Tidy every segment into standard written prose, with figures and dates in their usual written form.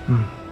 М.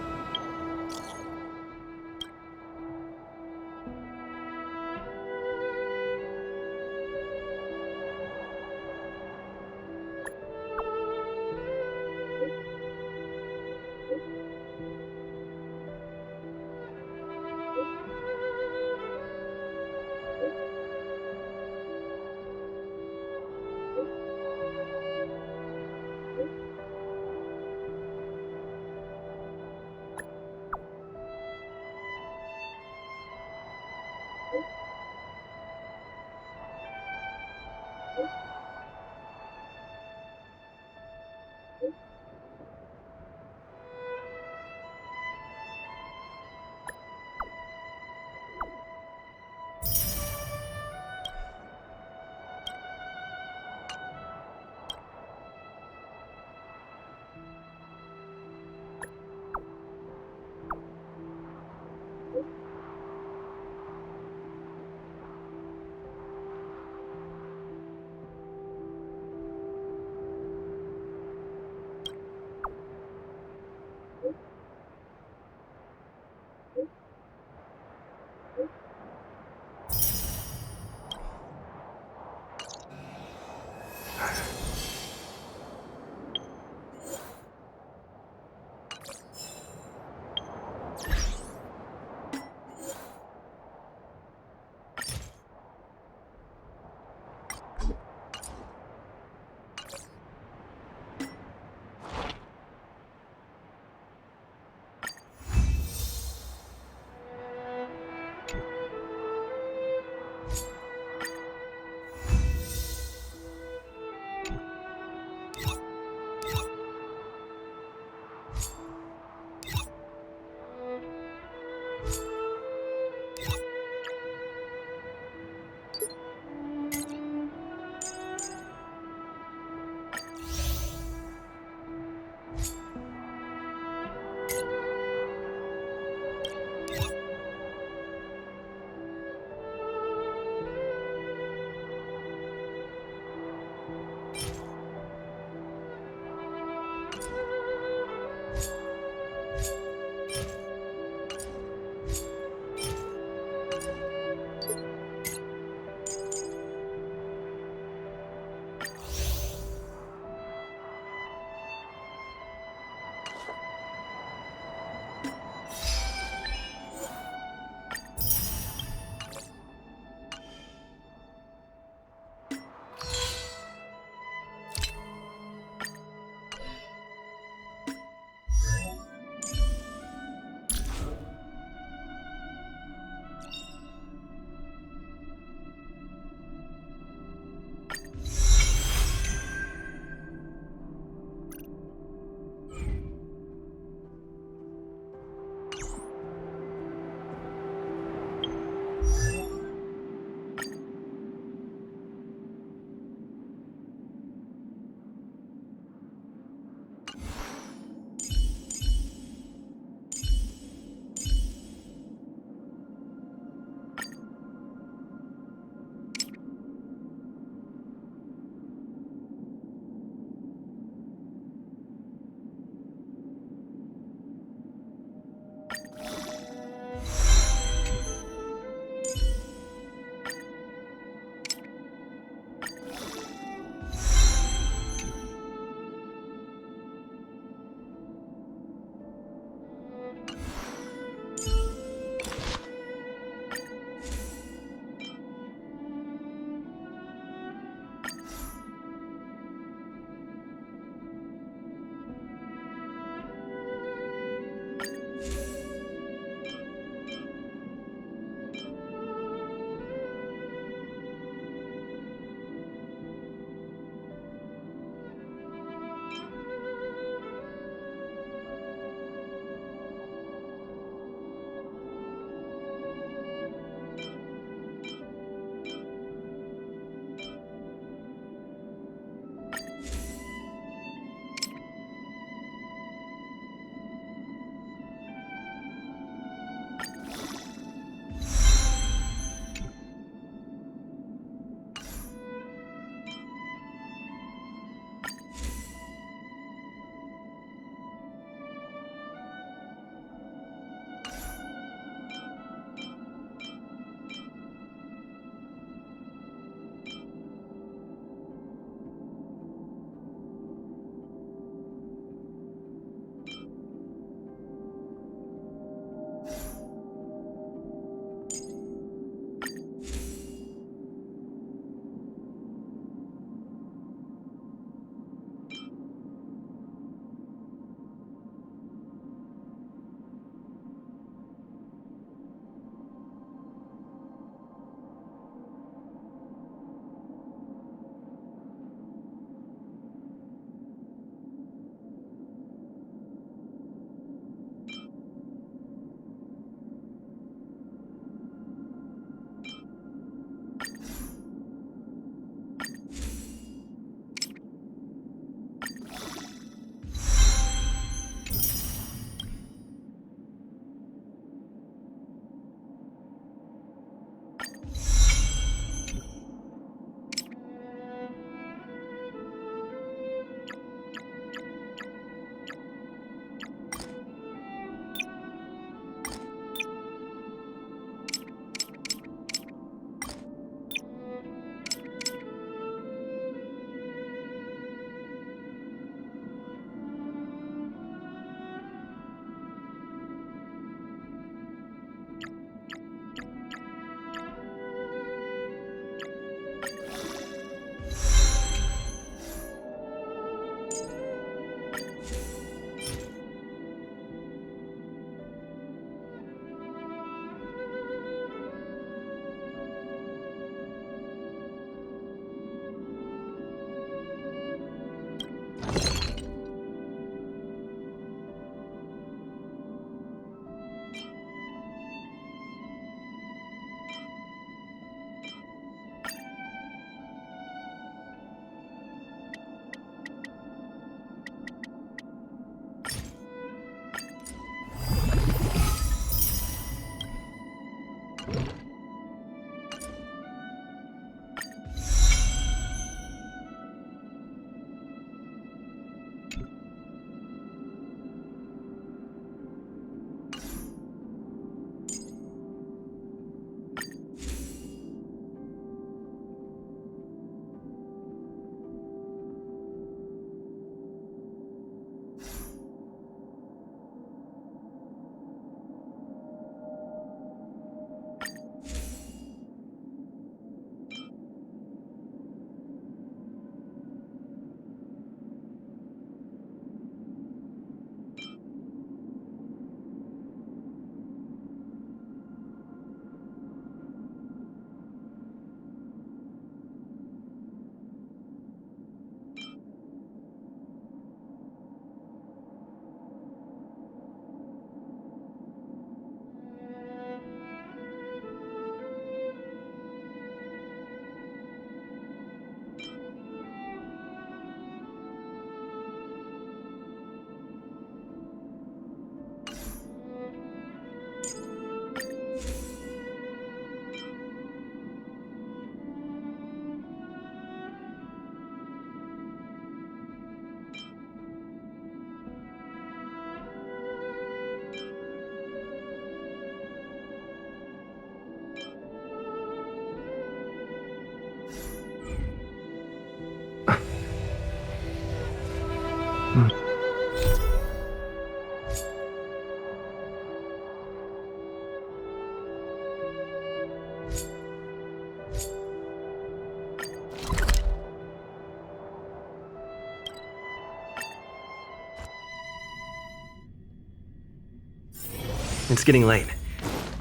It's getting late.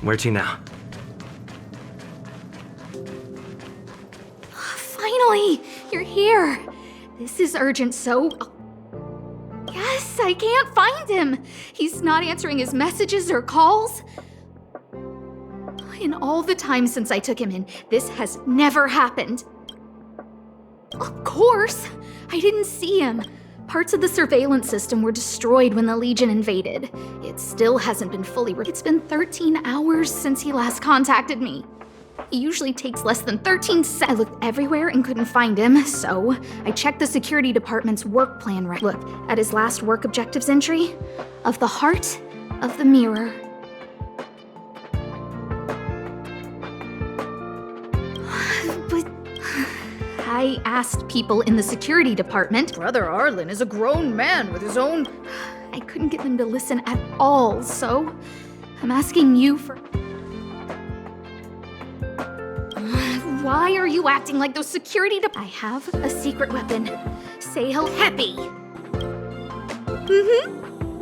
Where to now? Finally! You're here! This is urgent, so... Yes, I can't find him! He's not answering his messages or calls. In all the time since I took him in, this has never happened. Of course! I didn't see him. Parts of the surveillance system were destroyed when the Legion invaded. It still hasn't been fully It's been 13 hours since he last contacted me. It usually takes less than 13 seconds. I looked everywhere and couldn't find him, so I checked the security department's work plan. Look at his last work objectives entry. Of the heart of the mirror. But I asked people in the security department. Brother Arlen is a grown man with his own... I couldn't get them to listen at all, so I'm asking you for... Why are you acting like those security I have a secret weapon. Say hello, Peppy.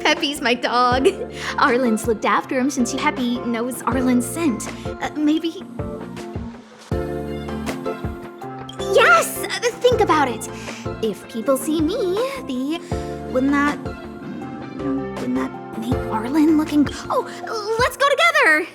Peppy's my dog. Arlen's looked after him since Peppy knows Arlen's scent. Maybe... Yes! Think about it. If people see me, wouldn't that make Arlen looking... Oh, let's go together!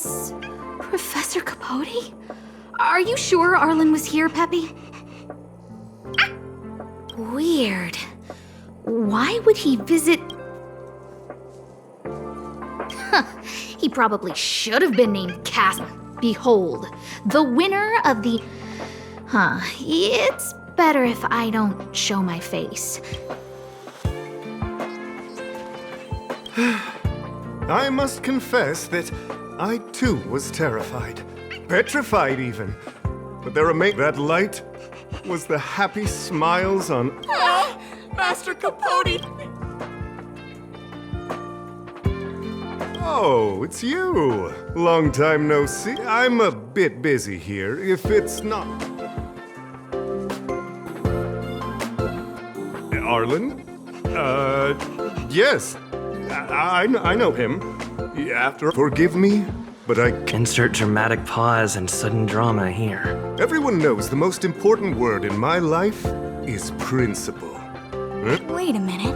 That's Professor Capote? Are you sure Arlen was here, Peppy? Weird. Why would he visit... Huh, he probably should have been named Cass. Behold, the winner of the... It's better if I don't show my face. I must confess that I too was terrified. Petrified even. But there remained that light was the happy smiles on... Master Capote! Oh, it's you. Long time no see. I'm a bit busy here, if it's not... Arlen? Yes. I know him. After... Forgive me, but I can't... Insert dramatic pause and sudden drama here. Everyone knows the most important word in my life is principle. Wait a minute.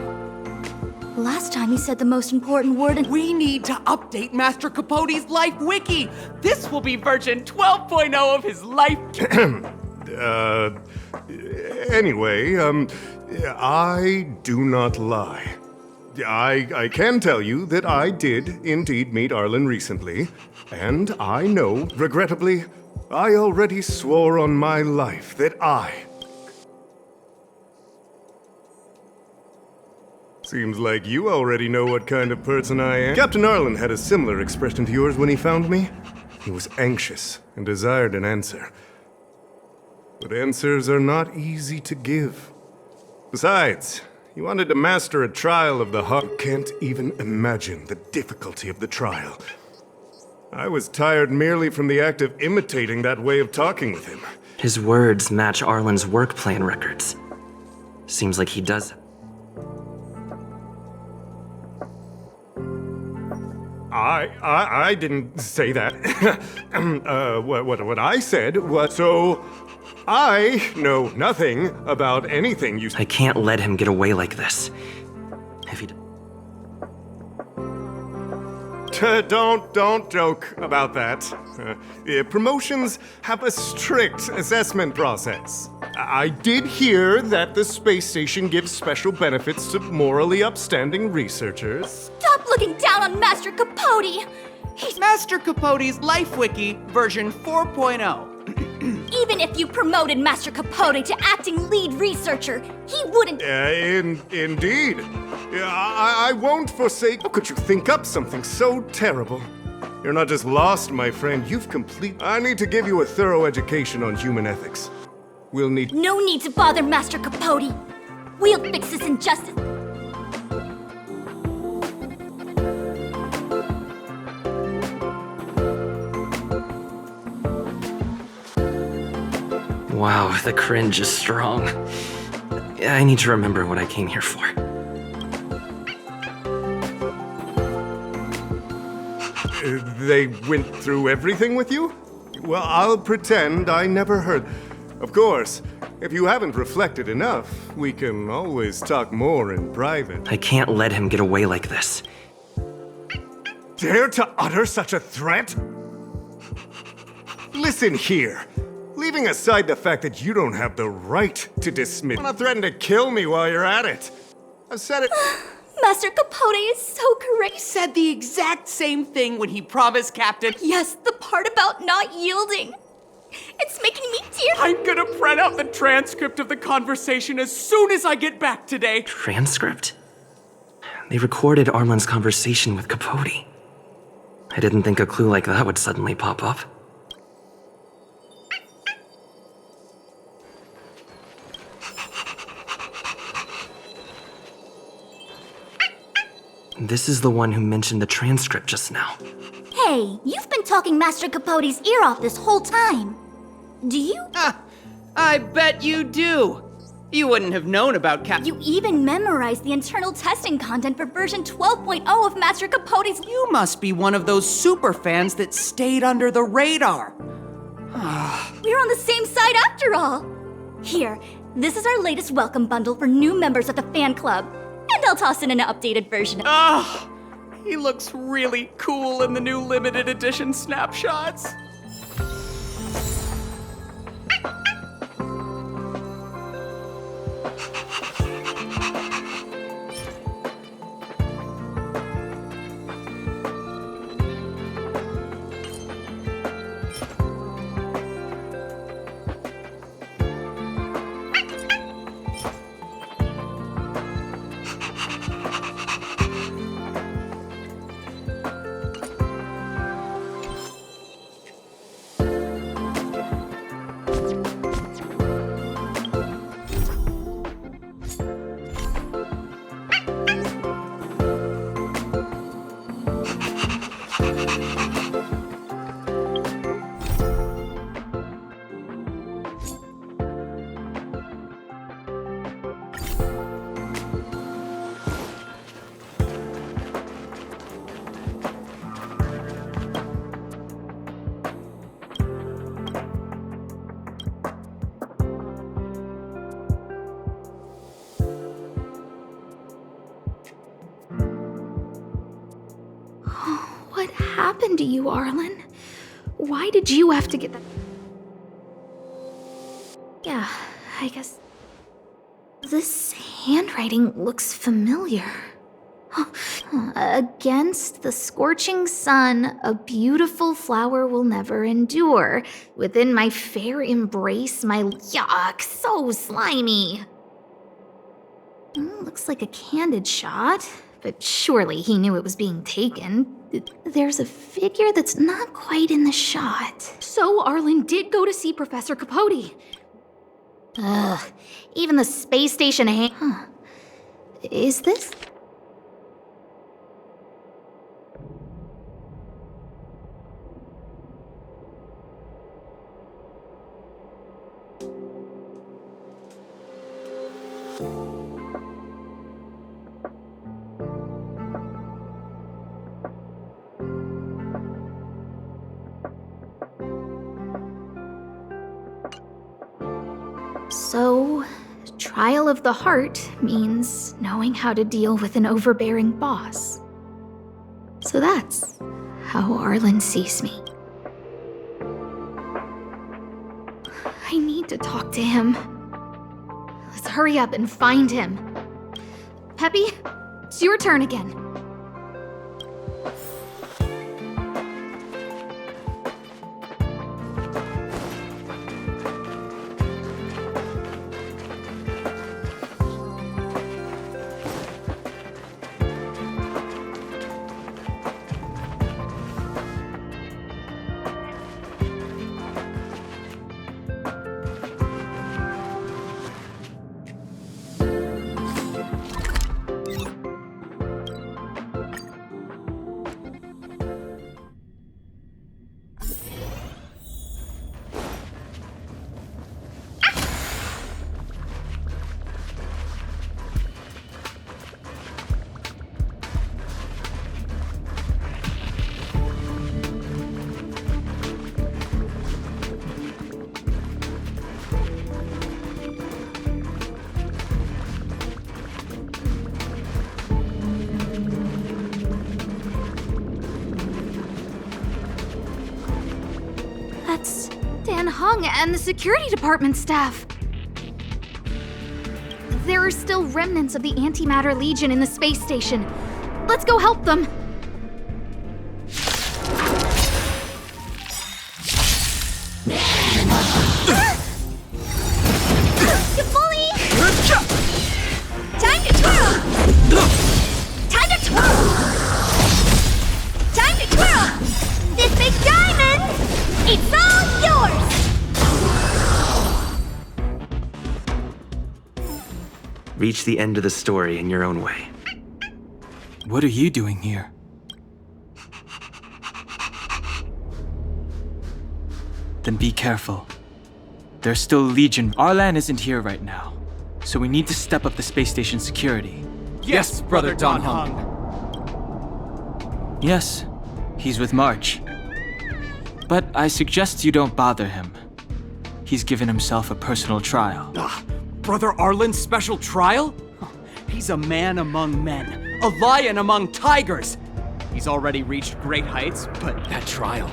Last time he said the most important word in... We need to update Master Capote's Life Wiki! This will be version 12.0 of his life... Anyway, I do not lie. I can tell you that I did indeed meet Arlen recently, and I know, regrettably, I already swore on my life that I... Seems like you already know what kind of person I am. Captain Arlen had a similar expression to yours when he found me. He was anxious and desired an answer. But answers are not easy to give. Besides, he wanted to master a trial of the heart. You can't even imagine the difficulty of the trial. I was tired merely from the act of imitating that way of talking with him. His words match Arlen's work plan records. Seems like he does. I didn't say that. What I said was, so I know nothing about anything you... I can't let him get away like this. If he... Don't joke about that. Promotions have a strict assessment process. I did hear that the space station gives special benefits to morally upstanding researchers. Stop looking down on Master Capote! He's... Master Capote's Life Wiki version 4.0. Even if you promoted Master Capote to acting lead researcher, he wouldn't... Indeed. I won't forsake... How could you think up something so terrible? You're not just lost, my friend, you've complete... I need to give you a thorough education on human ethics. We'll need... No need to bother Master Capote. We'll fix this injustice. Wow, the cringe is strong. I need to remember what I came here for. They went through everything with you? Well, I'll pretend I never heard. Of course, if you haven't reflected enough, we can always talk more in private. I can't let him get away like this. Dare to utter such a threat? Listen here. Leaving aside the fact that you don't have the right to dismiss... You're not threaten to kill me while you're at it. I've said it... Master Capote is so He great. said the exact same thing when he promised Captain... Yes, the part about not yielding. It's making me tear. I'm gonna print out the transcript of the conversation as soon as I get back today. Transcript? They recorded Arlen's conversation with Capote. I didn't think a clue like that would suddenly pop up. This is the one who mentioned the transcript just now. Hey, you've been talking Master Capote's ear off this whole time. Do you? I bet you do. You wouldn't have known about You even memorized the internal testing content for version 12.0 of Master Capote's... You must be one of those super fans that stayed under the radar. We're on the same side after all. Here, this is our latest welcome bundle for new members of the fan club. And I'll toss in an updated version. He looks really cool in the new limited edition snapshots. What happened to you, Arlen? Why did you have to get that? Yeah, I guess. This handwriting looks familiar. Against the scorching sun, a beautiful flower will never endure. Within my fair embrace, my yuck, so slimy. Looks like a candid shot, but surely he knew it was being taken. There's a figure that's not quite in the shot. So Arlen did go to see Professor Capote. Ugh, even the space station Is this? So, trial of the heart means knowing how to deal with an overbearing boss. So that's how Arlen sees me. I need to talk to him. Let's hurry up and find him. Peppy, it's your turn again. That's Dan Hung and the security department staff. There are still remnants of the Antimatter Legion in the space station. Let's go help them. Bully! Time to twirl! Time to twirl! Time to twirl! This big diamond, it's all yours! Reach the end of the story in your own way. What are you doing here? Then be careful. There's still Legion. Arlan isn't here right now, so we need to step up the space station security. Yes, Brother Don Hung. Yes, he's with March. But I suggest you don't bother him. He's given himself a personal trial. Brother Arlen's special trial? He's a man among men, a lion among tigers. He's already reached great heights, but That trial.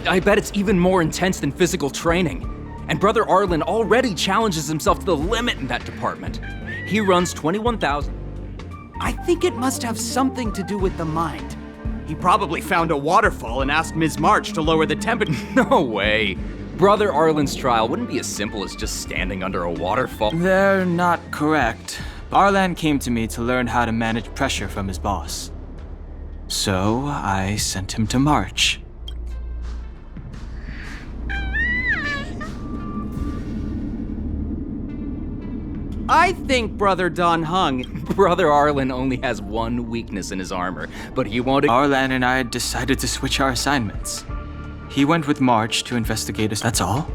I bet it's even more intense than physical training. And Brother Arlen already challenges himself to the limit in that department. He runs 21,000. I think it must have something to do with the mind. He probably found a waterfall and asked Ms. March to lower the temperature. No way. Brother Arlen's trial wouldn't be as simple as just standing under a waterfall. They're not correct. Arlan came to me to learn how to manage pressure from his boss. So I sent him to March. I think Brother Don Hung. Brother Arlen only has one weakness in his armor, but he won't. Arlan and I decided to switch our assignments. He went with March to investigate us, that's all.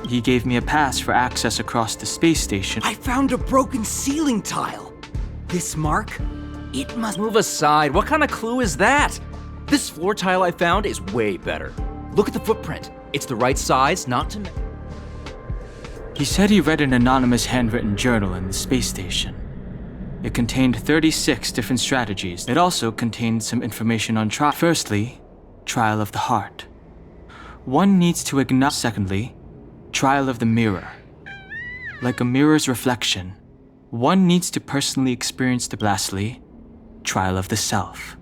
He gave me a pass for access across the space station. I found a broken ceiling tile. This mark, it must. Move aside. What kind of clue is that? This floor tile I found is way better. Look at the footprint. It's the right size, not to. He said he read an anonymous handwritten journal in the space station. It contained 36 different strategies. It also contained some information on trial. Firstly, trial of the heart. One needs to ignite. Secondly, trial of the mirror. Like a mirror's reflection, one needs to personally experience the. Lastly, trial of the self.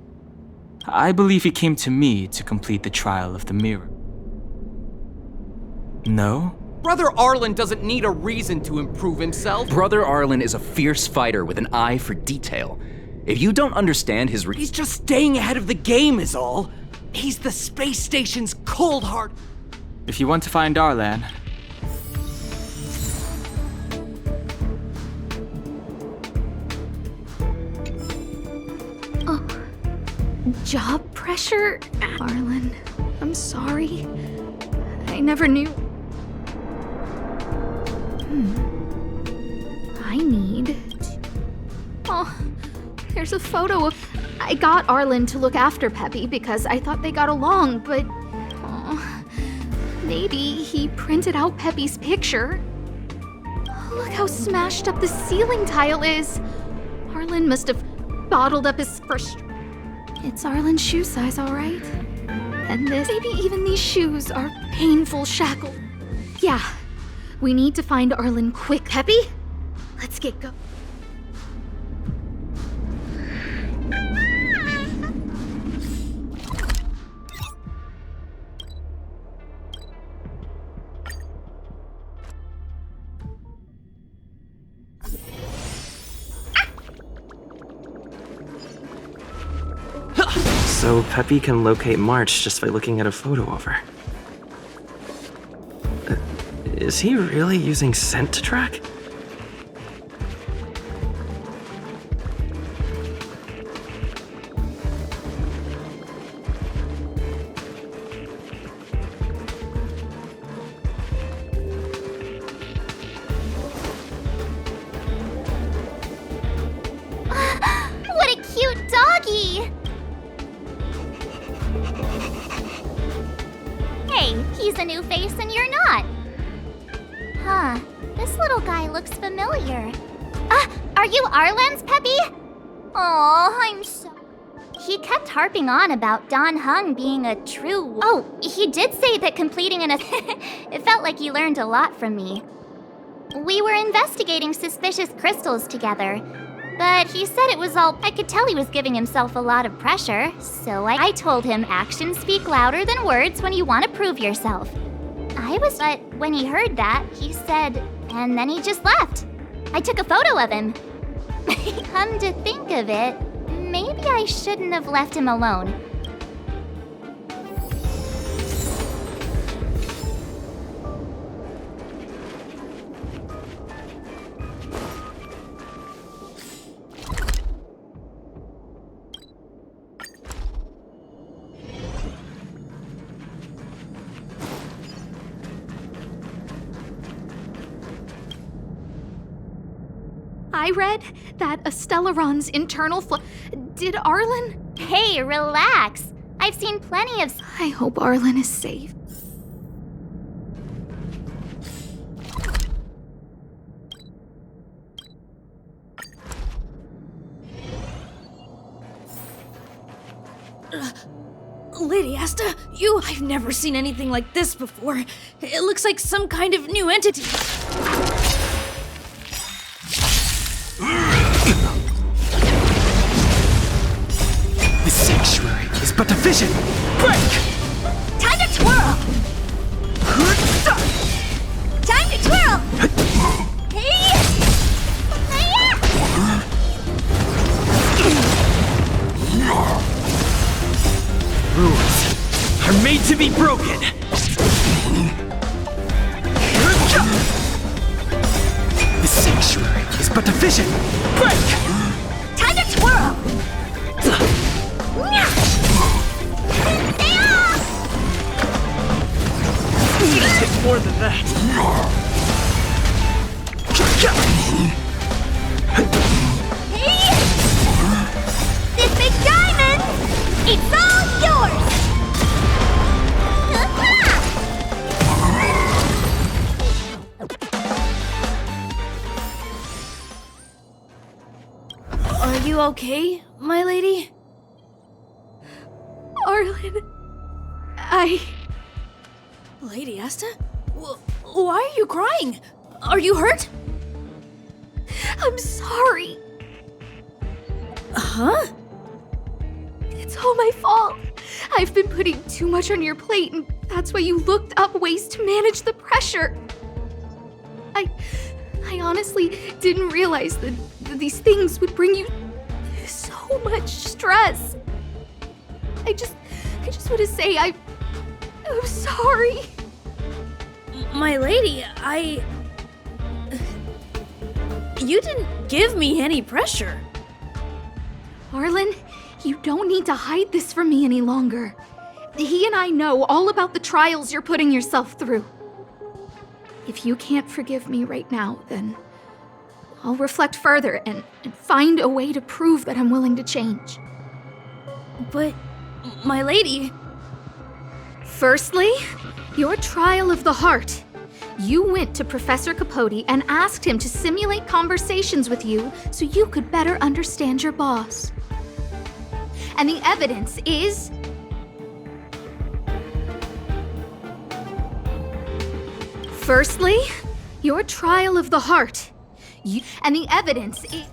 I believe he came to me to complete the trial of the mirror. No? Brother Arlen doesn't need a reason to improve himself. Brother Arlen is a fierce fighter with an eye for detail. If you don't understand his He's just staying ahead of the game is all. He's the space station's cold heart. If you want to find Arlan, Job pressure? Arlen, I'm sorry. I never knew. I need. Oh, there's a photo of. I got Arlen to look after Peppy because I thought they got along, but. Oh, maybe he printed out Peppy's picture. Look how smashed up the ceiling tile is. Arlen must have bottled up his frustration. It's Arlen's shoe size, all right? And this. Maybe even these shoes are painful shackled. Yeah, we need to find Arlen quick. Peppy? Let's get go. So Peppy can locate March just by looking at a photo of her. Is he really using scent to track? What a cute doggy! Hey, he's a new face and you're not. Huh, this little guy looks familiar. Are you Arlen's Peppy? Aw, I'm so... He kept harping on about Don Hung being a true... Oh, he did say that completing an... It felt like he learned a lot from me. We were investigating suspicious crystals together, but he said it was all... I could tell he was giving himself a lot of pressure, so I told him actions speak louder than words when you want to prove yourself. But when he heard that, he said, and then he just left. I took a photo of him. Come to think of it, maybe I shouldn't have left him alone. I read that Stellarron's internal Did Arlen? Hey, relax. I've seen plenty of... I hope Arlen is safe. Lady Asta, I've never seen anything like this before. It looks like some kind of new entity. The sanctuary is but a vision! Break! Time to twirl! Time to twirl! Rules are made to be broken! The sanctuary is but a vision! Break! Time to twirl! It's more than that! This big diamond! It's all yours! Are you okay, my lady? Arlen, Lady Asta? Why are you crying? Are you hurt? I'm sorry. Huh? It's all my fault. I've been putting too much on your plate, and that's why you looked up ways to manage the pressure. I honestly didn't realize that these things would bring you so much stress. I just want to say I'm sorry. My lady, You didn't give me any pressure. Arlen, you don't need to hide this from me any longer. He and I know all about the trials you're putting yourself through. If you can't forgive me right now, then I'll reflect further and find a way to prove that I'm willing to change. But, my lady... Firstly, your trial of the heart. You went to Professor Capote and asked him to simulate conversations with you so you could better understand your boss. And the evidence is... Firstly, your trial of the heart. And the evidence is...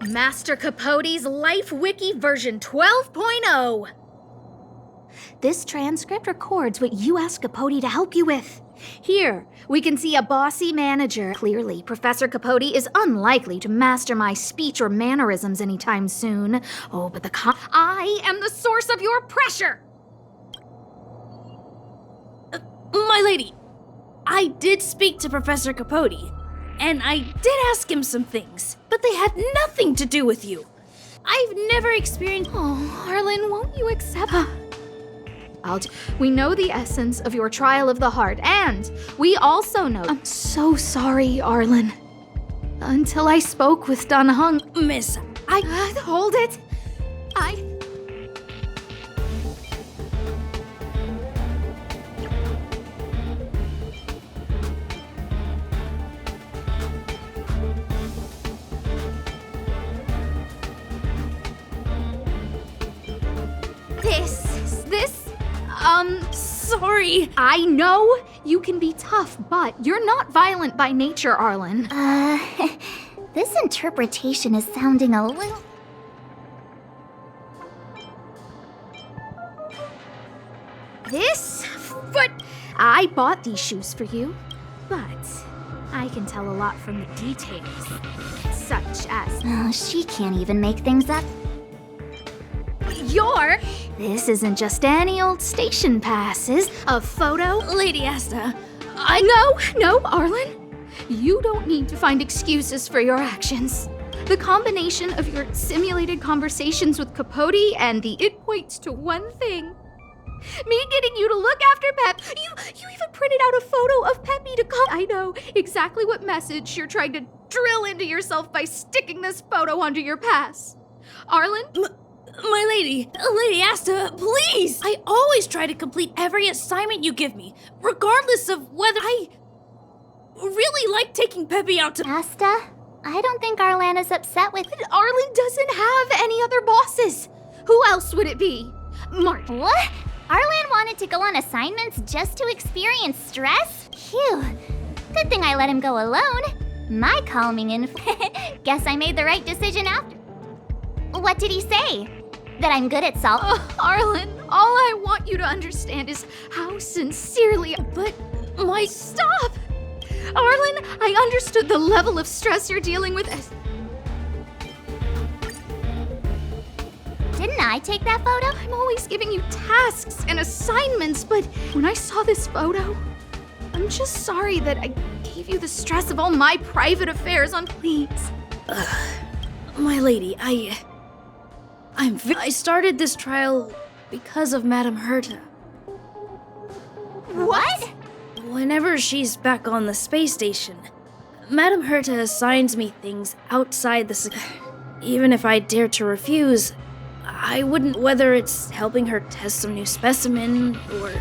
Master Capote's Life Wiki version 12.0. This transcript records what you asked Capote to help you with. Here, we can see a bossy manager. Clearly, Professor Capote is unlikely to master my speech or mannerisms anytime soon. Oh, but I am the source of your pressure! My lady, I did speak to Professor Capote, and I did ask him some things, but they had nothing to do with you. I've never experienced... Oh, Arlen, won't you accept... We know the essence of your trial of the heart, and we also know... I'm so sorry, Arlen. Until I spoke with Dan Heng... Miss, Hold it! Sorry. I know you can be tough, but you're not violent by nature, Arlen. This interpretation is sounding a little... This foot... I bought these shoes for you, but I can tell a lot from the details, such as... Oh, she can't even make things up. This isn't just any old station pass, is a photo... Lady Asta, No, Arlen. You don't need to find excuses for your actions. The combination of your simulated conversations with Capote and it points to one thing. Me getting you to look after Pep. You even printed out a photo of Peppy to come. I know exactly what message you're trying to drill into yourself by sticking this photo onto your pass. Arlen? Lady Asta, please! I always try to complete every assignment you give me, regardless of whether I really like taking Peppy out to— Asta, I don't think Arlan is upset with— But Arlen doesn't have any other bosses. Who else would it be? March. What? Arlan wanted to go on assignments just to experience stress? Phew. Good thing I let him go alone. My calming Guess I made the right decision after. What did he say? That I'm good at Arlen, all I want you to understand is how sincerely— But Stop! Arlen, I understood the level of stress you're dealing with as— Didn't I take that photo? I'm always giving you tasks and assignments, but when I saw this photo, I'm just sorry that I gave you the stress of all my private affairs on— Please. my lady, I started this trial because of Madame Herta. What? Whenever she's back on the space station, Madame Herta assigns me things outside the even if I dare to refuse, I wouldn't, whether it's helping her test some new specimen or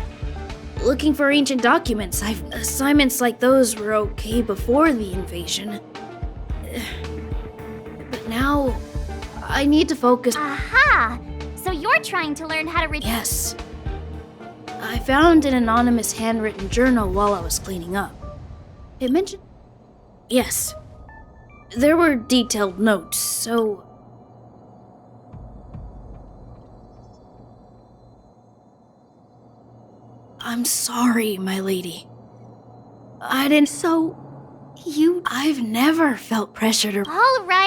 looking for ancient documents. Assignments like those were okay before the invasion. But now, I need to focus. Aha! So you're trying to learn how to read— Yes. I found an anonymous handwritten journal while I was cleaning up. It mentioned— Yes. There were detailed notes, so— I'm sorry, my lady. I didn't— So, I've never felt pressure to— All right.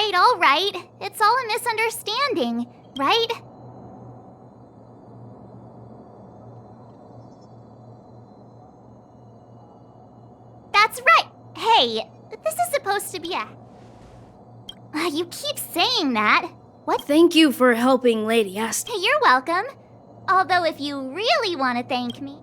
It's all a misunderstanding, right? That's right. Hey, this is supposed to be a— You keep saying that. What? Thank you for helping Lady Asta. You're welcome. Although if you really want to thank me—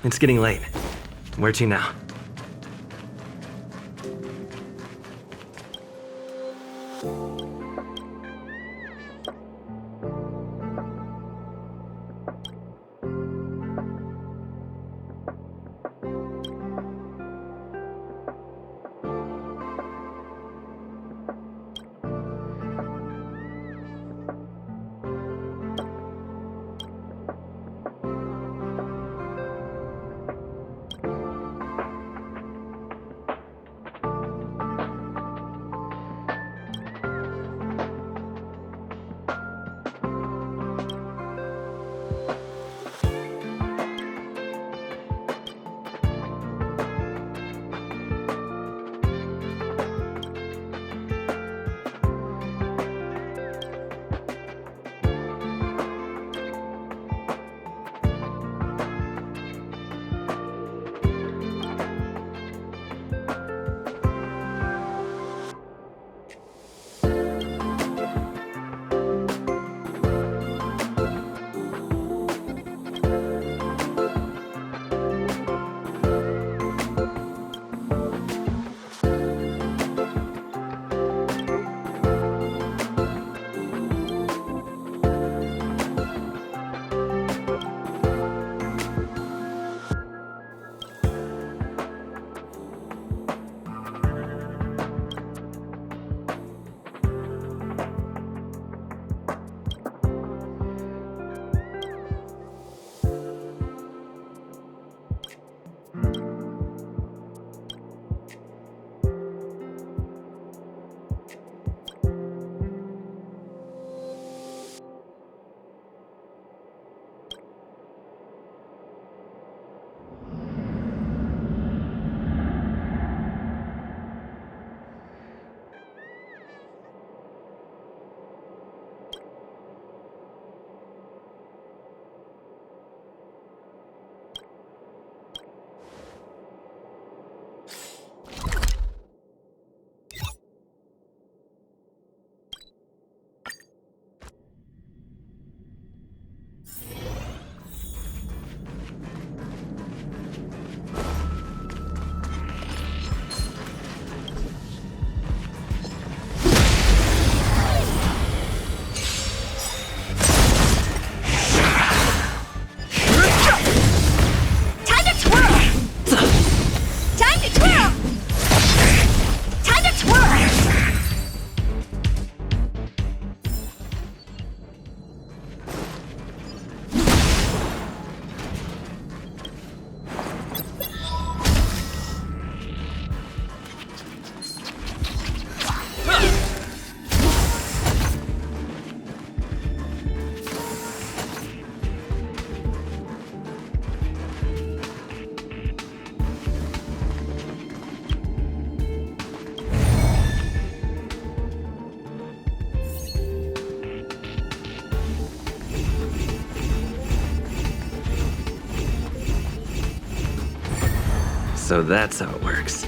It's getting late. Where to now? So that's how it works.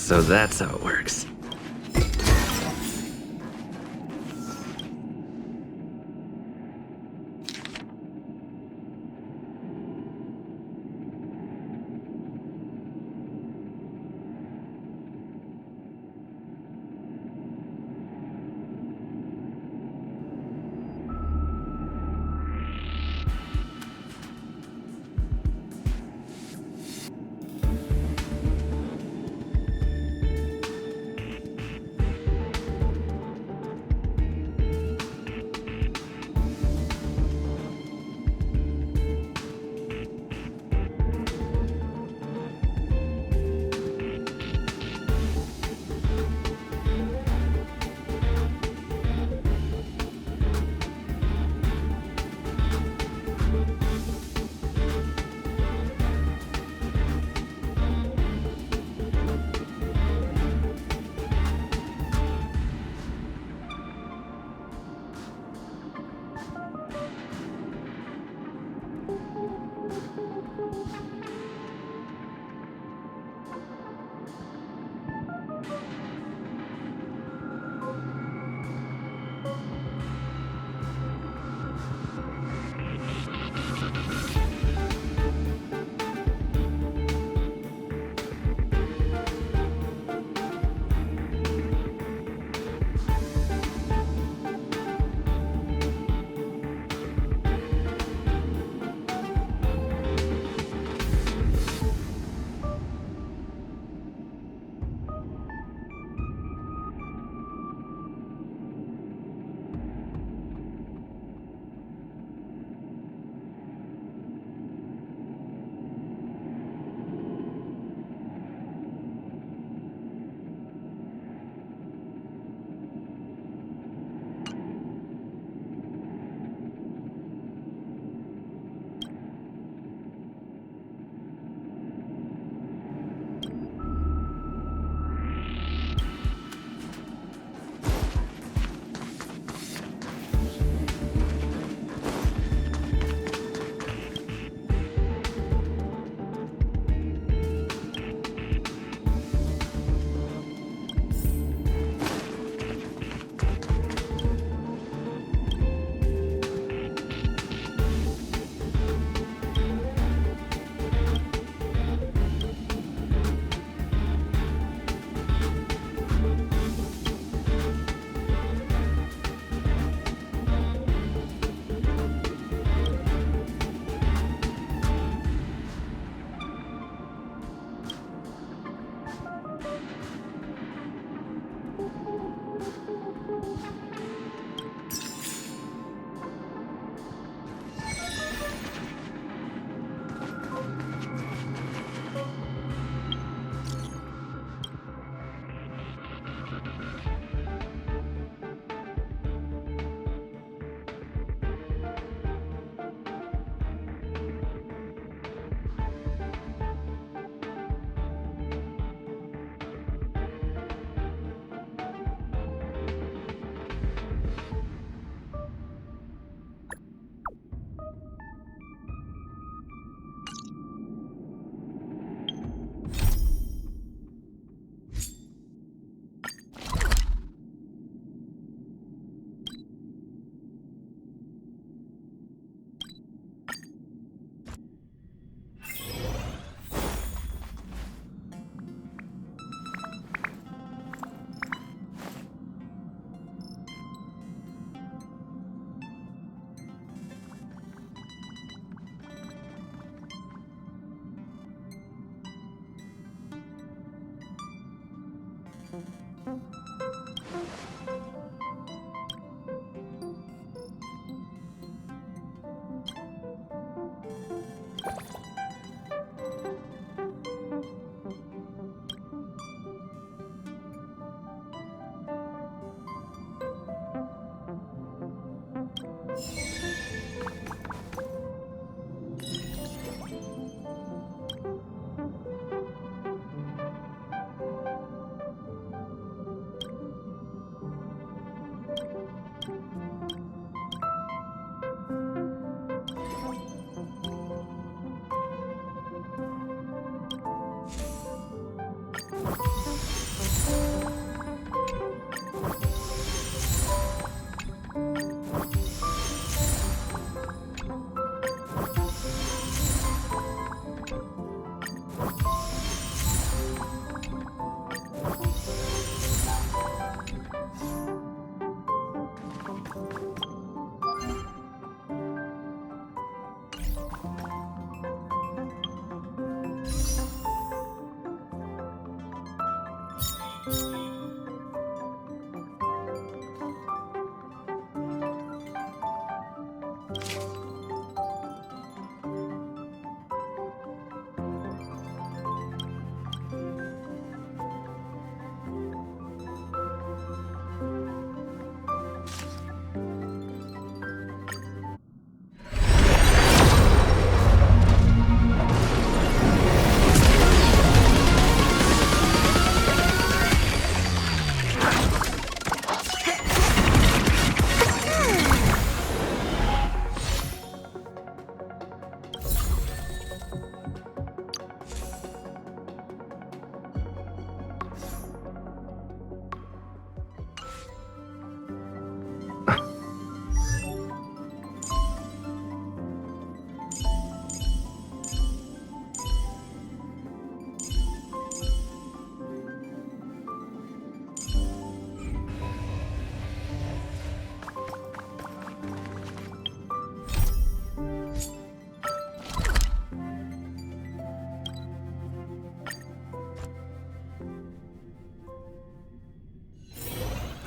So that's how it works.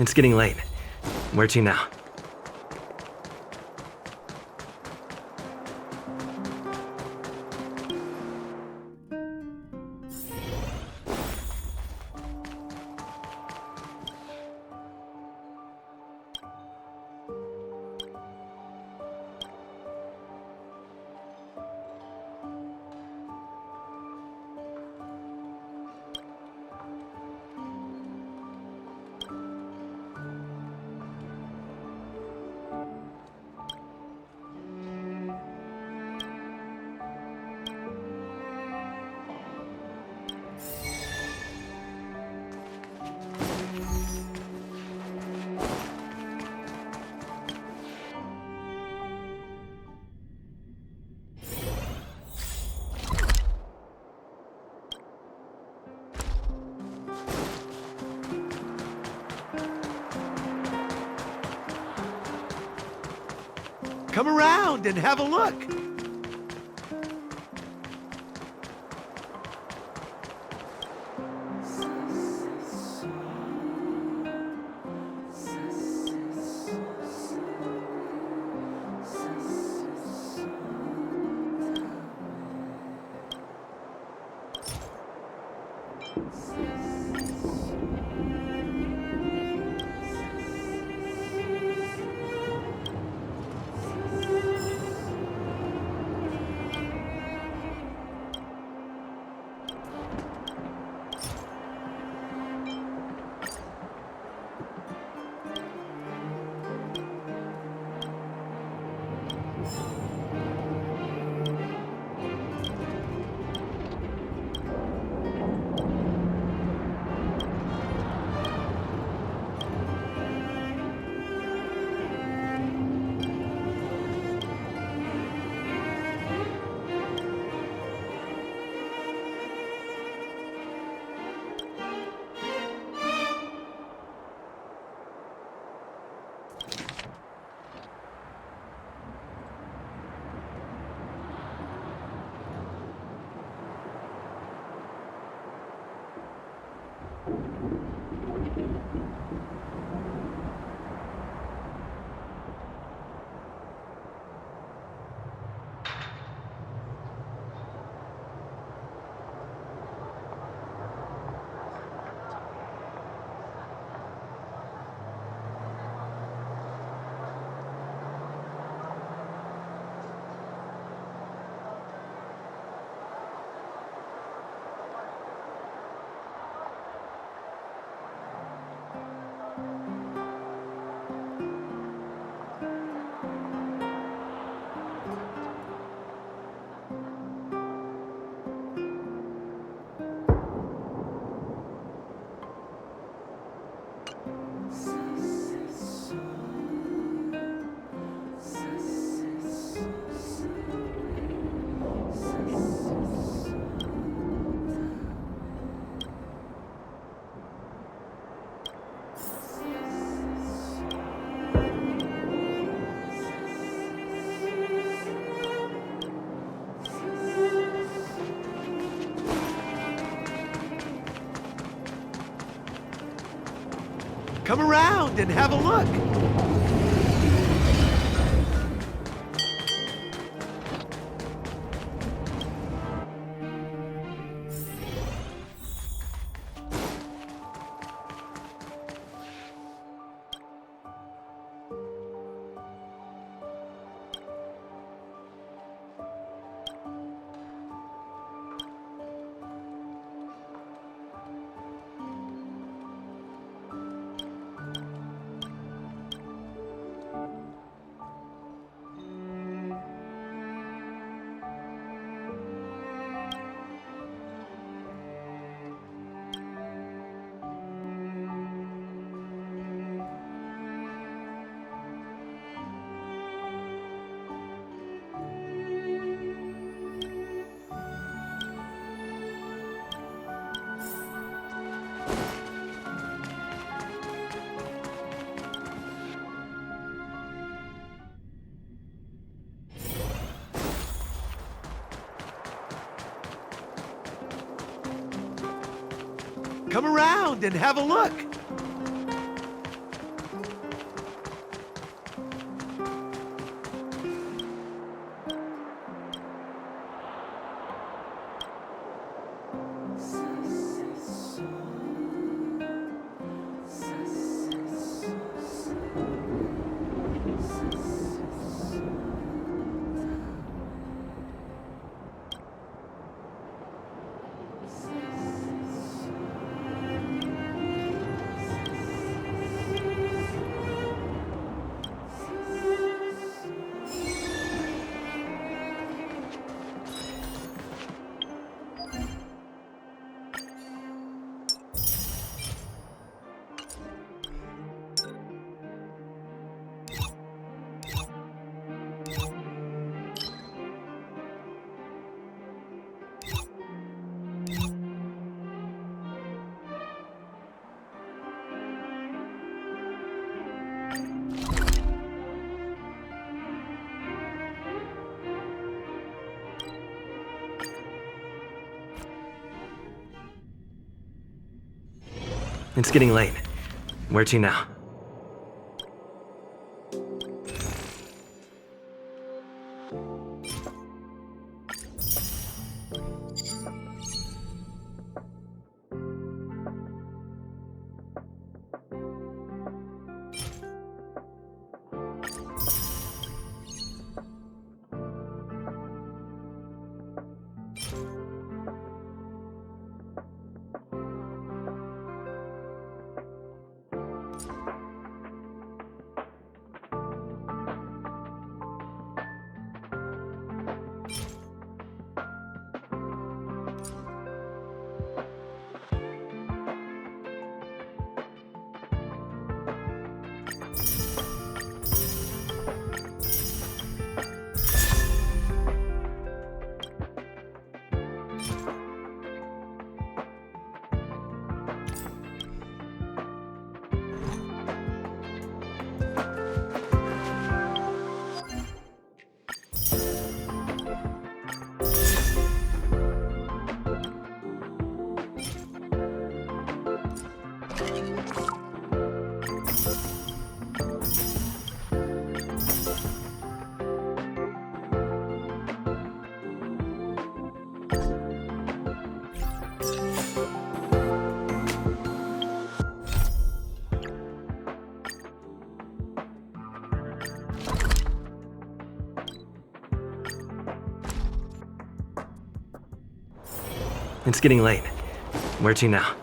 It's getting late. Where to now? Come around and have a look. Come around and have a look. Come around and have a look. It's getting late. Where to now? It's getting late. Where to now?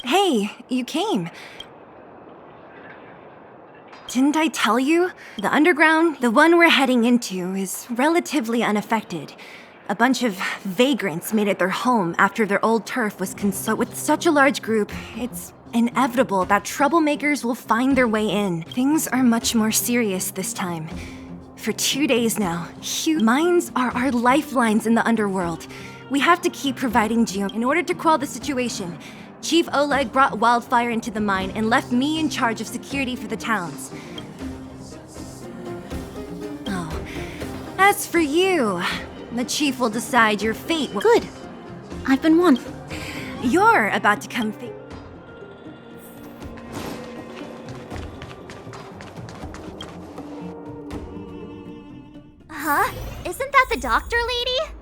Hey, you came. Didn't I tell you? The underground, the one we're heading into, is relatively unaffected. A bunch of vagrants made it their home after their old turf was but with such a large group, it's inevitable that troublemakers will find their way in. Things are much more serious this time. For 2 days now, mines are our lifelines in the underworld. We have to keep providing geo. In order to quell the situation, Chief Oleg brought wildfire into the mine and left me in charge of security for the towns. Oh, as for you, the chief will decide your fate. Good. I've been one. You're about to come face. Huh? Isn't that the doctor lady?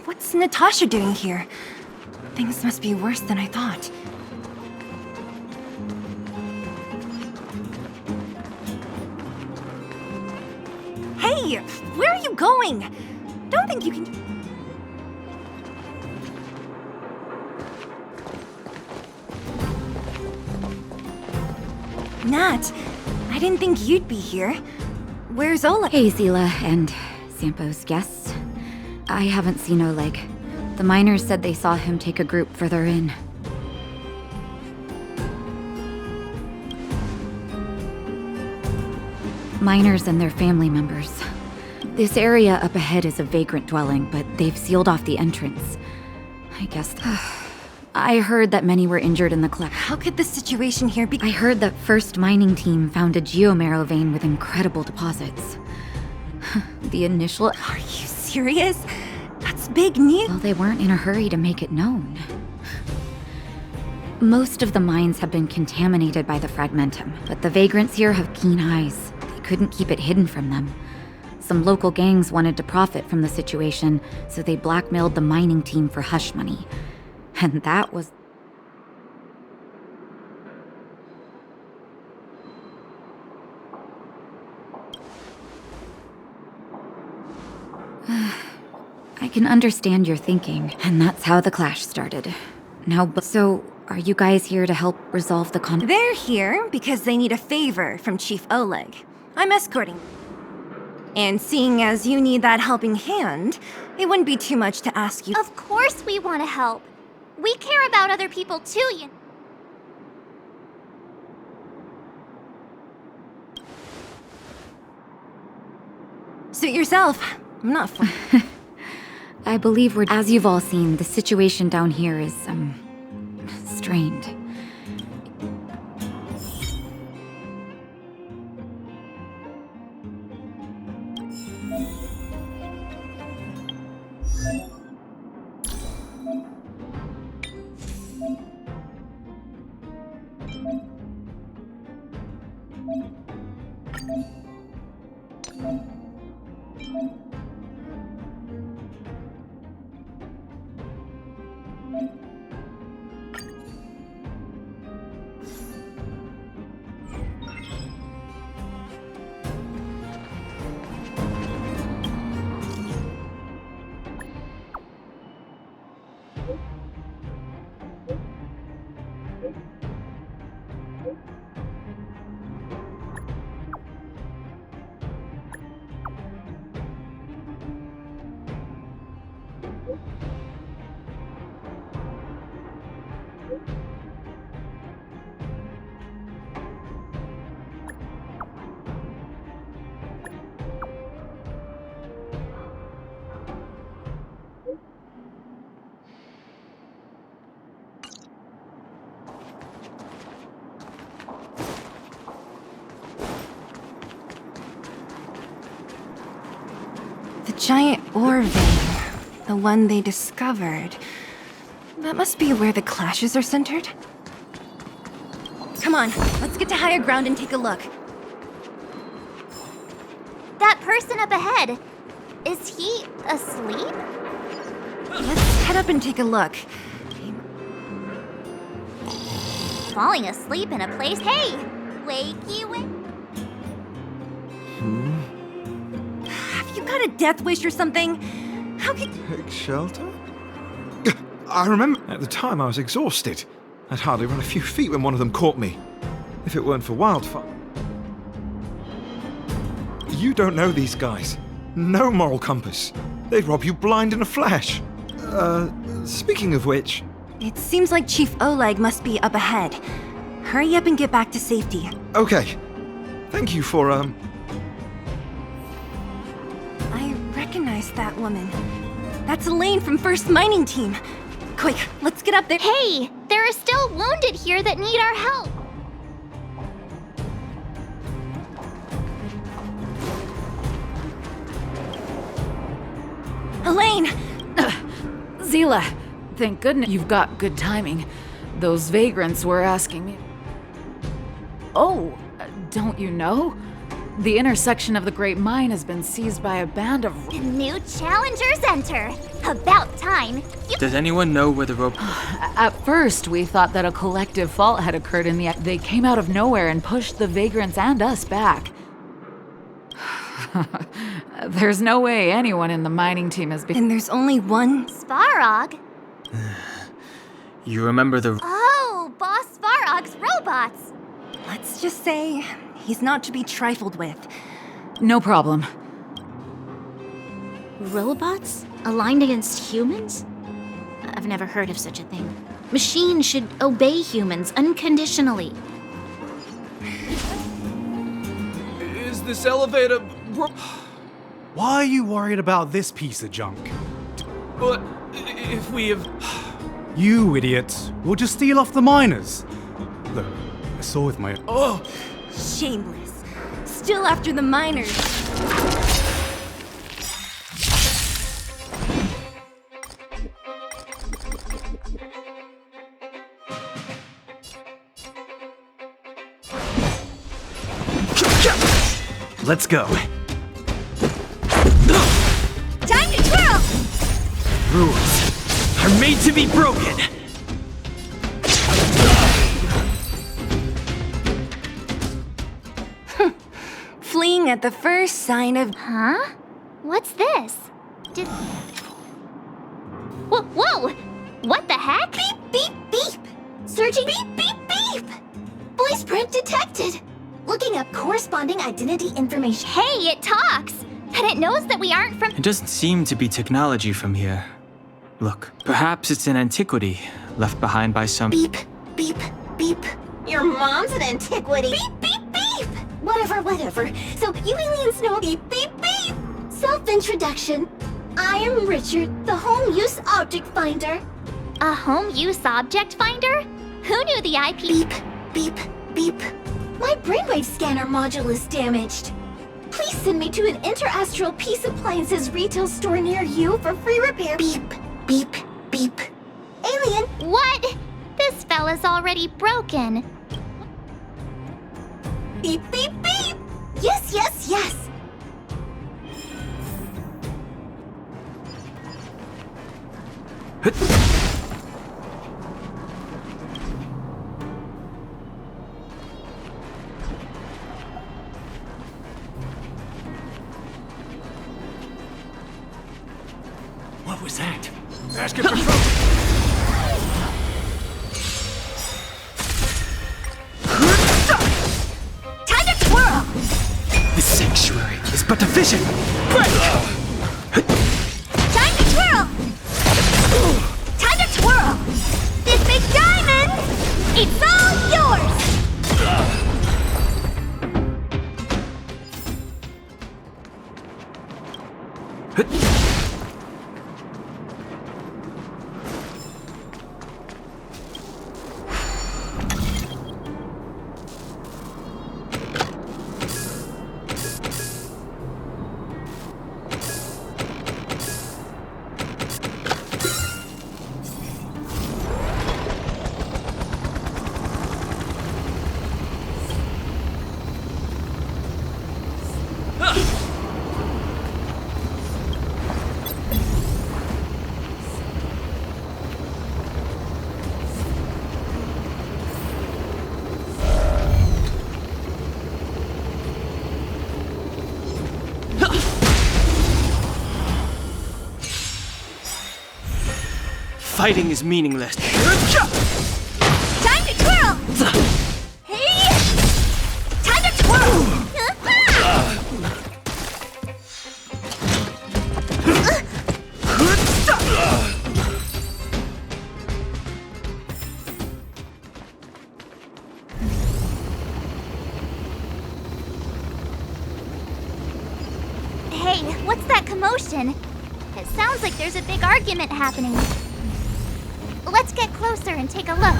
What's Natasha doing here? Things must be worse than I thought. Hey, where are you going? Don't think you can... Nat, I didn't think you'd be here. Where's Oleg? Hey, Zila and Sampo's guests. I haven't seen Oleg. The miners said they saw him take a group further in. Miners and their family members. This area up ahead is a vagrant dwelling, but they've sealed off the entrance. I guess... I heard that many were injured in the collapse. How could the situation here be... I heard that First Mining Team found a geomarrow vein with incredible deposits. The initial... Are you serious? That's big news. Well, they weren't in a hurry to make it known. Most of the mines have been contaminated by the fragmentum, but the vagrants here have keen eyes. They couldn't keep it hidden from them. Some local gangs wanted to profit from the situation, so they blackmailed the mining team for hush money. And that was... I can understand your thinking, and that's how the clash started. Now, so, are you guys here to help resolve the conflict? They're here because they need a favor from Chief Oleg. I'm escorting. And seeing as you need that helping hand, it wouldn't be too much to ask you. Of course we want to help. We care about other people too, you... Suit yourself. I'm not fun. I believe we're... As you've all seen, the situation down here is, strained. The giant ore vein, the one they discovered. That must be where the clashes are centered. Come on, let's get to higher ground and take a look. That person up ahead, is he asleep? Let's head up and take a look. Falling asleep in a place... Hey! Wakey wake... Have you got a death wish or something? How can... Take shelter? I remember at the time I was exhausted. I'd hardly run a few feet when one of them caught me. If it weren't for wildfire. You don't know these guys. No moral compass. They'd rob you blind in a flash. Speaking of which... It seems like Chief Oleg must be up ahead. Hurry up and get back to safety. Okay. Thank you for, I recognize that woman. That's Elaine from 1st Mining Team. Quick, let's get up there. Hey, there are still wounded here that need our help. Elaine! Zila, thank goodness you've got good timing. Those vagrants were asking me. Oh, don't you know? The intersection of the Great Mine has been seized by a band of... New challengers enter. About time. Does anyone know where the rope... At first, we thought that a collective fault had occurred in the... They came out of nowhere and pushed the vagrants and us back. There's no way anyone in the mining team has been... And there's only one... Svarog? You remember the... Oh, Boss Svarog's robots. Let's just say, he's not to be trifled with. No problem. Robots? Aligned against humans? I've never heard of such a thing. Machines should obey humans unconditionally. Is this elevator... Why are you worried about this piece of junk? But if we have... You idiots! We'll just steal off the miners. Look, I saw with my... Oh! Shameless. Still after the miners. Let's go. Time to twirl! Rules are made to be broken. Fleeing at the first sign of... Huh? What's this? Did... Whoa! What the heck? Beep, beep, beep! Searching beep, beep, beep! Voice print detected! Looking up corresponding identity information. Hey, it talks! And it knows that we aren't from... It doesn't seem to be technology from here. Look, perhaps it's an antiquity left behind by some... Beep, beep, beep. Your mom's an antiquity. Beep, beep, beep! Whatever. So you aliens know beep, beep, beep! Self-introduction. I am Richard, the home use object finder. A home use object finder? Who knew the IP? Beep, beep, beep. My brainwave scanner module is damaged. Please send me to an interastral peace appliances retail store near you for free repair. Beep, beep, beep. Alien! What? This fella's already broken. Beep, beep, beep! Yes! What was that? Ask it for trouble. Time to twirl! The sanctuary is but a vision. Time to twirl! Time to twirl! This big diamond! It's all yours! Fighting is meaningless. what's that commotion? It sounds like there's a big argument happening. Let's get closer and take a look.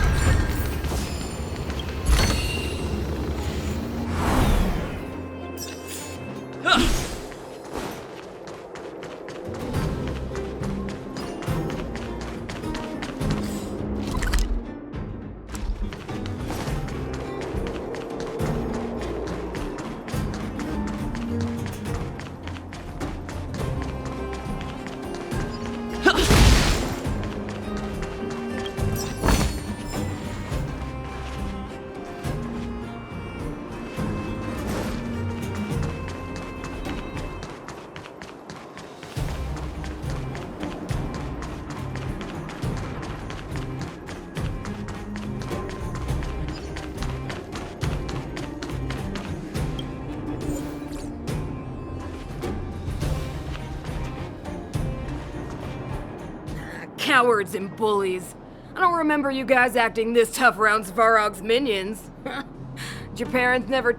Cowards and bullies. I don't remember you guys acting this tough around Svarog's minions. Did your parents never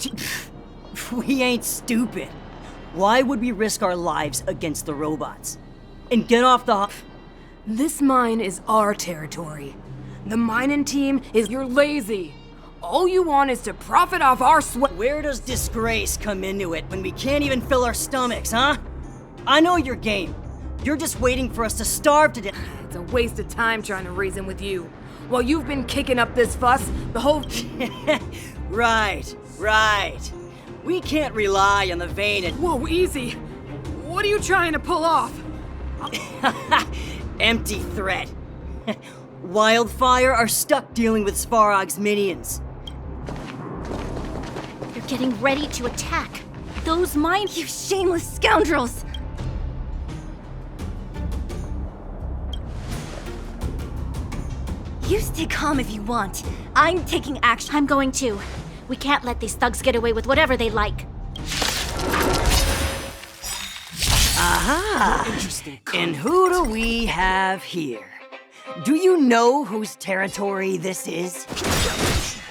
We ain't stupid. Why would we risk our lives against the robots? And get off the This mine is our territory. The mining team is you're lazy. All you want is to profit off our sweat. Where does disgrace come into it when we can't even fill our stomachs, huh? I know your game. You're just waiting for us to starve to death. It's a waste of time trying to reason with you. While you've been kicking up this fuss, the whole... Right. We can't rely on the vain and... Whoa, easy. What are you trying to pull off? Empty threat. Wildfire are stuck dealing with Svarog's minions. They're getting ready to attack. Those mine... You shameless scoundrels! You stay calm if you want. I'm taking action. I'm going to. We can't let these thugs get away with whatever they like. Aha! Interesting. And who do we have here? Do you know whose territory this is?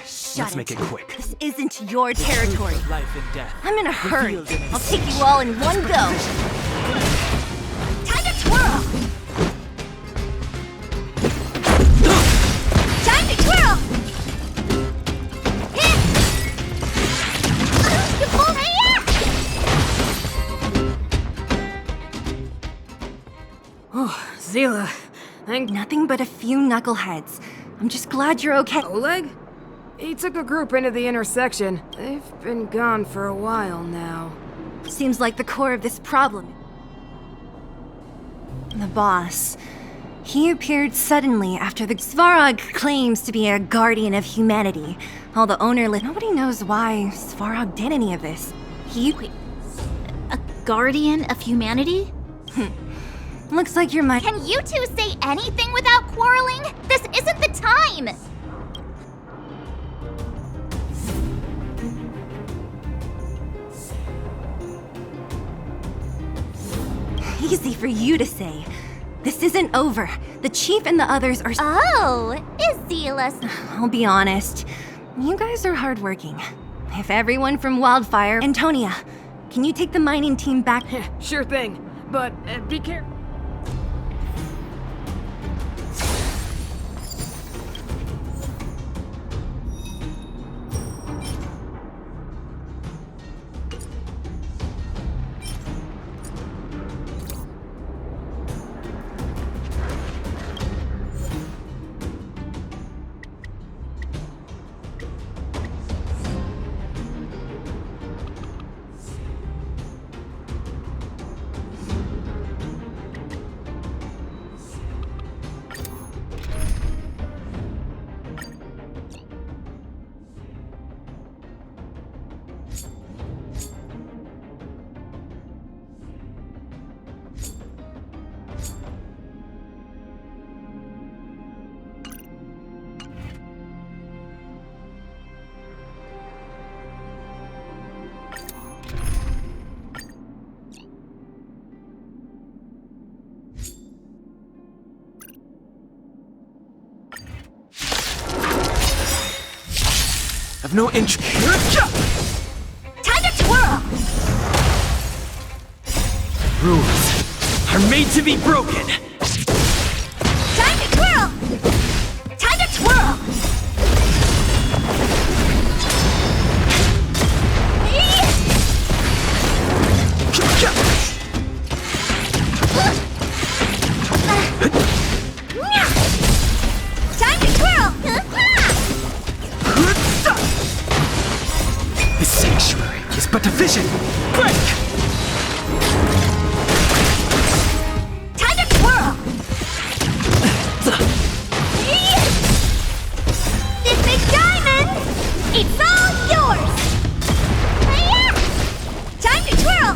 Shut Make it quick. This isn't your territory. Life and death. I'm in a hurry. I'll take you all in one go. Time to twirl! Time to twirl! Oh, Zila. Nothing but a few knuckleheads. I'm just glad you're okay. Oleg? He took a group into the intersection. They've been gone for a while now. Seems like the core of this problem. The boss. He appeared suddenly after the Svarog claims to be a guardian of humanity. While the owner nobody knows why Svarog did any of this. Wait, a guardian of humanity? Looks like you're my- Can you two say anything without quarreling? This isn't the time! Easy for you to say. This isn't over. The chief and the others are- Oh, is Zila's- I'll be honest. You guys are hardworking. If everyone from Wildfire- Antonia, can you take the mining team back? Sure thing, but be careful. I've no interest. Time to twirl! Rules are made to be broken. Time to twirl! Time to twirl! Time to twirl! The sanctuary is but a vision. Break! Time to twirl! This big diamond! It's all yours! Time to twirl!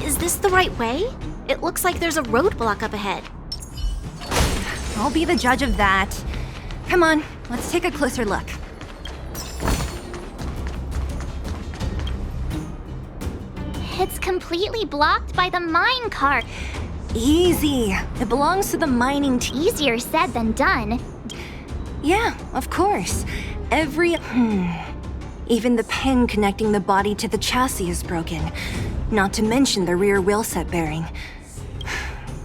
Is this the right way? It looks like there's a roadblock up ahead. I'll be the judge of that. Come on, let's take a closer look. It's completely blocked by the mine cart. Easy. It belongs to the mining team. Easier said than done. Yeah, of course. Even the pin connecting the body to the chassis is broken. Not to mention the rear wheel set bearing.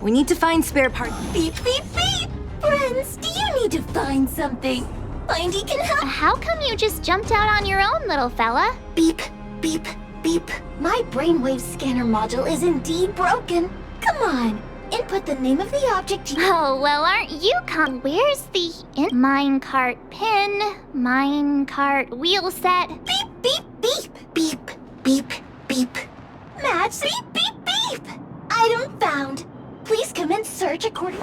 We need to find spare parts. Beep, beep, beep! Friends, do you need to find something? Findy can help. How come you just jumped out on your own, little fella? Beep, beep, beep. My brainwave scanner module is indeed broken. Come on, input the name of the object. Oh, well, aren't you Where's the minecart pin? Minecart wheel set? Beep, beep, beep, beep, beep, beep. Match beep, beep, beep. Item found. Please commence search according.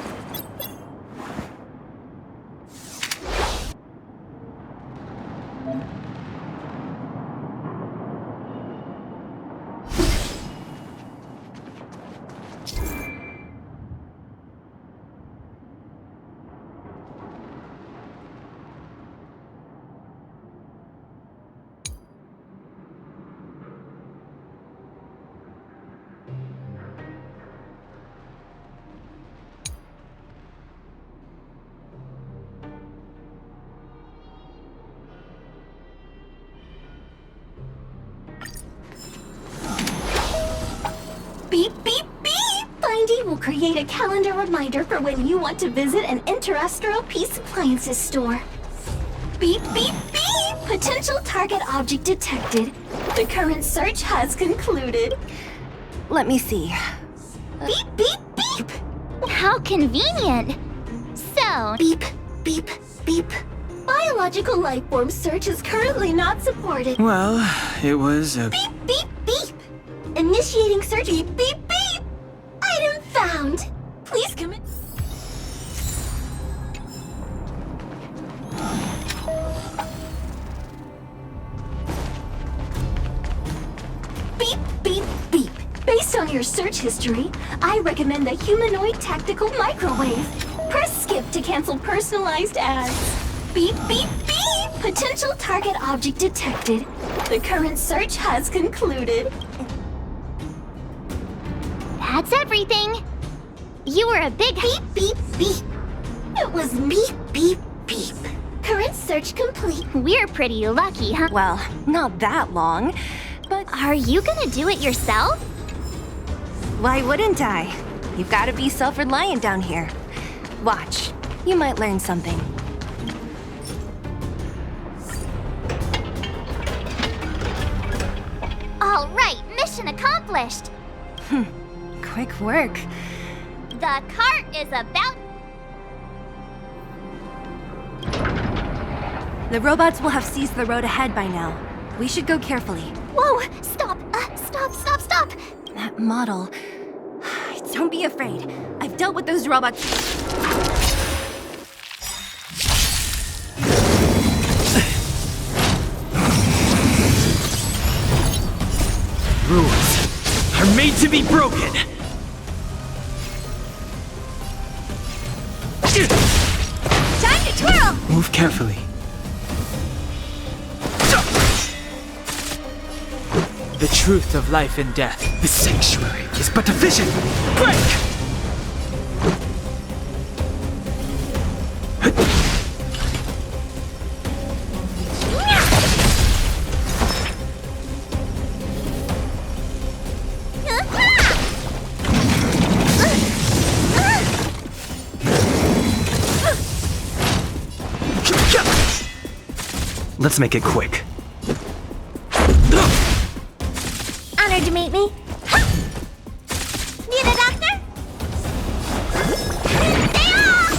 Beep, beep, beep! Findy will create a calendar reminder for when you want to visit an Interastral Peace Appliances store. Beep, beep, beep! Potential target object detected. The current search has concluded. Let me see. Beep, beep, beep! How convenient! So, beep, beep, beep. Biological life form search is currently not supported. Well, it was a... Beep, beep, beep! Initiating search. Beep, beep, beep! Item found! Please commit. Beep, beep, beep. Based on your search history, I recommend the humanoid tactical microwave. Press skip to cancel personalized ads. Beep, beep, beep! Potential target object detected. The current search has concluded. That's everything. You were a big beep, beep, beep. It was beep, beep, beep. Current search complete. We're pretty lucky, huh? Well, not that long, but... Are you gonna do it yourself? Why wouldn't I? You've got to be self-reliant down here. Watch. You might learn something. All right, mission accomplished. Quick work. The cart is about... The robots will have seized the road ahead by now. We should go carefully. Whoa, stop, stop. That model... Don't be afraid. I've dealt with those robots... Rules are made to be broken. Time to twirl! Move carefully. The truth of life and death. The sanctuary is but a vision. Break! Let's make it quick. Honored to meet me. Need a doctor? Stay off!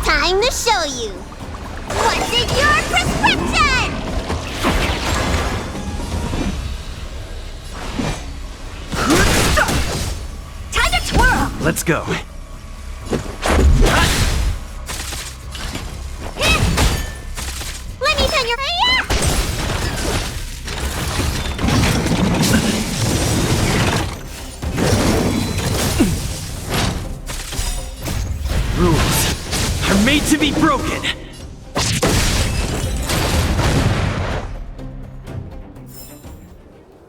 Time to show you. What's in your prescription? Time to twirl! Let's go. Let me turn your... Rules are made to be broken.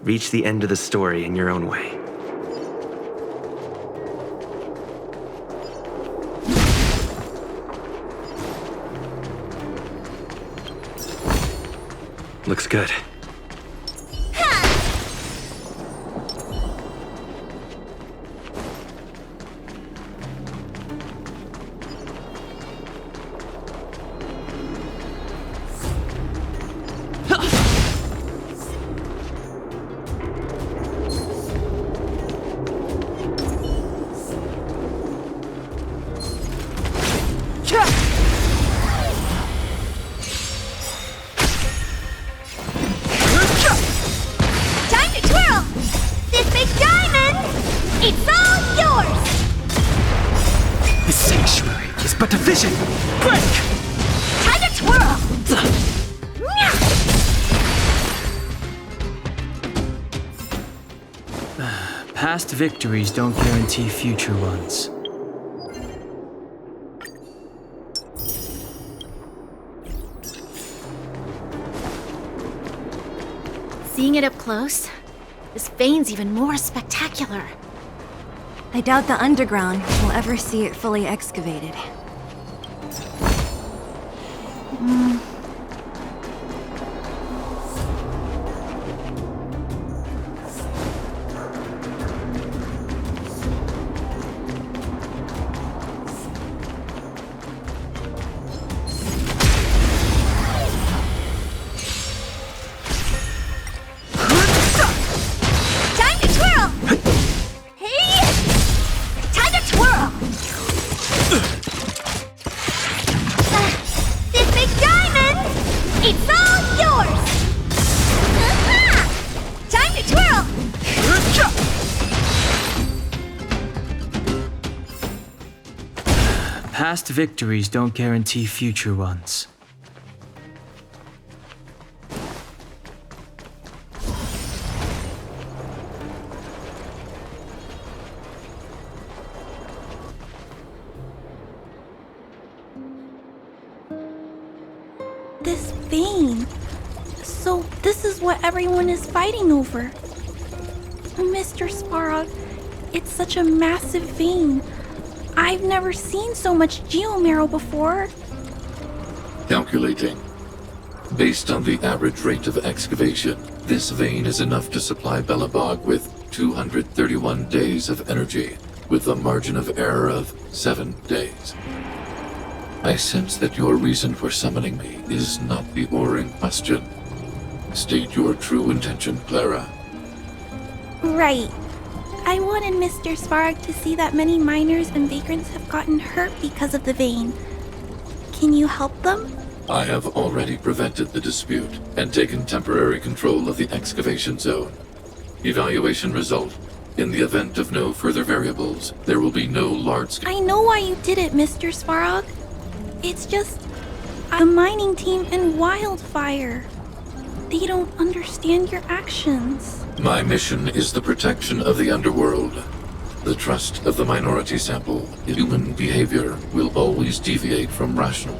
Reach the end of the story in your own way. Looks good. Time to twirl! This big diamond, it's all yours! The sanctuary is but a vision. Break! Time to twirl! Past victories don't guarantee future ones. Seeing it up close, this vein's even more spectacular. I doubt the underground will ever see it fully excavated. Time to twirl! Hey! Time to twirl! This big diamond, it's all yours! Time to twirl! Past victories don't guarantee future ones. This vein. So this is what everyone is fighting over. Mr. Sparrow, it's such a massive vein. I've never seen so much geomarrow before. Calculating. Based on the average rate of excavation, this vein is enough to supply Belobog with 231 days of energy, with a margin of error of 7 days. I sense that your reason for summoning me is not the ore in question. State your true intention, Clara. Right. I wanted Mr. Svarog to see that many miners and vagrants have gotten hurt because of the vein. Can you help them? I have already prevented the dispute and taken temporary control of the excavation zone. Evaluation result. In the event of no further variables, there will be no large-scale... I know why you did it, Mr. Svarog. It's just... the mining team and Wildfire. They don't understand your actions. My mission is the protection of the underworld. The trust of the minority sample in human behavior will always deviate from rational,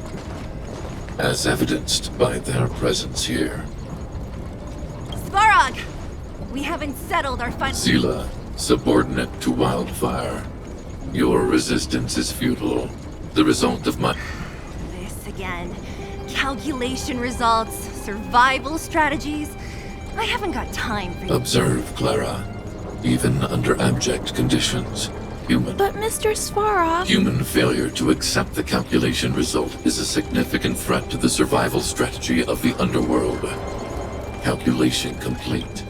as evidenced by their presence here. Svarog! We haven't settled our final... Zila, subordinate to Wildfire. Your resistance is futile. The result of my... This again. Calculation results, survival strategies. I haven't got time for you. Observe, Clara. Even under abject conditions, human... But Mr. Svarog... Human failure to accept the calculation result is a significant threat to the survival strategy of the underworld. Calculation complete.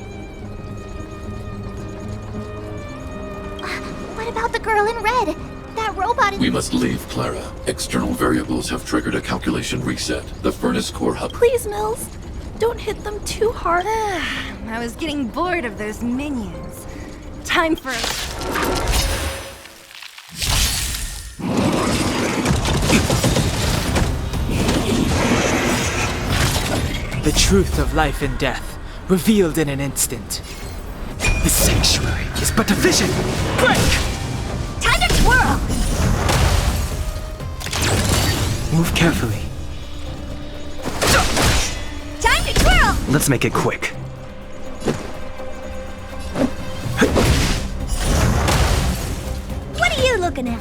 What about the girl in red? That robot is... We must leave, Clara. External variables have triggered a calculation reset. The furnace core hub... Please, Mills. Don't hit them too hard. I was getting bored of those minions. Time for... The truth of life and death, revealed in an instant. The sanctuary is but a vision. Break! Time to twirl! Move carefully. Time to twirl! Let's make it quick. What are you looking at?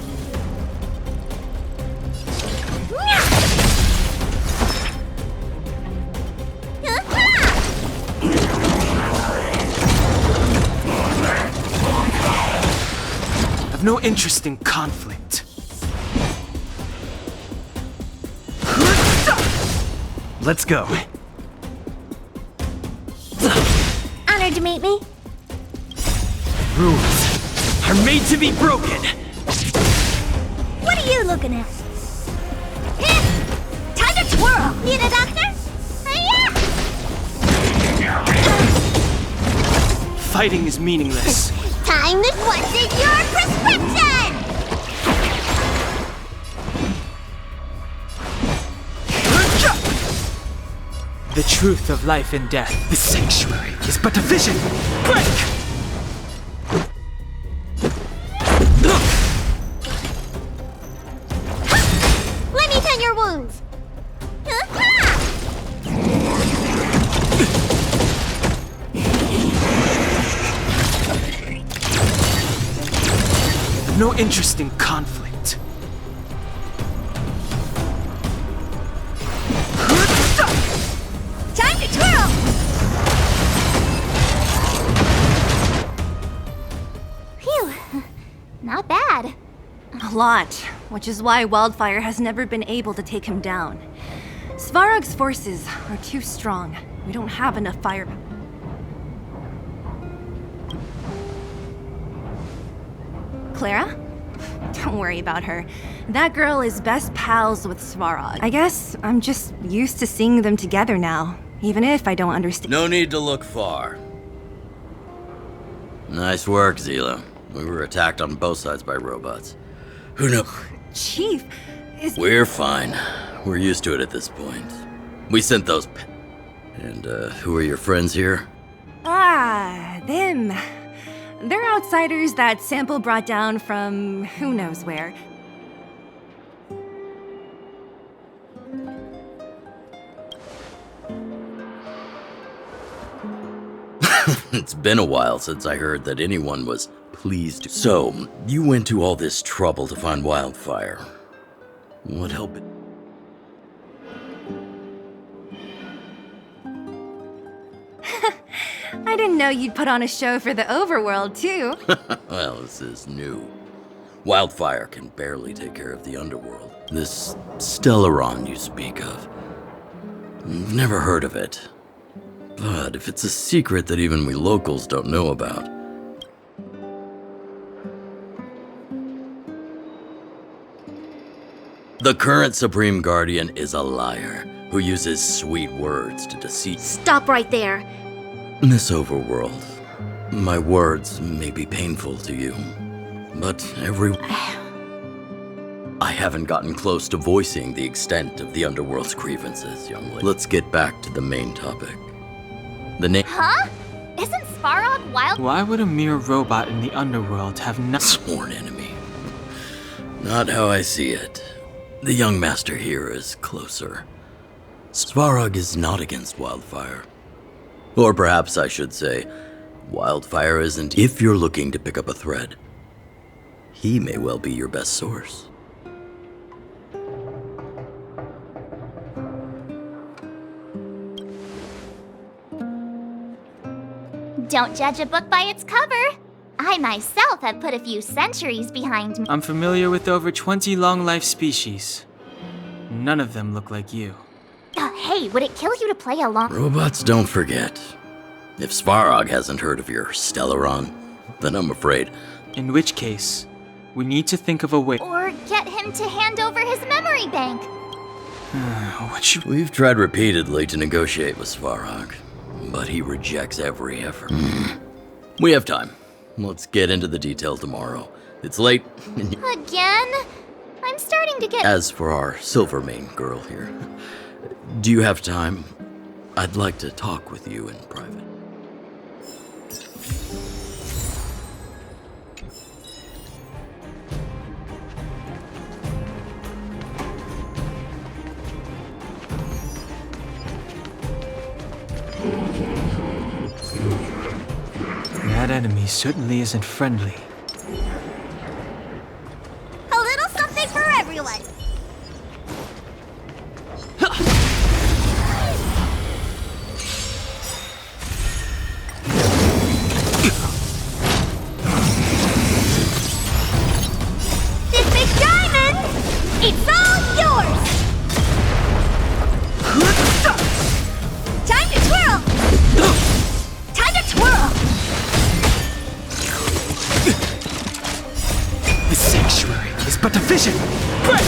I've no interest in conflict. Let's go. Honored to meet me. Rules are made to be broken. What are you looking at? Time to twirl! Need a doctor? Fighting is meaningless. Time to... What's in your prescription? The truth of life and death. The sanctuary is but a vision. Break! Let me tend your wounds. I've no interest in conflict. Time to twirl! Phew. Not bad. A lot, which is why Wildfire has never been able to take him down. Svarog's forces are too strong. We don't have enough fire. Clara? Don't worry about her. That girl is best pals with Svarog. I guess I'm just used to seeing them together now, even if I don't understand. No need to look far. Nice work, Zila. We were attacked on both sides by robots. Who knows? Chief, is... We're fine. We're used to it at this point. We sent those... And, who are your friends here? Ah, them. They're outsiders that Sample brought down from who knows where. It's been a while since I heard that anyone was pleased. So, you went to all this trouble to find Wildfire. What help it? I didn't know you'd put on a show for the overworld, too. Well, this is new. Wildfire can barely take care of the underworld. This Stellaron you speak of. I've never heard of it. But if it's a secret that even we locals don't know about, the current Supreme Guardian is a liar who uses sweet words to deceive. Stop right there. This overworld, my words may be painful to you, but I haven't gotten close to voicing the extent of the underworld's grievances, young lady. Let's get back to the main topic. The name. Huh? Isn't Sparog wild? Why would a mere robot in the underworld have not sworn enemy? Not how I see it. The young master here is closer. Svarog is not against Wildfire. Or perhaps I should say, Wildfire isn't. If you're looking to pick up a thread, he may well be your best source. Don't judge a book by its cover. I myself have put a few centuries behind me. I'm familiar with over 20 long-life species. None of them look like you. Hey, would it kill you to play along? Robots don't forget. If Svarog hasn't heard of your Stellaron, then I'm afraid. In which case, we need to think of a way. Or get him to hand over his memory bank. We've tried repeatedly to negotiate with Svarog, but he rejects every effort. We have time. Let's get into the detail tomorrow. It's late. Again? I'm starting to get... As for our Silvermane girl here, do you have time? I'd like to talk with you in private. That enemy certainly isn't friendly. A little something for everyone. This big diamond, it's all yours. Time to twirl. Time to twirl. The sanctuary is but a vision! Break!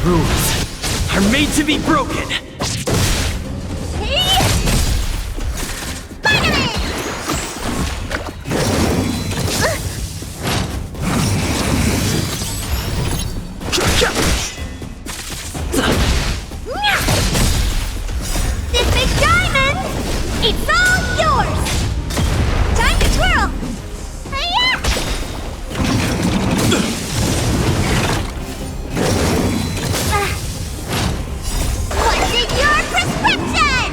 Rules are made to be broken! This big diamond, it's all yours. Time to twirl. Hi-ya! What's in your prescription?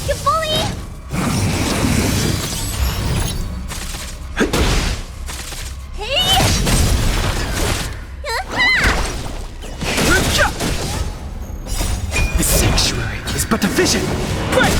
You bully! The sanctuary is but a vision! Break!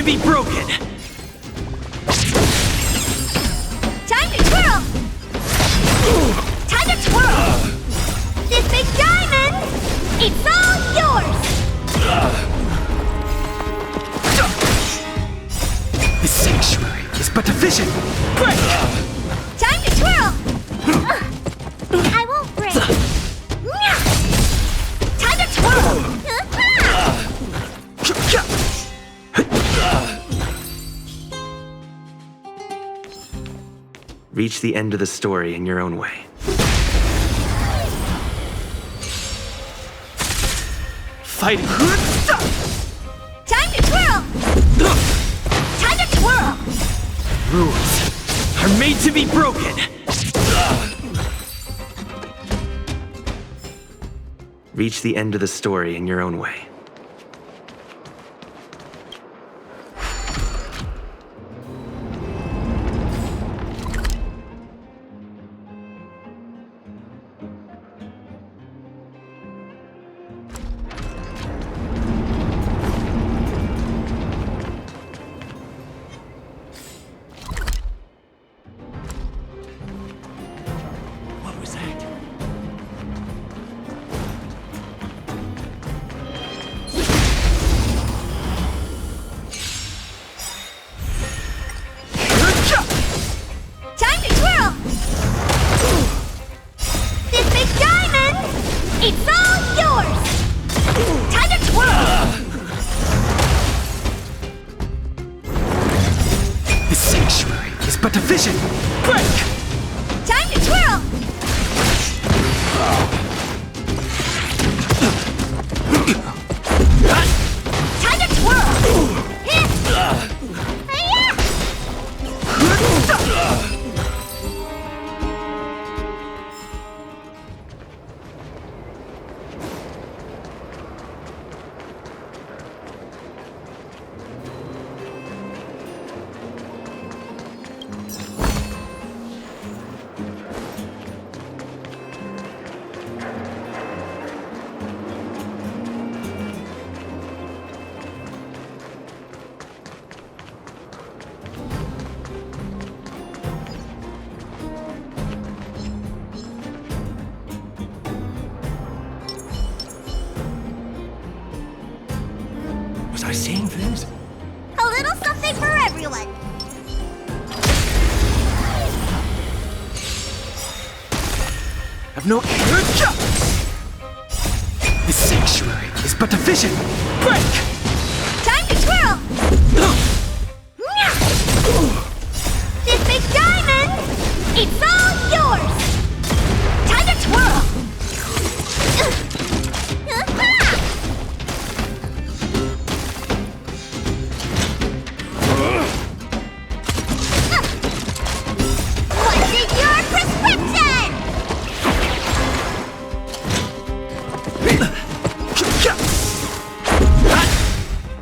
to be broken! Time to twirl! Time to twirl! This big diamond, it's all yours! The sanctuary is but a vision! Break! Time to twirl! I won't break. Time to twirl! Reach the end of the story in your own way. Fighting! Time to twirl! Time to twirl! Rules are made to be broken! Reach the end of the story in your own way. What was that? Time to twirl! This big diamond, it's all yours! Time to twirl! The sanctuary is but a vision! Break! Time to twirl! Time to twirl! Was I seeing things? A little something for everyone! I've no... The sanctuary is but a vision! Break! Time to twirl! This big diamond, it's all yours! Time to twirl! What's in your prescription?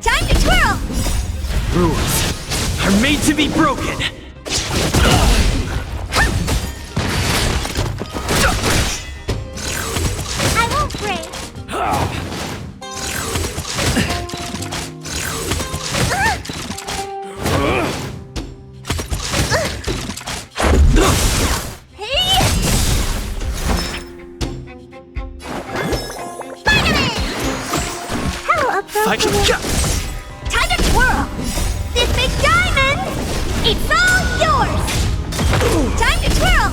Time to twirl! Rules are made to be broken! I won't break. How about Fight! time to twirl? This big diamond, it's all yours! Time to twirl!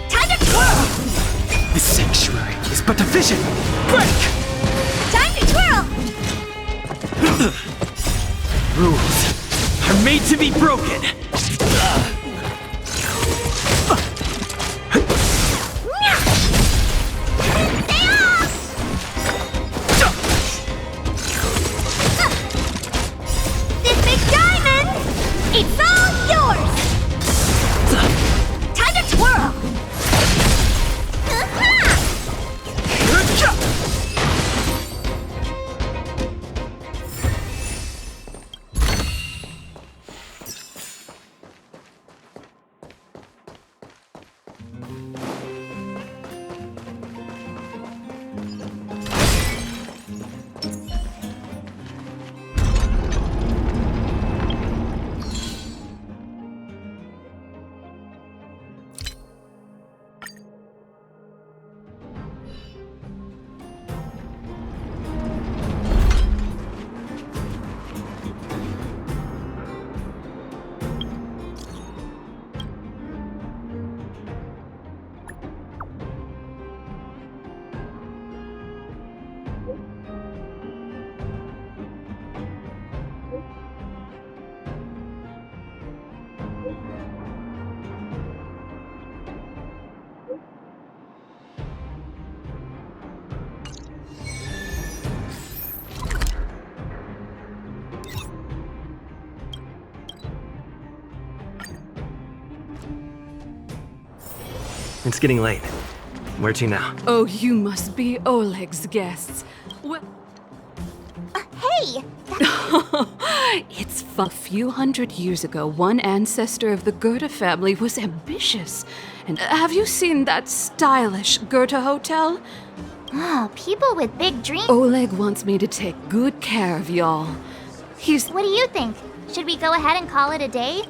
Time to twirl! The sanctuary is but a vision! Break! Time to twirl! Rules are made to be broken! Stay off! This big diamond, it's all yours! Time to twirl! It's getting late. Where to now? Oh, you must be Oleg's guests. Well, Hey! it's a few hundred years ago, one ancestor of the Goethe family was ambitious. And have you seen that stylish Goethe hotel? Oh, people with big dreams. Oleg wants me to take good care of y'all. What do you think? Should we go ahead and call it a day?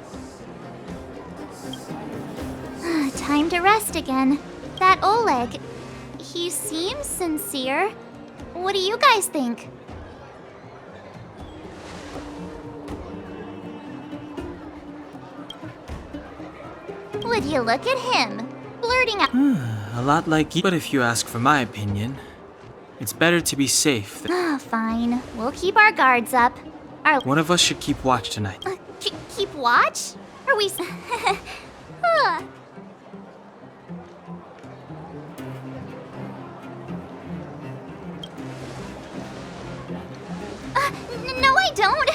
Time to rest again. That Oleg, he seems sincere. What do you guys think? Would you look at him? Blurting out. A lot like you. But if you ask for my opinion, it's better to be safe. Fine. We'll keep our guards up. One of us should keep watch tonight. Keep watch? Are we... No, I don't.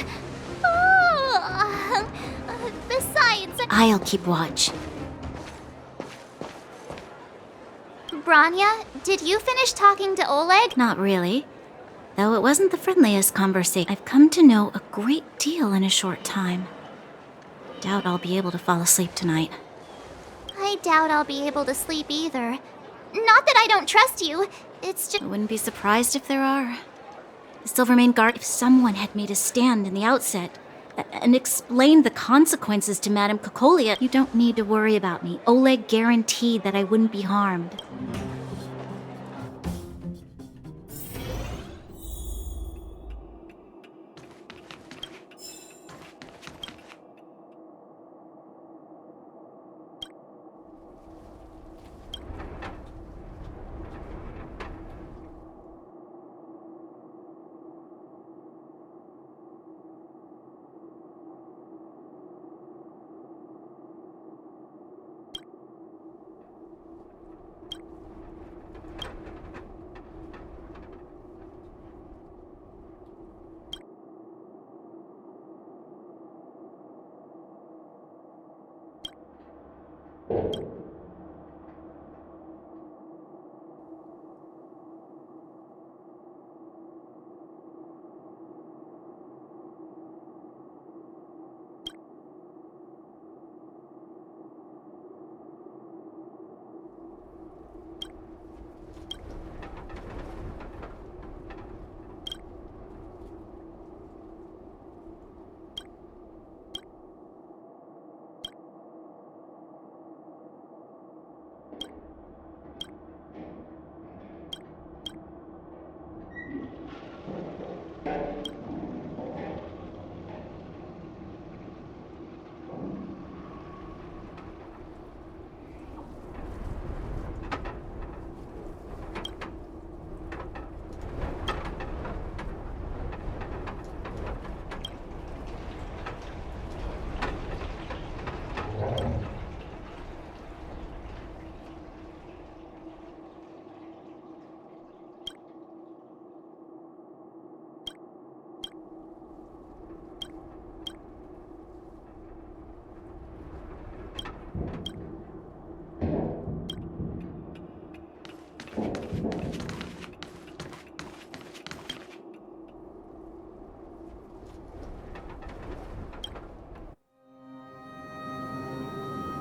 Besides... I'll keep watch. Branya, did you finish talking to Oleg? Not really. Though it wasn't the friendliest conversation. I've come to know a great deal in a short time. Doubt I'll be able to fall asleep tonight. I doubt I'll be able to sleep either. Not that I don't trust you. It's just... I wouldn't be surprised if there are. The Silvermane Guard, if someone had made a stand in the outset and explained the consequences to Madame Kokolia, you don't need to worry about me. Oleg guaranteed that I wouldn't be harmed.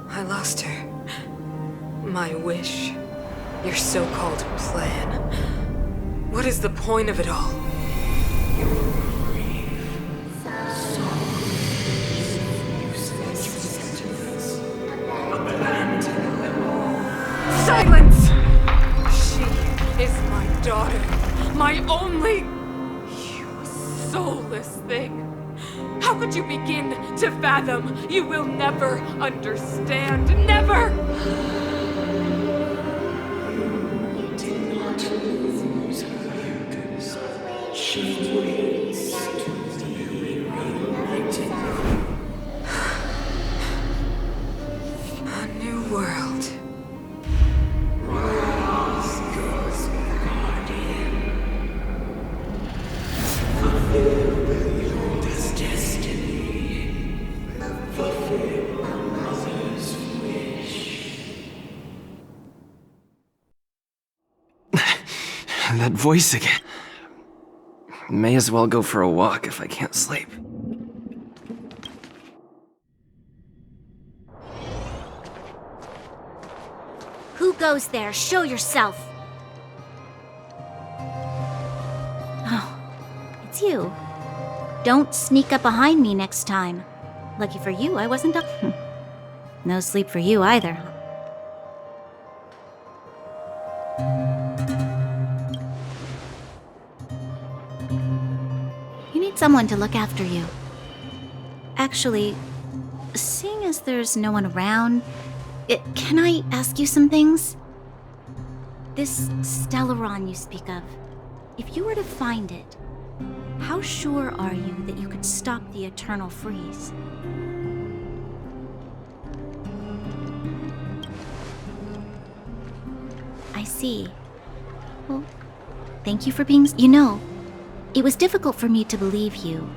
I lost her. My wish. Your so-called plan. What is the point of it all? Silence! She is my daughter. My only... You soulless thing. How could you begin to fathom? You will never understand. Never! You did not lose her, because she waits to be reunited. A new world. Rise, God's guardian. Fulfill your destiny. Fulfill a mother's wish. That voice again. May as well go for a walk if I can't sleep. Who goes there? Show yourself. Oh, it's you. Don't sneak up behind me next time. Lucky for you, I wasn't up. No sleep for you either. You need someone to look after you. Actually, seeing as there's no one around, can I ask you some things? This Stellaron you speak of, if you were to find it, how sure are you that you could stop the eternal freeze? I see. Well, thank you for being... You know, it was difficult for me to believe you.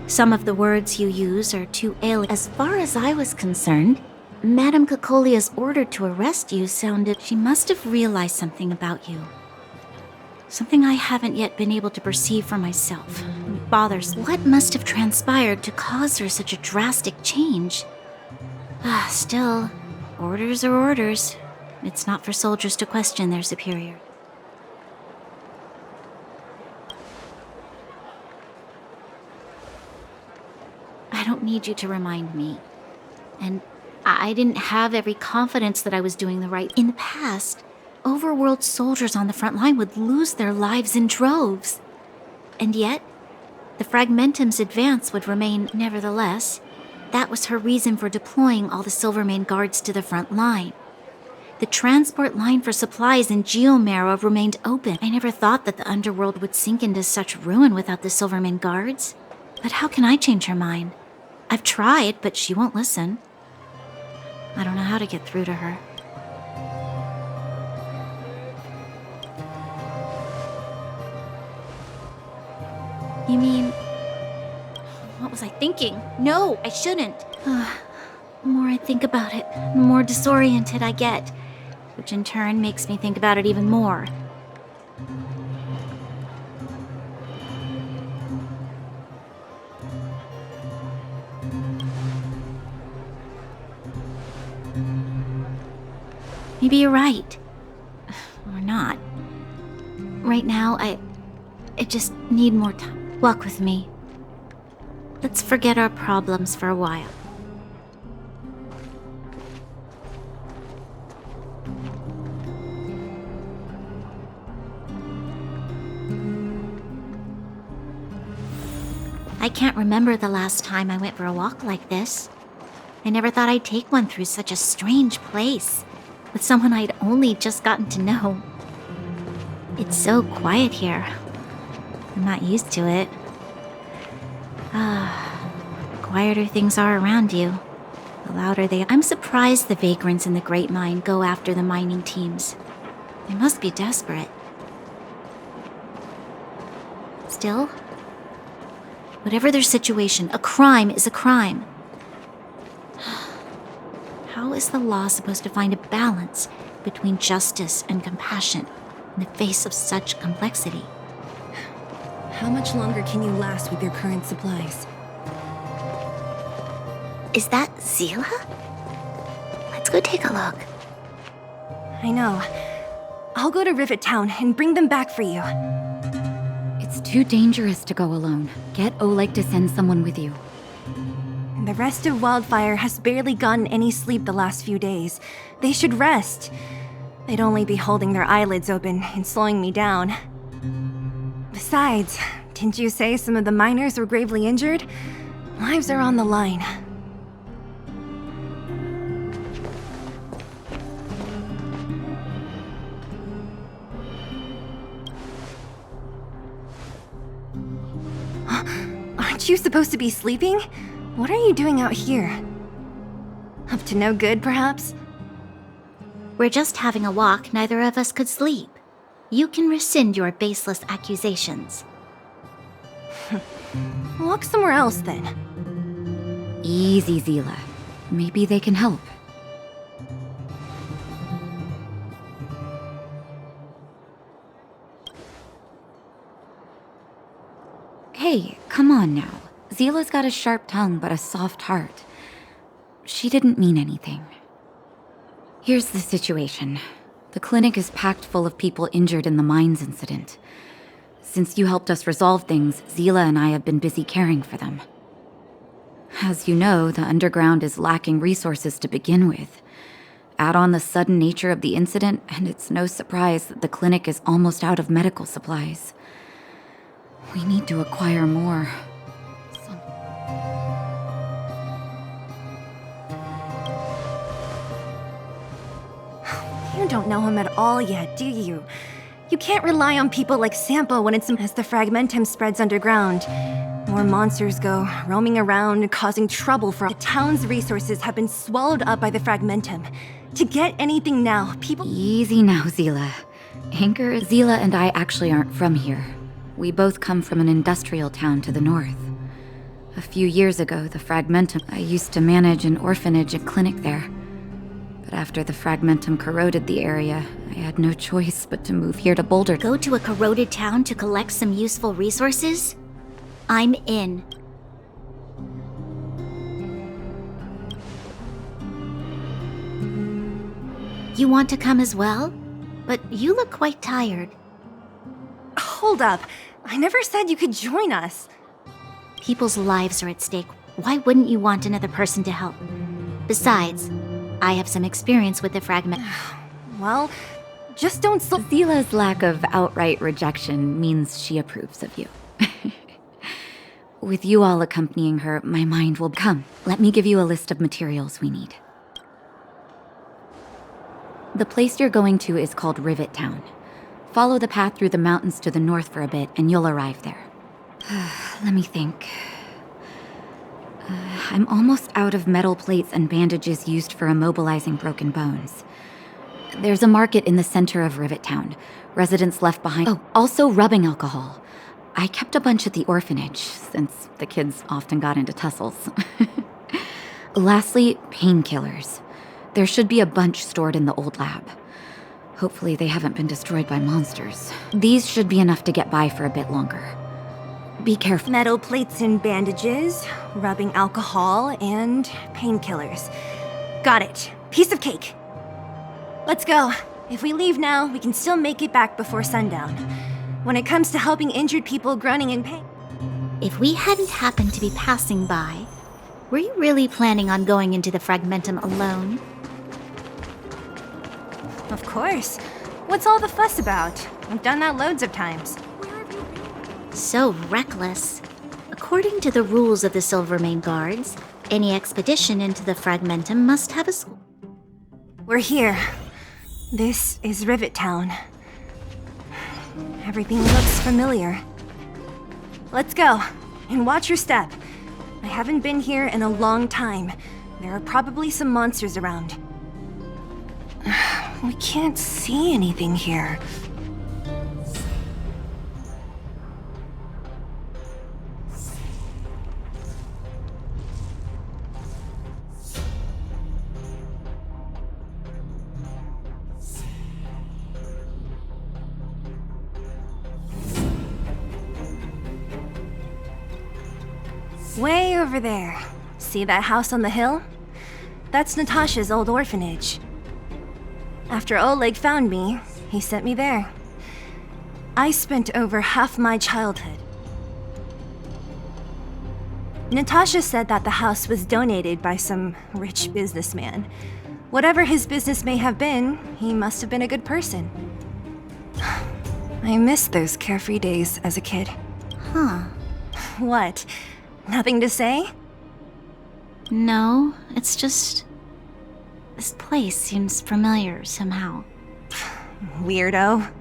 Some of the words you use are too alien. As far as I was concerned, Madame Cocolia's order to arrest you sounded... She must have realized something about you. Something I haven't yet been able to perceive for myself. It bothers. What must have transpired to cause her such a drastic change? Still, orders are orders. It's not for soldiers to question their superior. I don't need you to remind me. And I didn't have every confidence that I was doing the right. In the past, overworld soldiers on the front line would lose their lives in droves. And yet, the Fragmentum's advance would remain. Nevertheless, that was her reason for deploying all the Silvermane guards to the front line. The transport line for supplies in Geomera remained open. I never thought that the underworld would sink into such ruin without the Silvermane guards. But how can I change her mind? I've tried, but she won't listen. I don't know how to get through to her. You mean... What was I thinking? No, I shouldn't. The more I think about it, the more disoriented I get, which in turn makes me think about it even more. Maybe you're right. Or not. Right now, I just need more time. Walk with me. Let's forget our problems for a while. I can't remember the last time I went for a walk like this. I never thought I'd take one through such a strange place, with someone I'd only just gotten to know. It's so quiet here. I'm not used to it. The quieter things are around you, the louder they are. I'm surprised the vagrants in the Great Mine go after the mining teams. They must be desperate. Still, whatever their situation, a crime is a crime. How is the law supposed to find a balance between justice and compassion in the face of such complexity? How much longer can you last with your current supplies? Is that Zila? Let's go take a look. I know. I'll go to Rivet Town and bring them back for you. It's too dangerous to go alone. Get Oleg to send someone with you. The rest of Wildfire has barely gotten any sleep the last few days. They should rest. They'd only be holding their eyelids open and slowing me down. Besides, didn't you say some of the miners were gravely injured? Lives are on the line. Aren't you supposed to be sleeping? What are you doing out here? Up to no good, perhaps? We're just having a walk. Neither of us could sleep. You can rescind your baseless accusations. Walk somewhere else, then. Easy, Zila. Maybe they can help. Hey, come on now. Zila's got a sharp tongue but a soft heart. She didn't mean anything. Here's the situation. The clinic is packed full of people injured in the mines incident. Since you helped us resolve things, Zila and I have been busy caring for them. As you know, the underground is lacking resources to begin with. Add on the sudden nature of the incident, and it's no surprise that the clinic is almost out of medical supplies. We need to acquire more. You don't know him at all yet, do you? You can't rely on people like Sampo when it's as the fragmentum spreads underground. More monsters go roaming around, causing trouble for the town's resources have been swallowed up by the fragmentum. To get anything now, people— Easy now, Zila. Anchor, Zila and I actually aren't from here. We both come from an industrial town to the north. A few years ago, the fragmentum— I used to manage an orphanage and clinic there. But after the fragmentum corroded the area, I had no choice but to move here to Boulder. Go to a corroded town to collect some useful resources? I'm in. You want to come as well? But you look quite tired. Hold up. I never said you could join us. People's lives are at stake. Why wouldn't you want another person to help? Besides, I have some experience with the fragment. Well, just don't— Zila's lack of outright rejection means she approves of you. With you all accompanying her, my mind will come. Let me give you a list of materials we need. The place you're going to is called Rivet Town. Follow the path through the mountains to the north for a bit, and you'll arrive there. Let me think. I'm almost out of metal plates and bandages used for immobilizing broken bones. There's a market in the center of Rivet Town. Residents left behind— Oh, also rubbing alcohol. I kept a bunch at the orphanage, since the kids often got into tussles. Lastly, painkillers. There should be a bunch stored in the old lab. Hopefully they haven't been destroyed by monsters. These should be enough to get by for a bit longer. Be careful. Metal plates and bandages, rubbing alcohol, and painkillers. Got it. Piece of cake. Let's go. If we leave now, we can still make it back before sundown. When it comes to helping injured people groaning in pain— If we hadn't happened to be passing by, were you really planning on going into the fragmentum alone? Of course. What's all the fuss about? I've done that loads of times. So reckless. According to the rules of the Silvermane Guards, any expedition into the fragmentum must have a— We're here. This is Rivet Town. Everything looks familiar. Let's go, and watch your step. I haven't been here in a long time. There are probably some monsters around. We can't see anything here. Way over there. See that house on the hill? That's Natasha's old orphanage. After Oleg found me, he sent me there. I spent over half my childhood. Natasha said that the house was donated by some rich businessman. Whatever his business may have been, he must have been a good person. I miss those carefree days as a kid. Huh. What? Nothing to say? No, it's just— this place seems familiar somehow. Weirdo.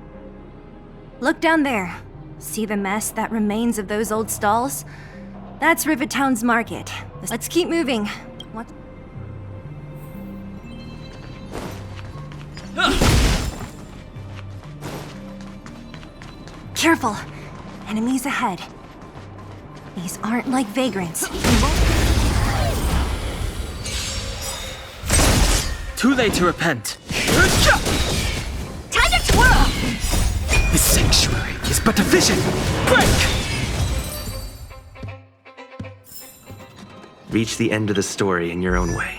Look down there. See the mess that remains of those old stalls? That's Rivet Town's market. Let's keep moving. What? Careful. Enemies ahead. These aren't like vagrants. Too late to repent. Time to twirl! This sanctuary is but a vision. Break! Reach the end of the story in your own way.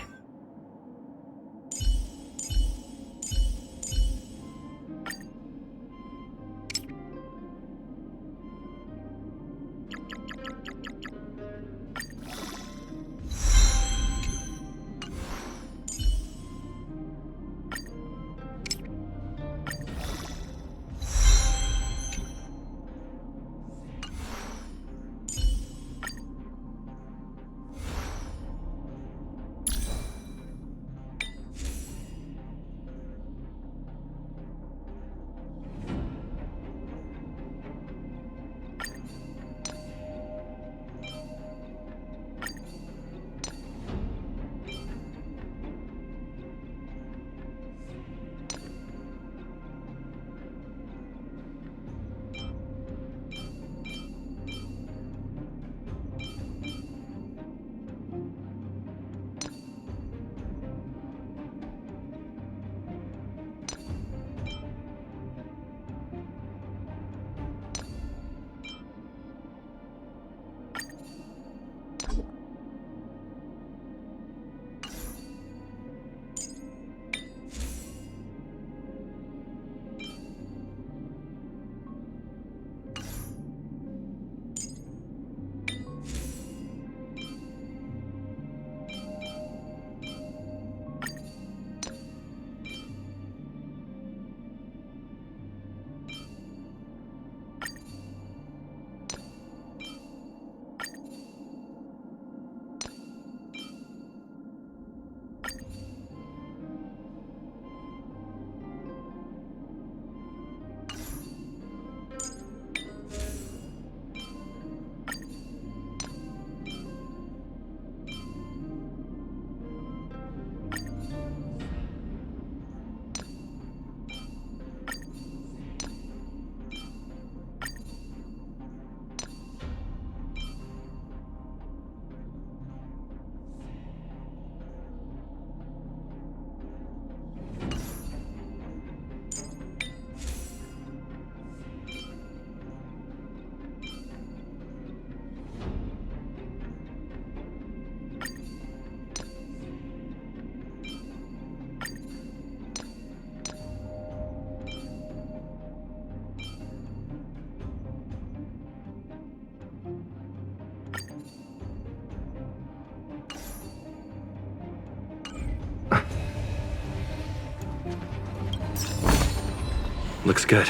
Looks good.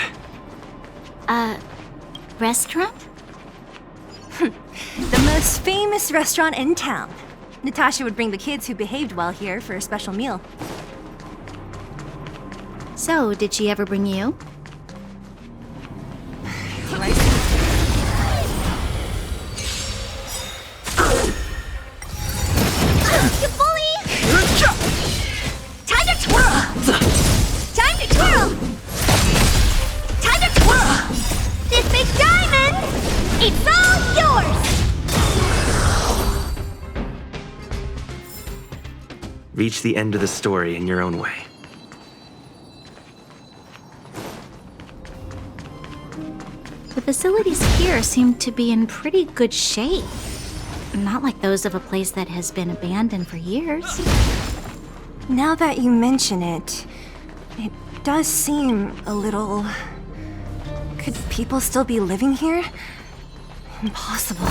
Restaurant? The most famous restaurant in town. Natasha would bring the kids who behaved well here for a special meal. So, did she ever bring you? You bully! Time to twirl! Time to twirl! Time to twirl! This big diamond! It's all yours! Reach the end of the story in your own way. The facilities here seem to be in pretty good shape. Not like those of a place that has been abandoned for years. Now that you mention it, it does seem a little... Could people still be living here? Impossible.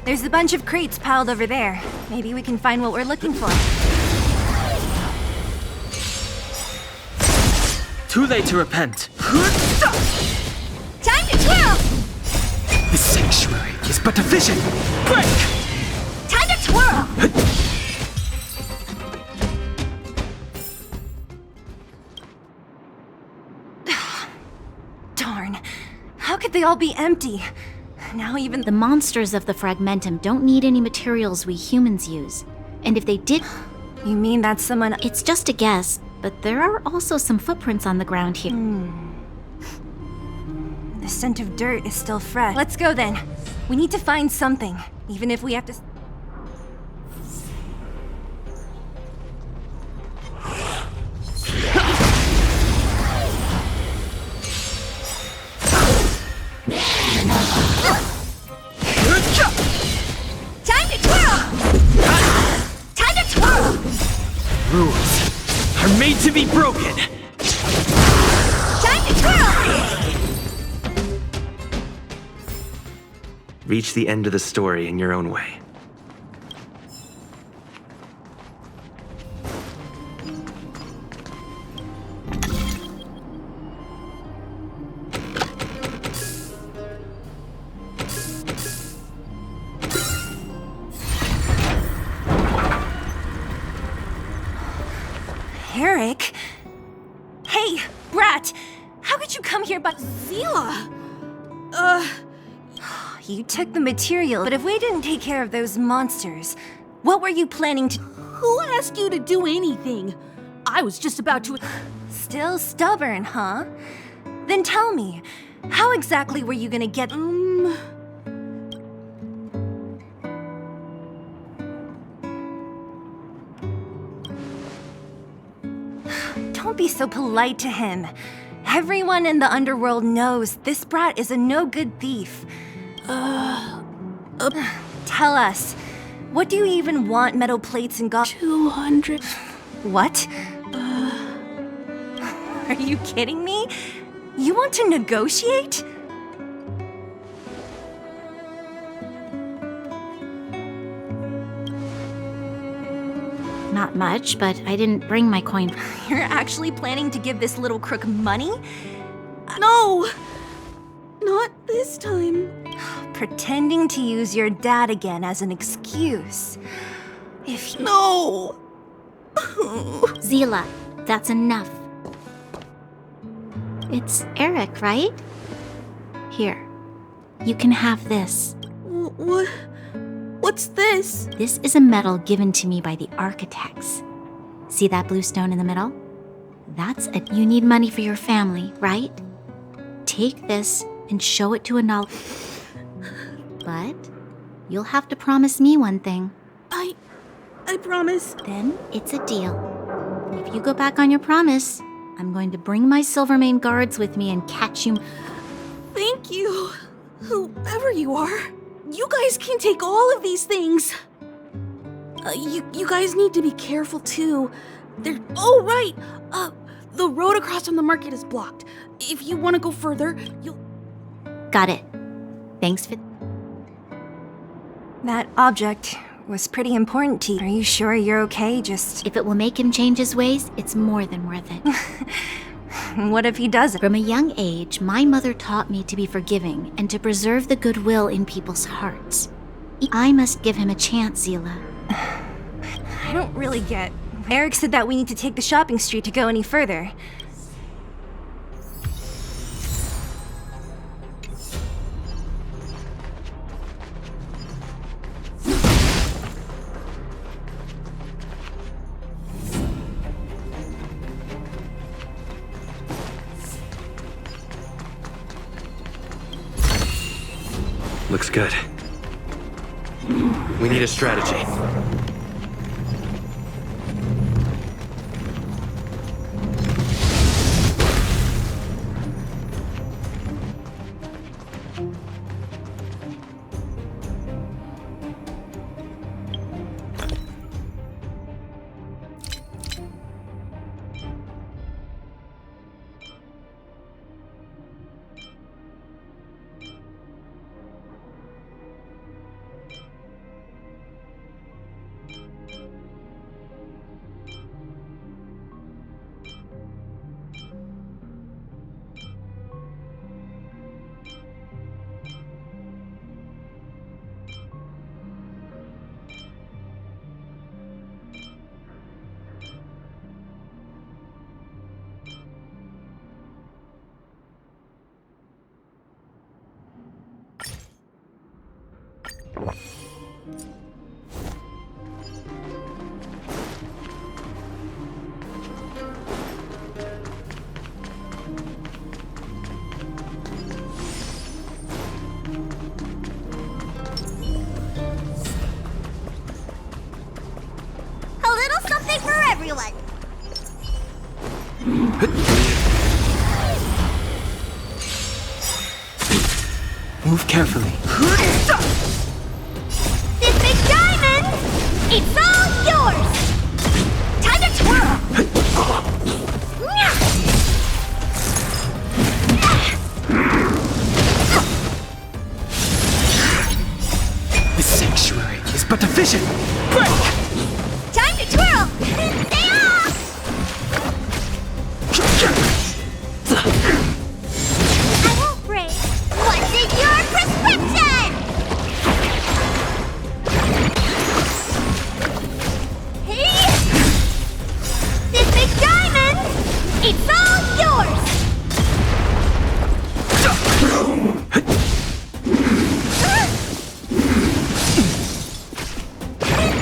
There's a bunch of crates piled over there. Maybe we can find what we're looking for. Too late to repent. Time to twirl! The sanctuary is but a vision. Break! Time to twirl! Darn. How could they all be empty? Now even the monsters of the Fragmentum don't need any materials we humans use. And if they did... You mean that someone... It's just a guess, but there are also some footprints on the ground here. The scent of dirt is still fresh. Let's go then. We need to find something, even if we have to... be broken! Time to twirl! Reach the end of the story in your own way. Eric? Hey, Brat! How could you come here but Zila! You took the material, but if we didn't take care of those monsters, what were you planning to— Who asked you to do anything? I was just about to— Still stubborn, huh? Then tell me, how exactly were you gonna get— Don't be so polite to him. Everyone in the underworld knows this brat is a no-good thief. Tell us, what do you even want metal plates and 200. What? Are you kidding me? You want to negotiate? Not much, but I didn't bring my coin. You're actually planning to give this little crook money? No! Not this time. Pretending to use your dad again as an excuse. If you— No! Zila, that's enough. It's Eric, right? Here, you can have this. What? What's this? This is a medal given to me by the architects. See that blue stone in the middle? That's it. You need money for your family, right? Take this and show it to a knowledge. But you'll have to promise me one thing. I promise. Then it's a deal. If you go back on your promise, I'm going to bring my Silvermane guards with me and catch you. Thank you. Whoever you are, you guys can take all of these things. You guys need to be careful too. Oh, right. The road across from the market is blocked. If you want to go further, you'll... Got it. Thanks for... That object was pretty important to you. Are you sure you're okay? Just... If it will make him change his ways, it's more than worth it. What if he doesn't? From a young age, my mother taught me to be forgiving and to preserve the goodwill in people's hearts. I must give him a chance, Zila. I don't really get... Eric said that we need to take the shopping street to go any further. Looks good. We need a strategy. Everyone. Move carefully. This big diamond, it's all yours. Time to twirl. vision! Break! Time to twirl! Stay off! I won't break. What's in your prescription? Hey! This big diamond! It's all yours!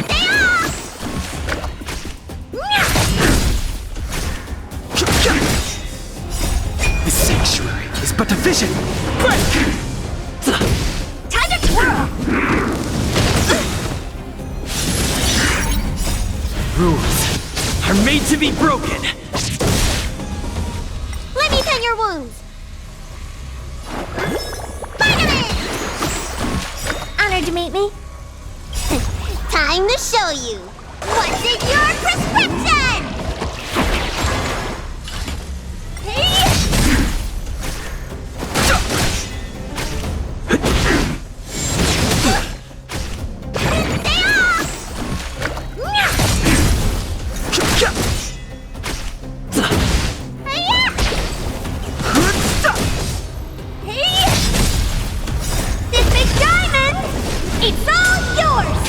Stay off! The sanctuary is but a vision! Break! Time to twirl! Rules are made to be broken! Let me tend your wounds! Spider-Man! Honored to meet me. Time to show you what's in your prescription! Hey! Stay off! Hey! This big diamond! It's all yours!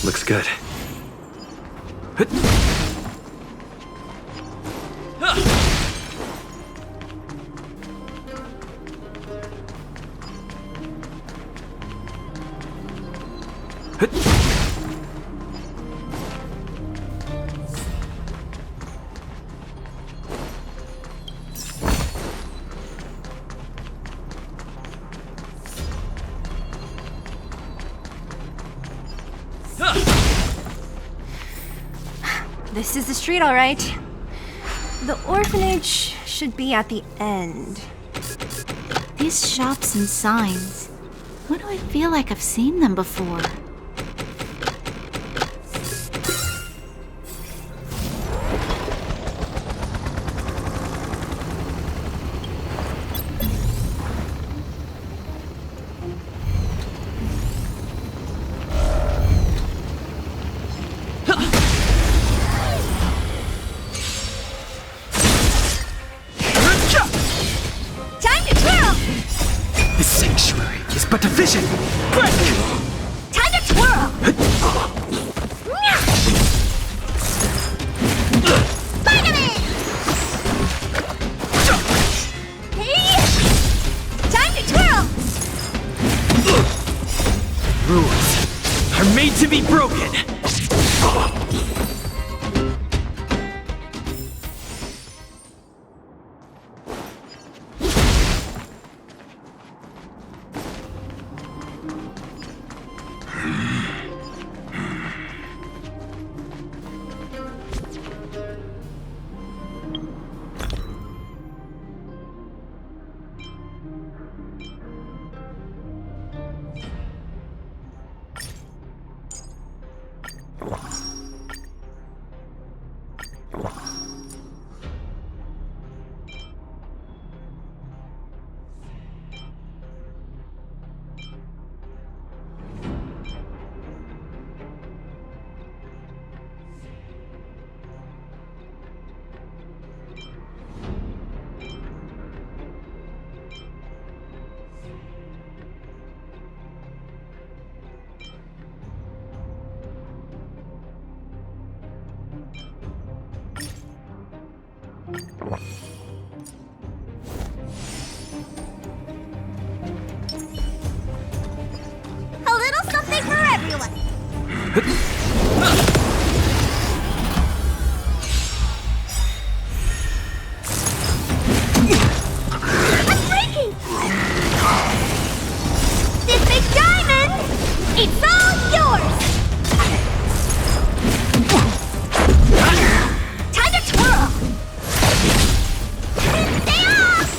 Looks good. This is the street, all right. The orphanage should be at the end. These shops and signs. Why do I feel like I've seen them before? Time to twirl! The sanctuary is but a vision! Break! Time to twirl! Spider-Man! Hey! Time to twirl! Rules are made to be broken! A little something for everyone! I'm breaking! This big diamond! It's all yours! Time to twirl! Stay off!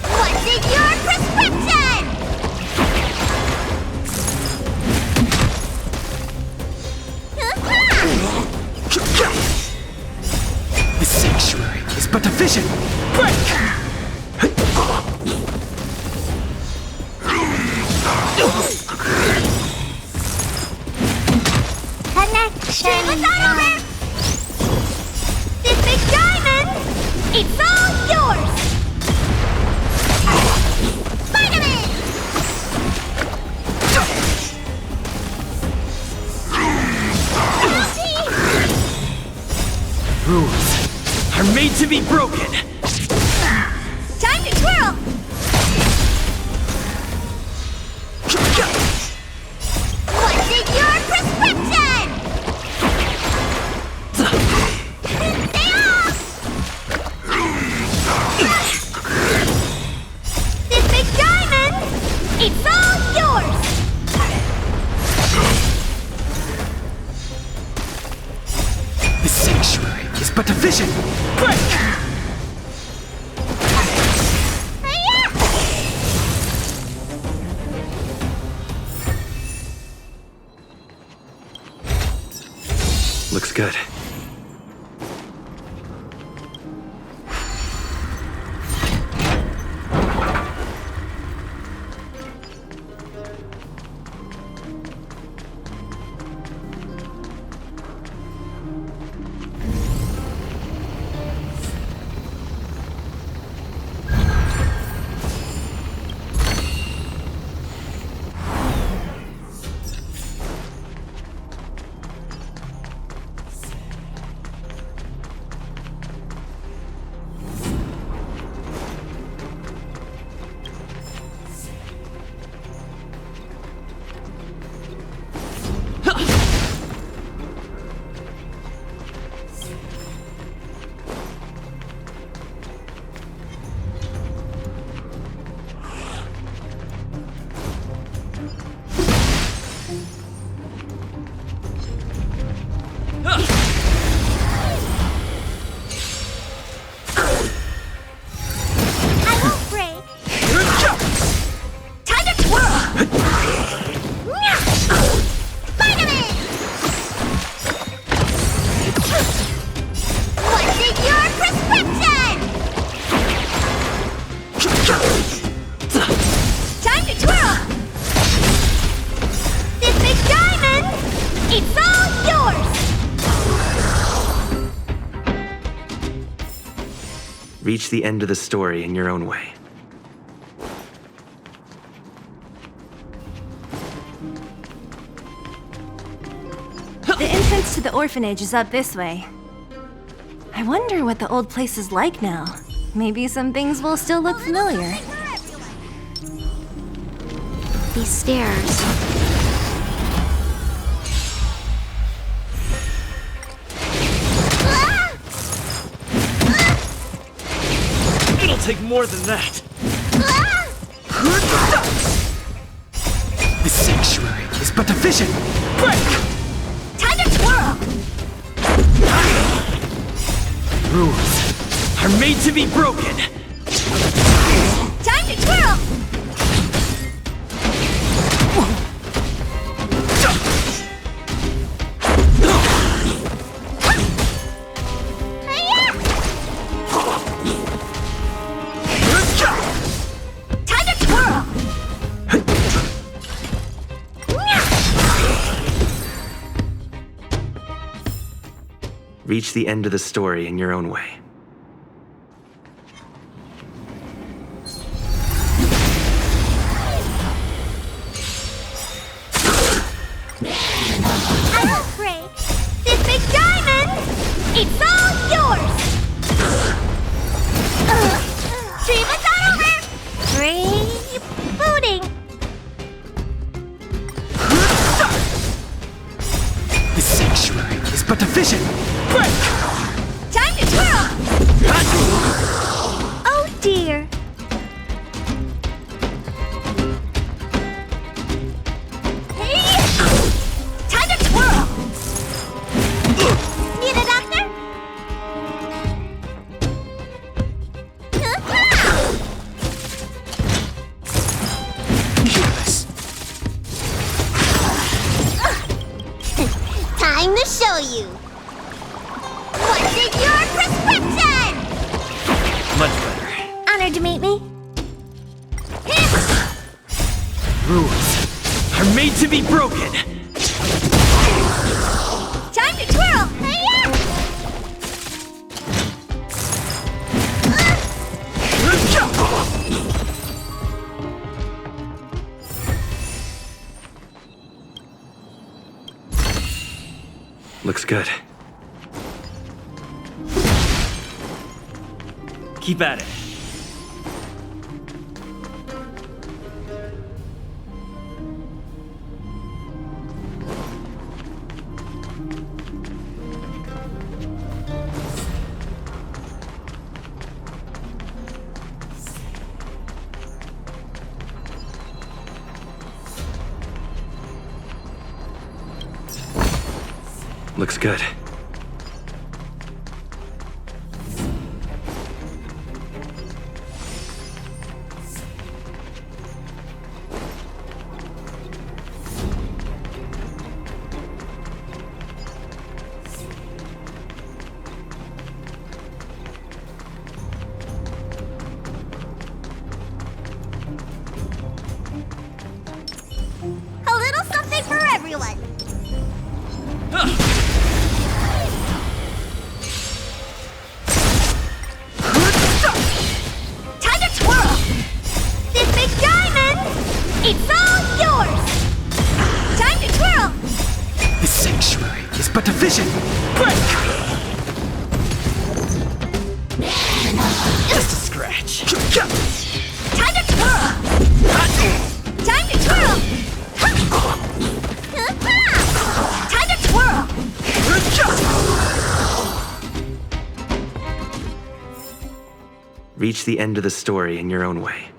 What's in your prescription? vision! Break! Connection! What's on over? This big diamond! It's all yours! Spider-Man! Rules are made to be broken! Time to twirl! What's in your prescription? Stay off! This big diamond, it's all yours! The sanctuary is but a vision! Break! Looks good. Reach the end of the story in your own way. The entrance to the orphanage is up this way. I wonder what the old place is like now. Maybe some things will still look familiar. These stairs. It'll take more than that. The sanctuary is but a vision. Break! Time to twirl! Rules are made to be broken. Time to twirl! Reach the end of the story in your own way. I won't break! This big diamond, it's all yours! Treatment's on over! Rebooting! The sanctuary is but a vision. Break! Time to twirl! Oh dear. Hey! Time to twirl! Need a doctor? Time to show you. What's in your prescription? Honored to meet me. Rules are made to be broken. Time to twirl! Looks good. Keep at it. Looks good. A little something for everyone. Time to twirl! This big diamond, it's all yours! Time to twirl! The sanctuary is but a vision. Break! Just a scratch. Time to twirl! Time to twirl! Time to twirl! Reach the end of the story in your own way.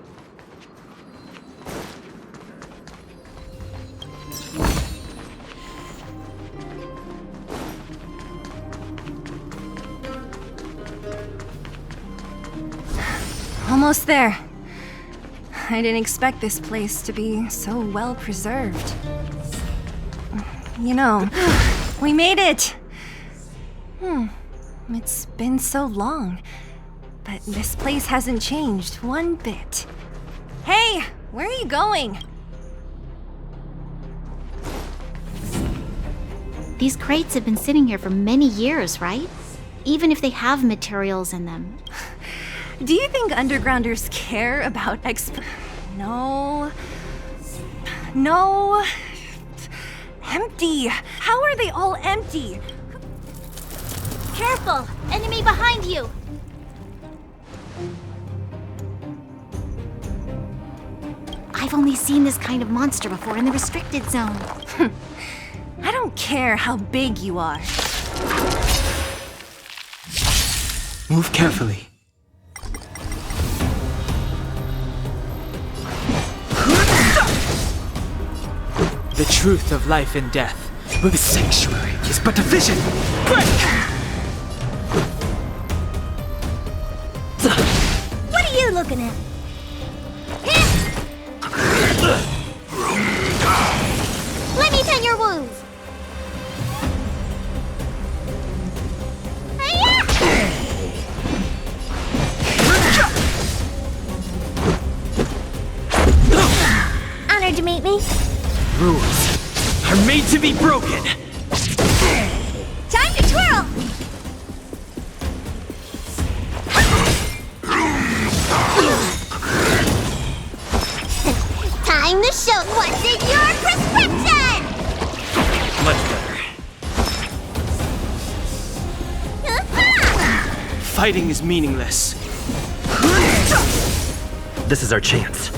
Almost there. I didn't expect this place to be so well preserved. You know, we made it! It's been so long, but this place hasn't changed one bit. Hey, where are you going? These crates have been sitting here for many years, right? Even if they have materials in them. Do you think undergrounders care about No. No. Empty. How are they all empty? Careful! Enemy behind you! I've only seen this kind of monster before in the restricted zone. I don't care how big you are. Move carefully. The truth of life and death. But the sanctuary is but a vision. Break! What are you looking at? Let me tend your wounds! Honored to meet me. Rules are made to be broken. Time to twirl! Time to show what's in your prescription! Much better. Fighting is meaningless. This is our chance.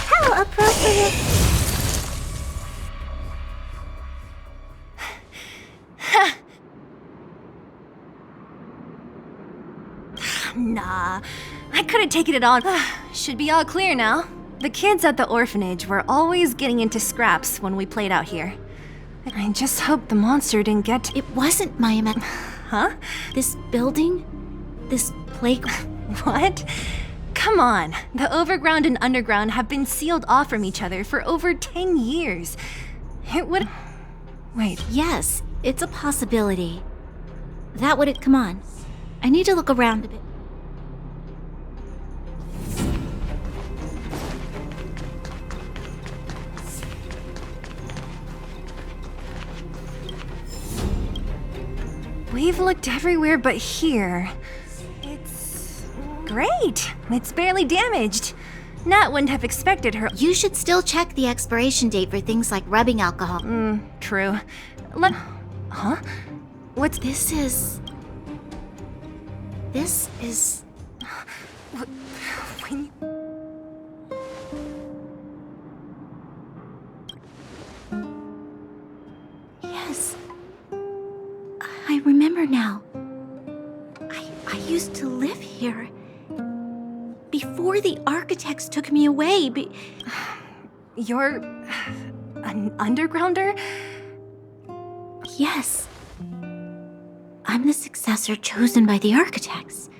How appropriate. Nah, I couldn't take it on. Should be all clear now. The kids at the orphanage were always getting into scraps when we played out here. I just hope the monster didn't get... It wasn't my Huh? This building? This playground? What? Come on. The overground and underground have been sealed off from each other for over 10 years. It would... Wait. Yes, it's a possibility. That would it. Come on. I need to look around a bit. We've looked everywhere but here. It's great. It's barely damaged. Nat wouldn't have expected her. You should still check the expiration date for things like rubbing alcohol. True. Huh? What's this? Is when Yes. I remember now. I used to live here. Before the architects took me away. You're an undergrounder? Yes. I'm the successor chosen by the architects.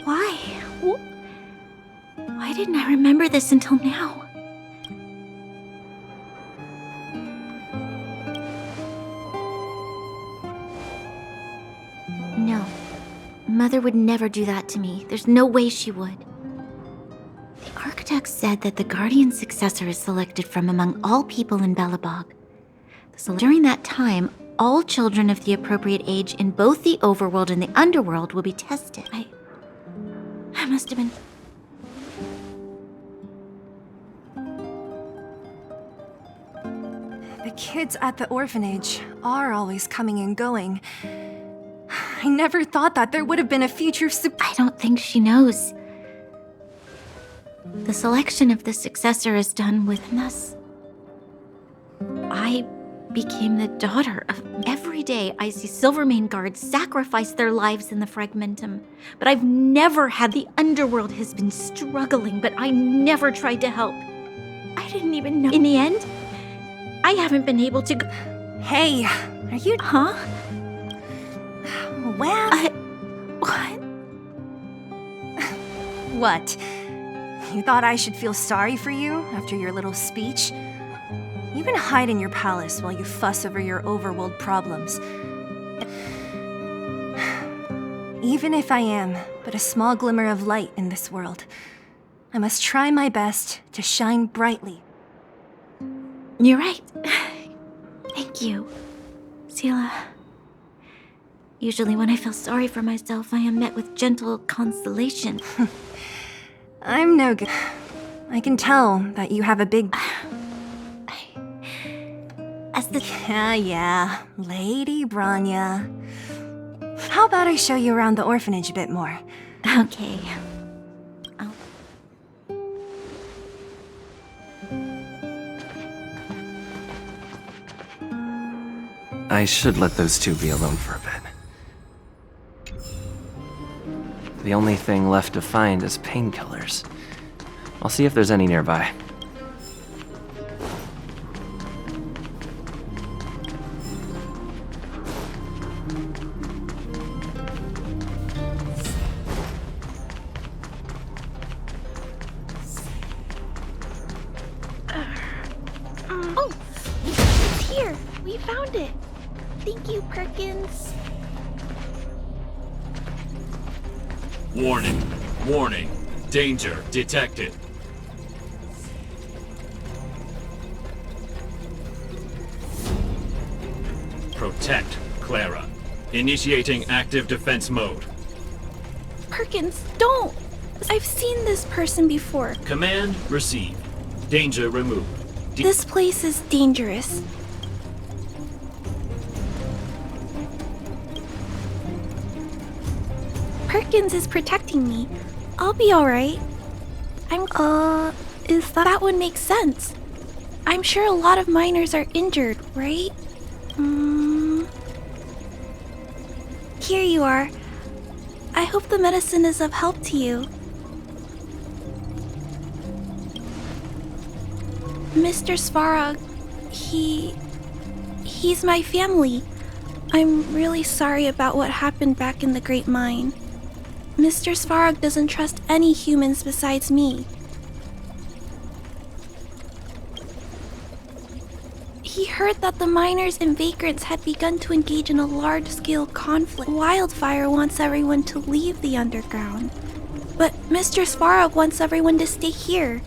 Why? Why didn't I remember this until now? No. Mother would never do that to me. There's no way she would. The architect said that the guardian successor is selected from among all people in Belobog. During that time, all children of the appropriate age in both the overworld and the underworld will be tested. I must have been... The kids at the orphanage are always coming and going. I never thought that there would have been a future I don't think she knows. The selection of the successor is done with us. I became the daughter of... Every day I see Silvermane guards sacrifice their lives in the Fragmentum. But I've never had... The underworld has been struggling, but I never tried to help. I didn't even know... In the end, I haven't been able to... Hey, are you... Huh? Well... What? What? You thought I should feel sorry for you after your little speech? You can hide in your palace while you fuss over your overworld problems. Even if I am but a small glimmer of light in this world, I must try my best to shine brightly. You're right. Thank you, Seela. Usually when I feel sorry for myself, I am met with gentle consolation. I'm no good. I can tell that you have a big... Yeah, Lady Branya. How about I show you around the orphanage a bit more? Okay. I should let those two be alone for a bit. The only thing left to find is painkillers. I'll see if there's any nearby. Oh, it's here. We found it. Thank you, Perkins. Warning. Warning. Danger detected. Protect Clara. Initiating active defense mode. Perkins, don't! I've seen this person before. Command received. Danger removed. This place is dangerous. Perkins is protecting me. I'll be alright. That would make sense. I'm sure a lot of miners are injured, right? Here you are. I hope the medicine is of help to you. Mr. Svarog, he's my family. I'm really sorry about what happened back in the Great Mine. Mr. Svarog doesn't trust any humans besides me. He heard that the miners and vagrants had begun to engage in a large-scale conflict. Wildfire wants everyone to leave the underground. But Mr. Svarog wants everyone to stay here.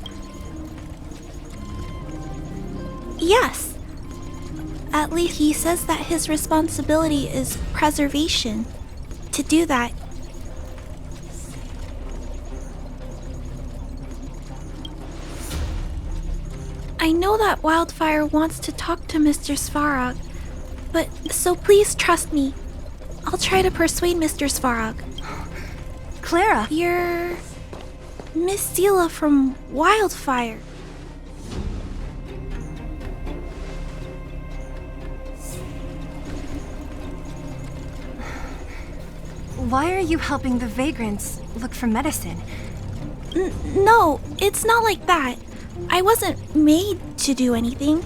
Yes. At least he says that his responsibility is preservation. To do that, I know that Wildfire wants to talk to Mr. Svarog, but so please trust me. I'll try to persuade Mr. Svarog. Clara! You're Miss Zila from Wildfire. Why are you helping the vagrants look for medicine? No, it's not like that. I wasn't made to do anything.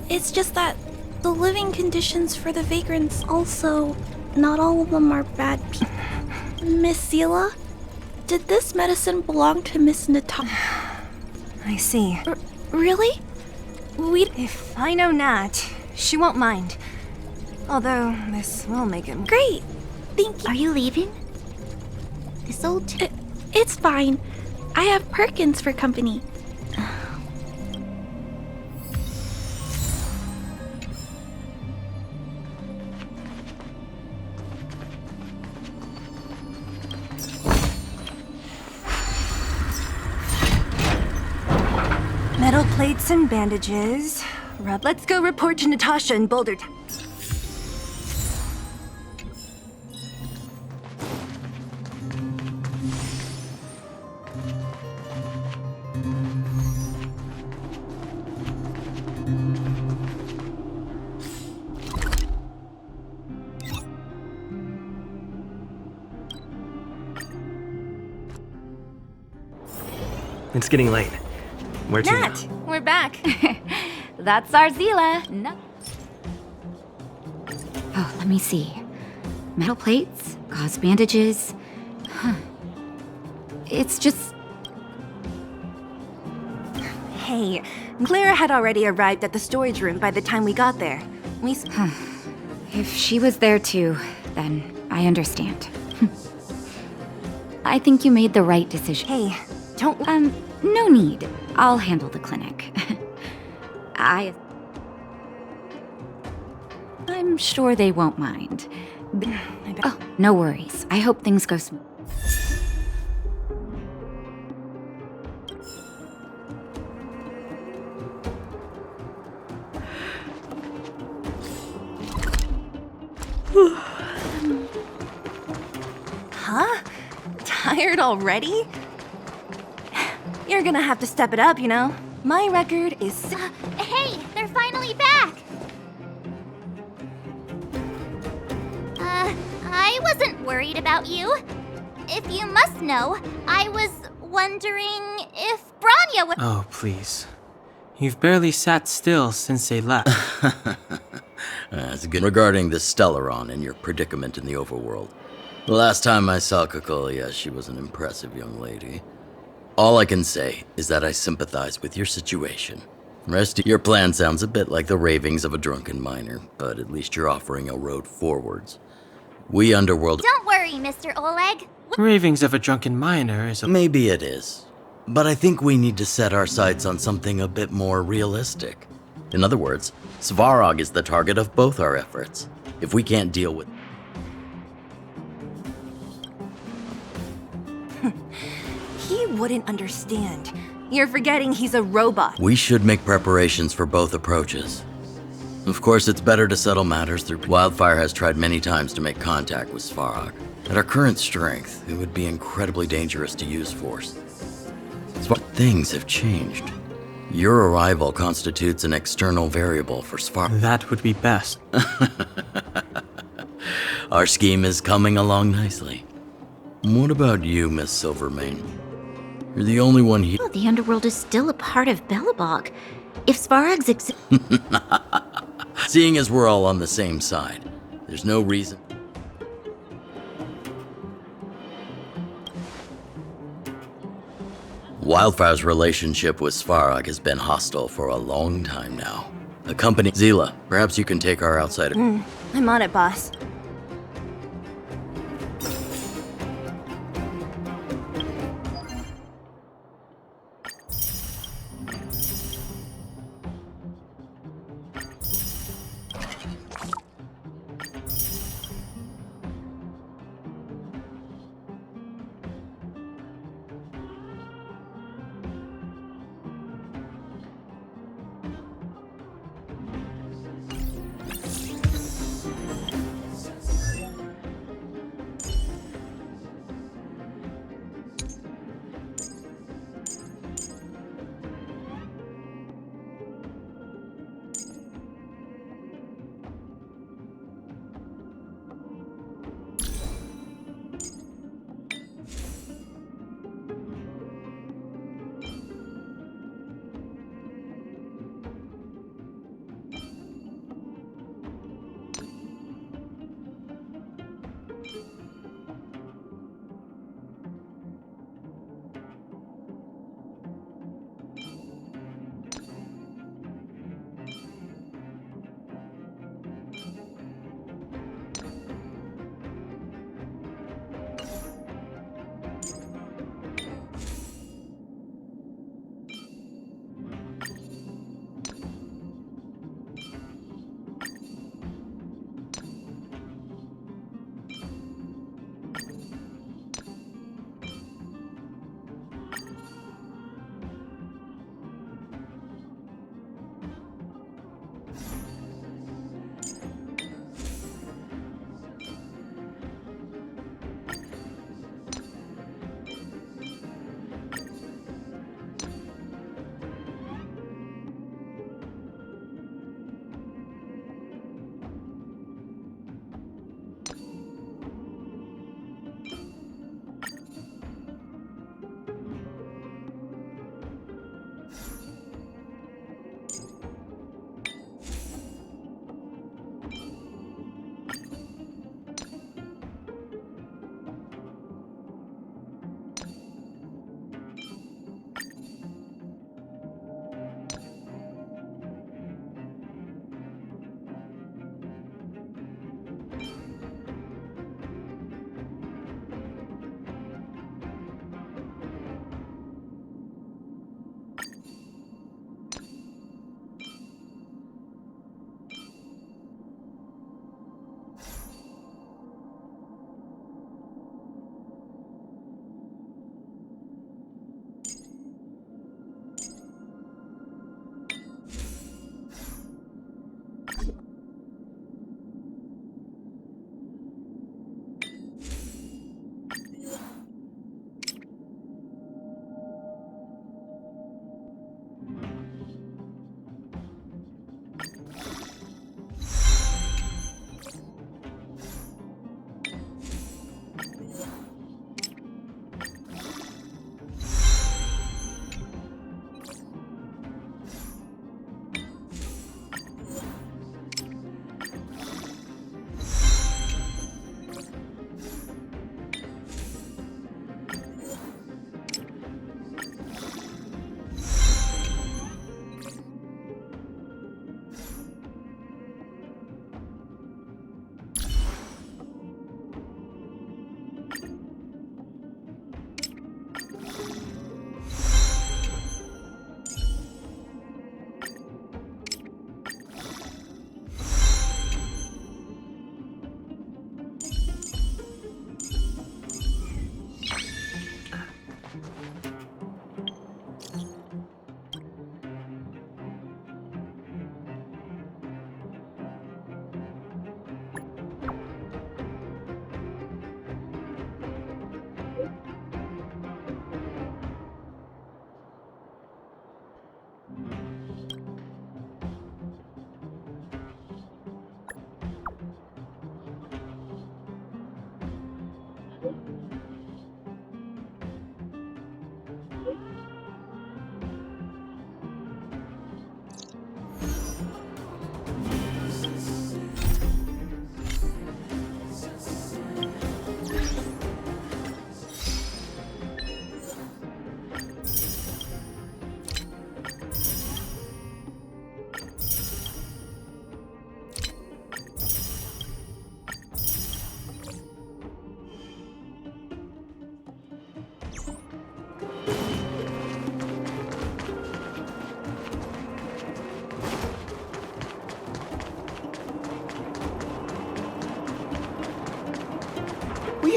It's just that the living conditions for the vagrants also, not all of them are bad people. Miss Zila, did this medicine belong to Miss Natasha? I see. Really? If I know Nat, she won't mind. Although, this will make it... Great! Thank you. Are you leaving? This old... It's fine. I have Perkins for company. Metal plates and bandages. Let's go report to Natasha in Boulder Town. It's getting late. Where to now? Nat, we're back. That's our Zila. No. Oh, let me see. Metal plates, gauze bandages. Huh. It's just... Hey, Clara had already arrived at the storage room by the time we got there. If she was there too, then I understand. I think you made the right decision. Hey, don't... No need. I'll handle the clinic. I'm sure they won't mind. Oh, no worries. I hope things go smooth. Huh? Tired already? You're gonna have to step it up, you know? My record is... Hey, they're finally back! I wasn't worried about you. If you must know, I was wondering if Branya would... Oh, please. You've barely sat still since they left. That's good. Regarding the Stellaron and your predicament in the overworld. The last time I saw Kokolia, she was an impressive young lady. All I can say is that I sympathize with your situation. Rest of your plan sounds a bit like the ravings of a drunken miner, but at least you're offering a road forwards. We underworld... Don't worry, Mr. Oleg. Ravings of a drunken miner is a... Maybe it is. But I think we need to set our sights on something a bit more realistic. In other words, Svarog is the target of both our efforts. If we can't deal with... He wouldn't understand. You're forgetting he's a robot. We should make preparations for both approaches. Of course, it's better to settle matters through... Wildfire has tried many times to make contact with Svarog. At our current strength, it would be incredibly dangerous to use force. Things have changed. Your arrival constitutes an external variable for Svarog. That would be best. Our scheme is coming along nicely. What about you, Miss Silvermane? You're the only one here. Oh, the underworld is still a part of Belobog. If Svarog's Seeing as we're all on the same side, there's no reason... Wildfire's relationship with Svarog has been hostile for a long time now. Accompany Zila. Perhaps you can take our outsider. I'm on it, boss.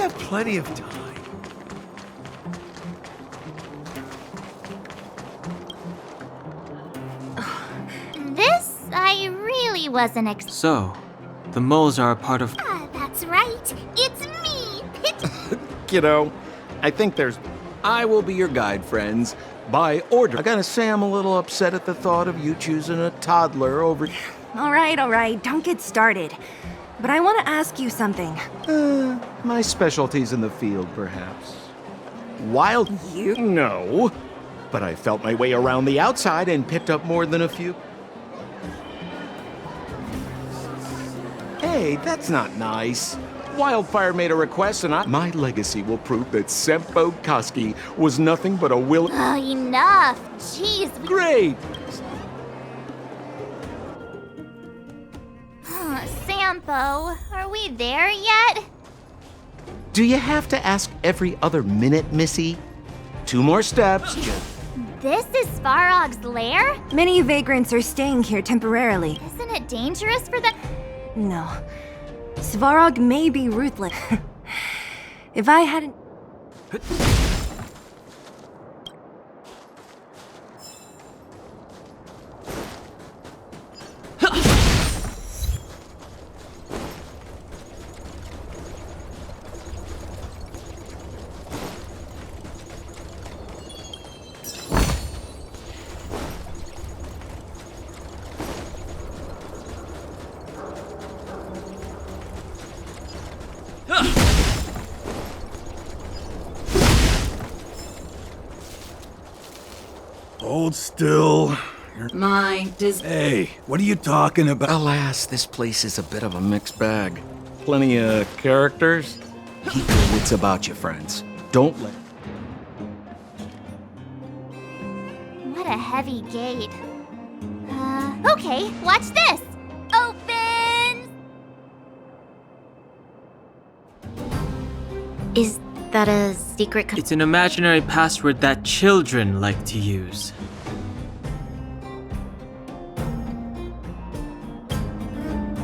have plenty of time. This I really wasn't So, the moles are a part of. That's right. It's me, Kiddo, I think there's... I will be your guide, friends. By order. I gotta say I'm a little upset at the thought of you choosing a toddler over... All right, don't get started. But I want to ask you something. My specialty's in the field, perhaps. Wild... You? No. But I felt my way around the outside and picked up more than a few... Hey, that's not nice. Wildfire made a request and my legacy will prove that Sempo Koski was nothing but a will... Oh, enough. Jeez. Great. Sampo, are we there yet? Do you have to ask every other minute, Missy? 2 more steps. This is Svarog's lair? Many vagrants are staying here temporarily. Isn't it dangerous for them? No. Svarog may be ruthless. If I hadn't... Hold still. Hey, what are you talking about? Alas, this place is a bit of a mixed bag. Plenty of characters. Keep your wits about you, friends. Don't let... What a heavy gate. Okay, watch this. Open! Is that a secret? It's an imaginary password that children like to use.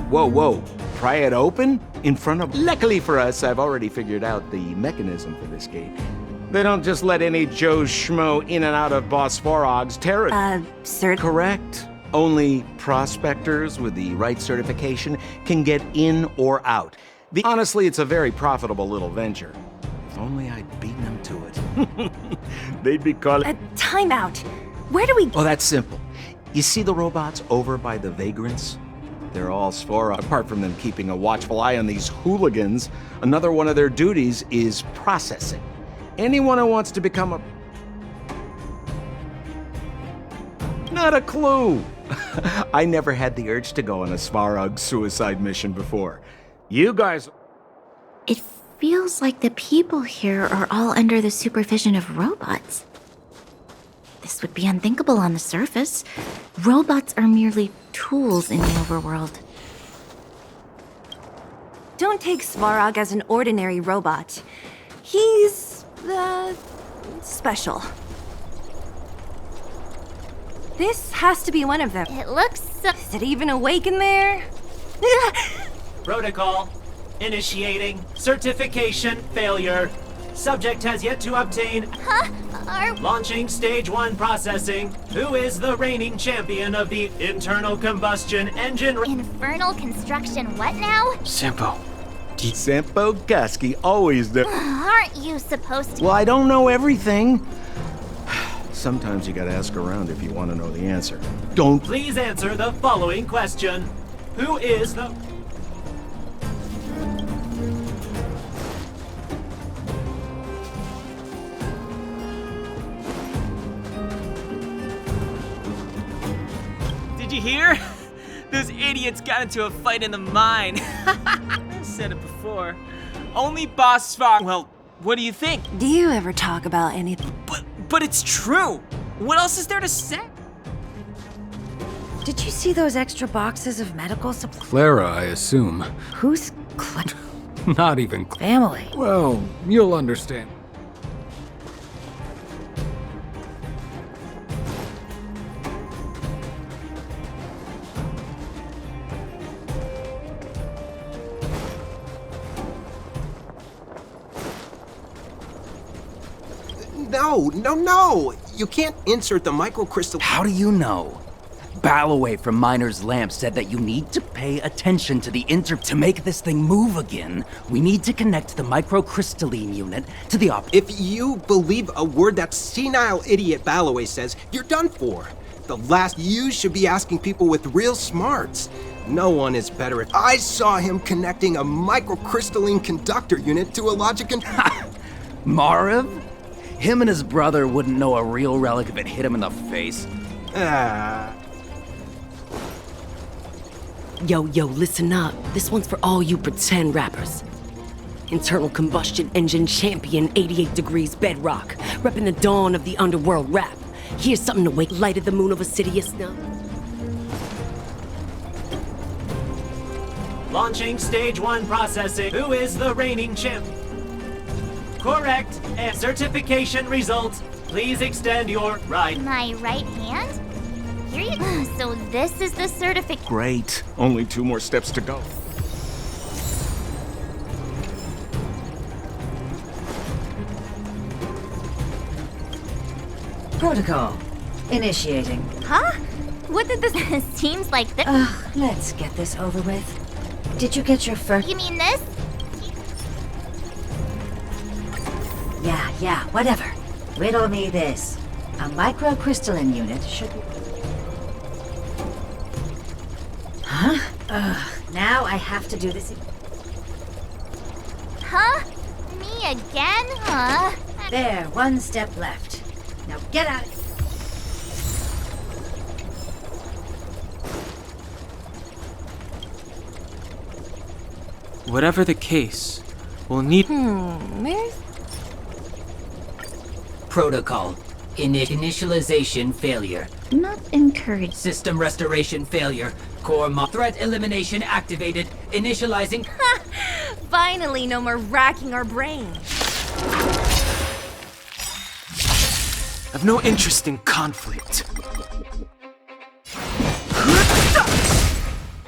Whoa. Pry it open? In front of... Luckily for us, I've already figured out the mechanism for this gate. They don't just let any Joe Schmo in and out of Boss Svarog's territory. Sir? Correct. Only prospectors with the right certification can get in or out. Honestly, it's a very profitable little venture. If only I'd beaten them to it. They'd be calling... time out. Where do we... Oh, that's simple. You see the robots over by the vagrants? They're all Svarog. Apart from them keeping a watchful eye on these hooligans, another one of their duties is processing. Anyone who wants to become a... Not a clue. I never had the urge to go on a Svarog suicide mission before. You guys... It feels like the people here are all under the supervision of robots. This would be unthinkable on the surface. Robots are merely tools in the overworld. Don't take Svarog as an ordinary robot. He's... special. This has to be one of them. It looks so... Is it even awake in there? Protocol. Initiating. Certification failure. Subject has yet to obtain... Launching stage 1 processing. Who is the reigning champion of the internal combustion engine... Infernal construction what now? Sempo. Sempo Koski always the... Aren't you supposed to... Well, I don't know everything. Sometimes you gotta ask around if you want to know the answer. Don't... Please answer the following question. Who is the... Did you hear? Those idiots got into a fight in the mine. I said it before. Only Boss Svarog. Well, what do you think? Do you ever talk about anything? But it's true. What else is there to say? Did you see those extra boxes of medical supplies? Clara, I assume. Who's Clara? Not even Family. Well, you'll understand. No! You can't insert the microcrystal. How do you know? Balloway from Miner's Lamp said that you need to pay attention to the To make this thing move again, we need to connect the microcrystalline unit to the If you believe a word that senile idiot Balloway says, you're done for. The last you should be asking people with real smarts. No one is better at. I saw him connecting a microcrystalline conductor unit to a logic and. Marv? Him and his brother wouldn't know a real relic if it hit him in the face. Yo, listen up. This one's for all you pretend rappers. Internal combustion engine champion, 88 degrees bedrock, repping the dawn of the underworld rap. Here's something to wake light at the moon of Assidious now. Launching stage 1 processing. Who is the reigning champ? Correct. And certification results. Please extend your right. My right hand? Here you go. So this is the certificate. Great. Only 2 more steps to go. Protocol. Initiating. Huh? What did this... Seems like this... Ugh, let's get this over with. Did you get your first... You mean this? Yeah, whatever. Riddle me this. A microcrystalline unit should be... Huh? Ugh, now I have to do this... Huh? Me again? Huh? There, 1 step left. Now get out. Whatever the case, we'll need... Where's... Protocol. Initialization failure. Not encouraged. System restoration failure. Core threat elimination activated. Initializing. Finally, no more racking our brains. I've no interest in conflict.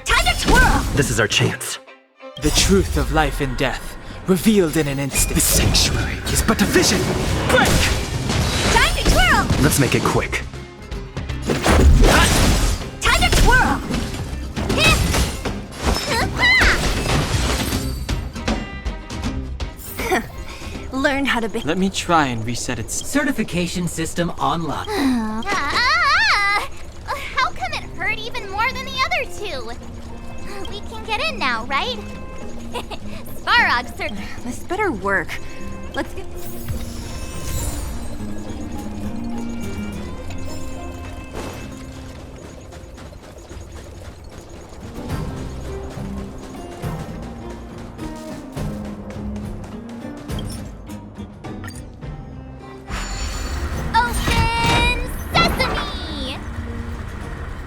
Time to twirl! This is our chance. The truth of life and death, revealed in an instant. The sanctuary is but a vision. Break! Time to twirl! Let's make it quick. Time to twirl! Learn how to be. Let me try and reset its... Certification system online. How come it hurt even more than the other 2? We can get in now, right? Svarog, sir. This better work. Let's get...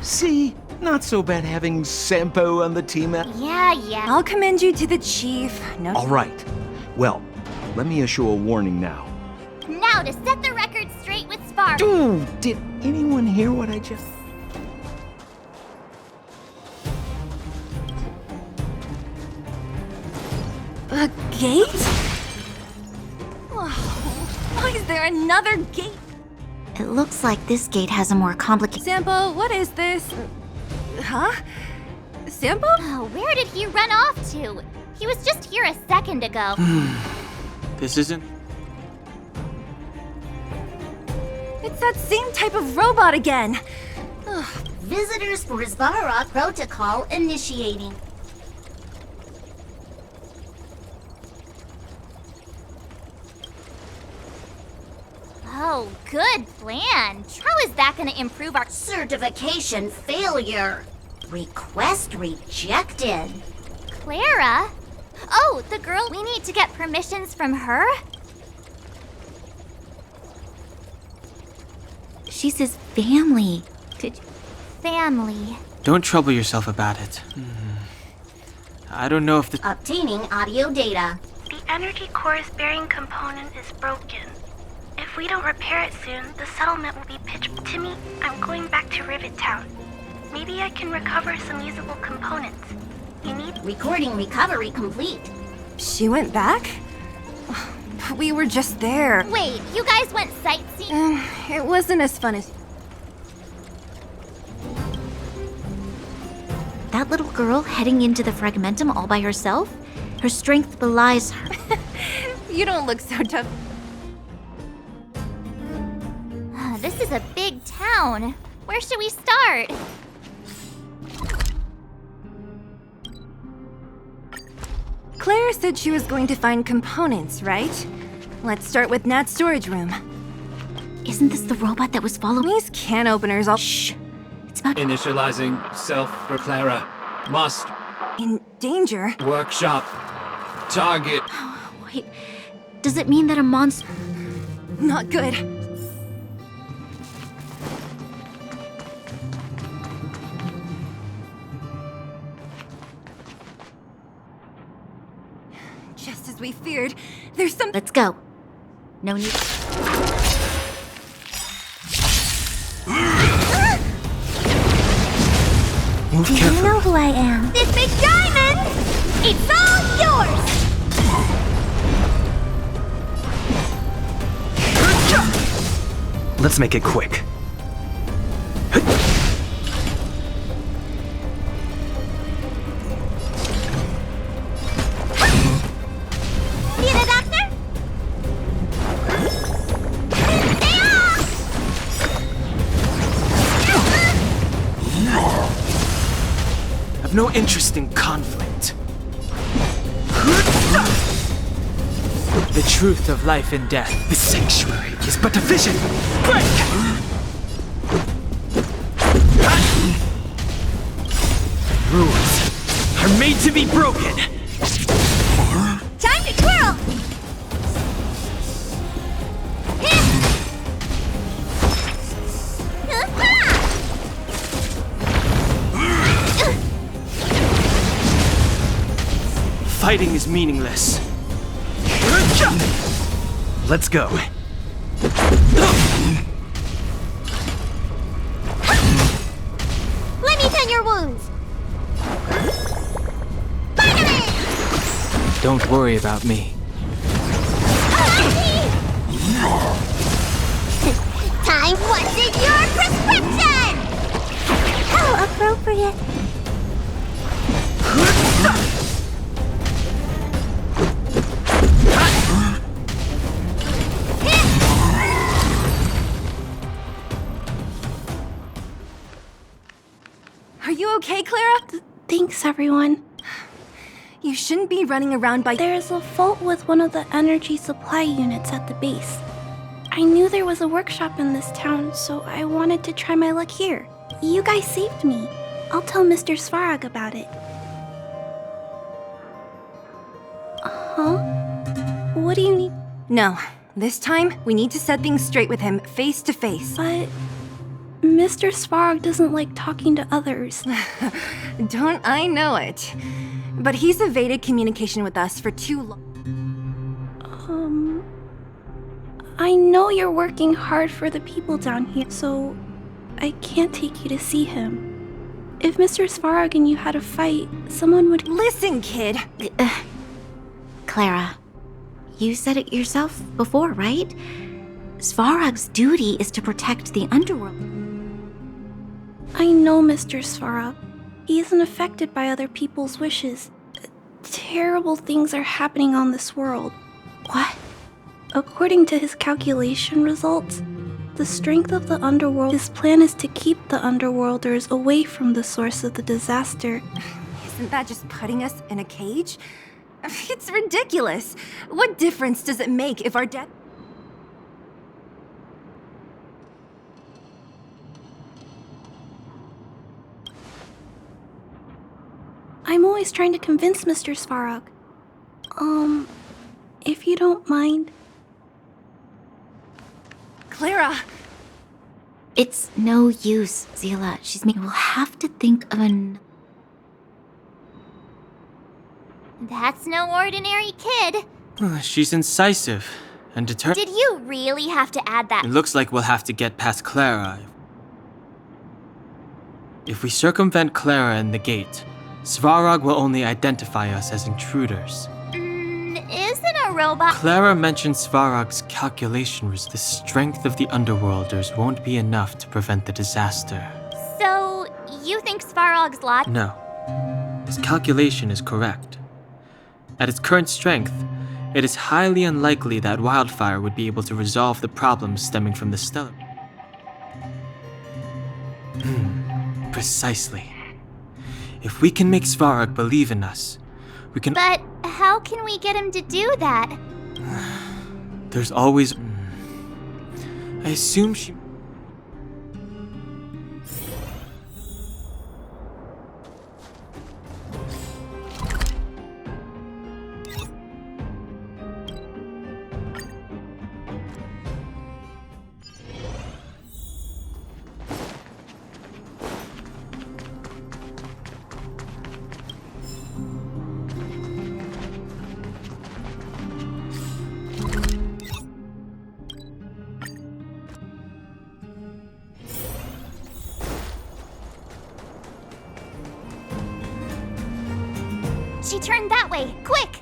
See? Not so bad having Sampo on the team. Yeah. I'll commend you to the chief. No. All right. Well, let me issue a warning now. Now to set the record straight with Svarog. Dude, did anyone hear what I just... A gate? Oh, why is there another gate? It looks like this gate has a more complicated... Sampo, what is this? Huh? Sampo? Oh, where did he run off to? He was just here a second ago. This isn't... It's that same type of robot again. Ugh. Visitors for Svarog protocol initiating. Oh, good plan. How is that going to improve our certification failure? Request rejected. Clara? Oh, the girl. We need to get permissions from her? She's his family. Family. Don't trouble yourself about it. I don't know if the... Obtaining audio data. The energy core's bearing component is broken. If we don't repair it soon, the settlement will be pitched. Timmy, I'm going back to Rivet Town. Maybe I can recover some usable components. You need... Recording recovery complete. She went back? We were just there. Wait, you guys went sightseeing? It wasn't as fun as... That little girl heading into the Fragmentum all by herself? Her strength belies her. You don't look so tough. This is a big town. Where should we start? Clara said she was going to find components, right? Let's start with Nat's storage room. Isn't this the robot that was following? These can openers all... Shh! It's about... Initializing self for Clara. Must. In danger? Workshop. Target. Wait, does it mean that a monster... Not good. Just as we feared, there's some... Let's go. No need... Do you know who I am? This big diamond! It's all yours! Let's make it quick. Need a doctor? Stay off! I've no interest in conflict. The truth of life and death. The sanctuary is but a vision. Break! Rules are made to be broken. Time to twirl! Fighting is meaningless. Let's go. Let me tend your wounds! Don't worry about me. Time, what's in your prescription? How appropriate. Are you okay, Clara? Thanks, everyone. You shouldn't be running around by... There's a fault with one of the energy supply units at the base. I knew there was a workshop in this town, so I wanted to try my luck here. You guys saved me. I'll tell Mr. Svarog about it. Huh? What do you need? No. This time, we need to set things straight with him, face to face. But... Mr. Svarog doesn't like talking to others. Don't I know it? But he's evaded communication with us for too long. I know you're working hard for the people down here, so I can't take you to see him. If Mr. Svarog and you had a fight, someone would... Listen, kid! Clara, you said it yourself before, right? Svarog's duty is to protect the underworld. I know Mr. Svarog. He isn't affected by other people's wishes. Terrible things are happening on this world. What? According to his calculation results, the strength of the underworld, his plan is to keep the underworlders away from the source of the disaster. Isn't that just putting us in a cage? It's ridiculous. What difference does it make if our death... I'm always trying to convince Mr. Svarog. If you don't mind... Clara! It's no use, Zila. We'll have to think of an... That's no ordinary kid. She's incisive and determined. Did you really have to add that? It looks like we'll have to get past Clara. If we circumvent Clara and the gate, Svarog will only identify us as intruders. isn't a robot. Clara mentioned Svarog's calculation was the strength of the Underworlders won't be enough to prevent the disaster. So, you think Svarog's lot? No. His calculation is correct. At its current strength, it is highly unlikely that Wildfire would be able to resolve the problems stemming from the stellar. Precisely. If we can make Svarog believe in us, we can— But how can we get him to do that? There's always— I assume she— She turned that way! Quick!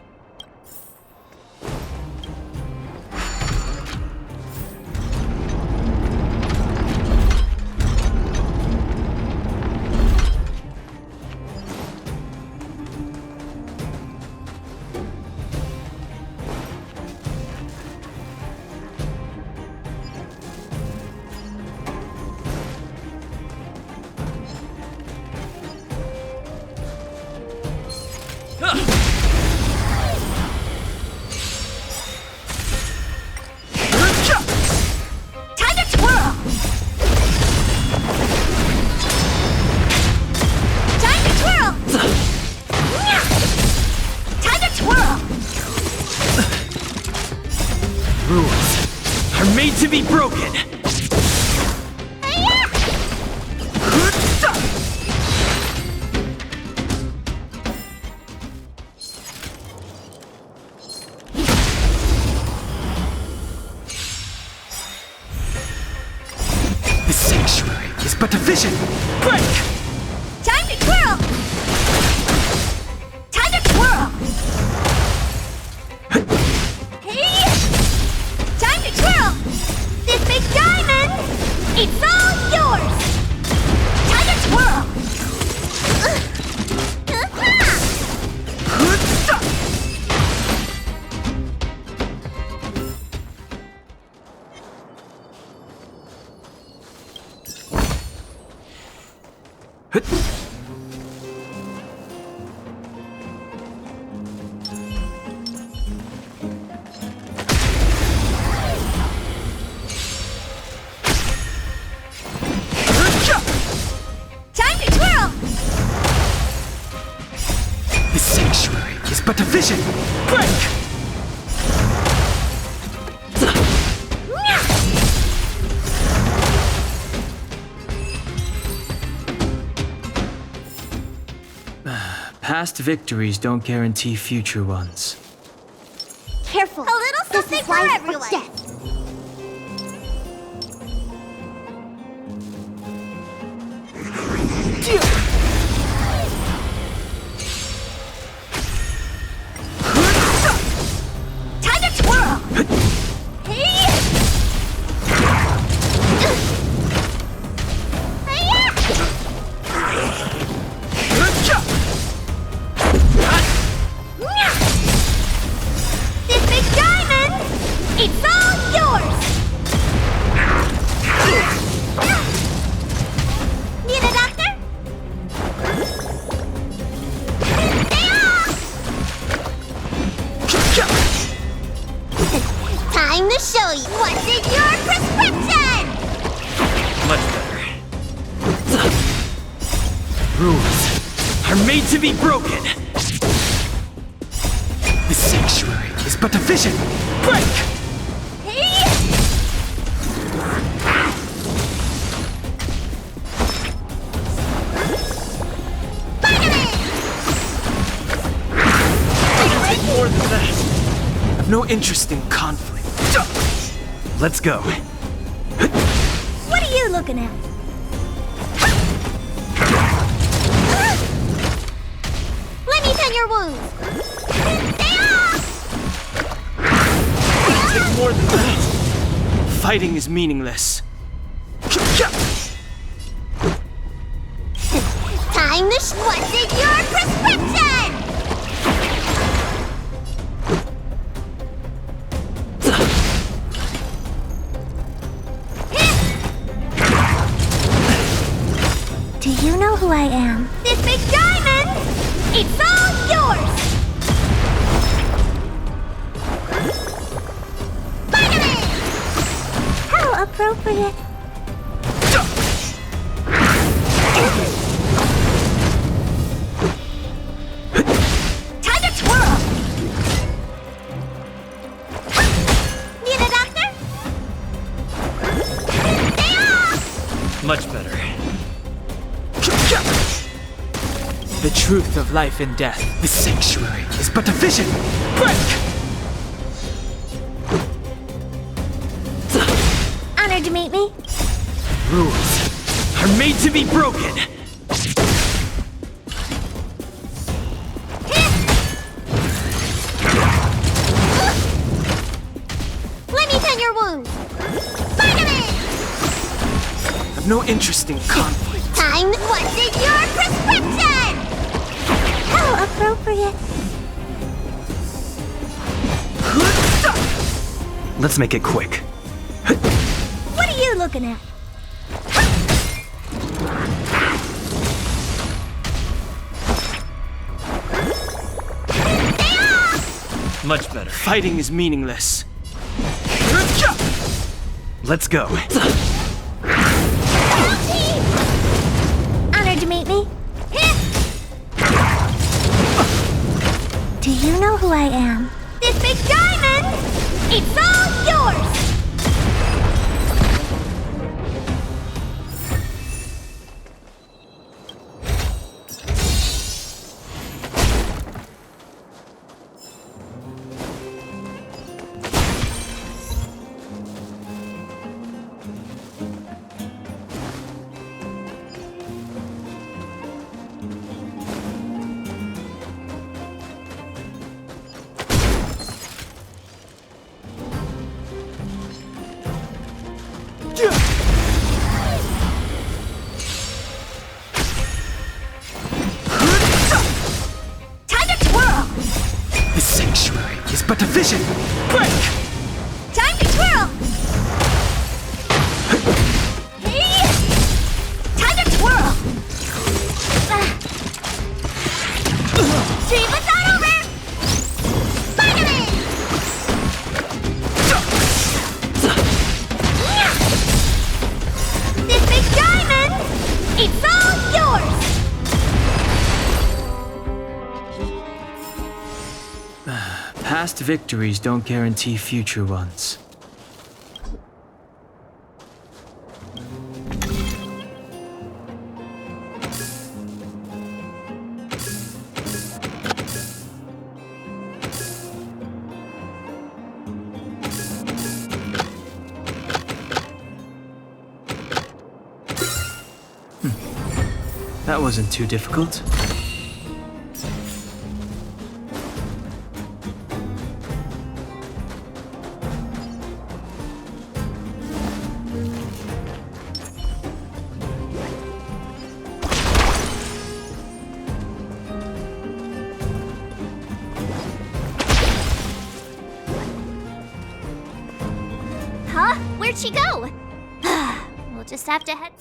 To be broken! The sanctuary is but a vision! Break! Time to twirl! Time to twirl! Hey! Time to twirl! This big diamond! It's all yours! Time to twirl! But a vision! Break! Past victories don't guarantee future ones. Careful! A little something for everyone! To be broken! The sanctuary is but a vision! Break! More than that. I've no interest in conflict. Let's go. What are you looking at? Your wounds. Stay off! more than that. Fighting is meaningless. Time to what's in your prescription? Do you know who I am? This big diamond! It's all yours! Spider-Man! How appropriate. Time to twirl! Need a doctor? Stay off! Much better. The truth of life and death. The sanctuary is but a vision. Break! Honored to meet me. Rules are made to be broken. Let me tend your wounds! Spider-Man! I've no interest in conflict. Time what's in your prescription! How appropriate. Let's make it quick. What are you looking at? Much better. Fighting is meaningless. Let's go. Honored to meet me. Do you know who I am? This big diamond! It's all yours! But a vision! Break! Time to twirl! Time to twirl! Treatment's not over! Spider-Man! This big diamond! It's all yours! Past victories don't guarantee future ones. That wasn't too difficult. Huh? Where'd she go? We'll just have to head...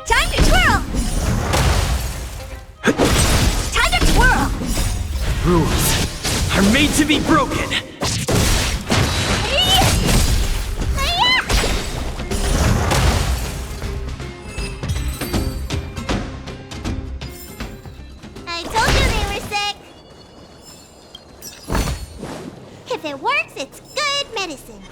Time to twirl! Time to twirl! Rules are made to be broken. I told you they were sick. If it works, it's good medicine.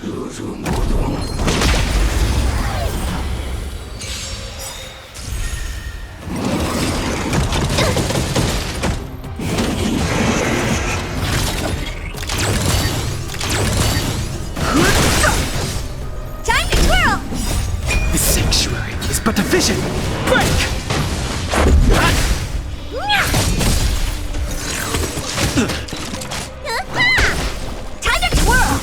Time to twirl! The sanctuary is but a vision! Break! Time to twirl!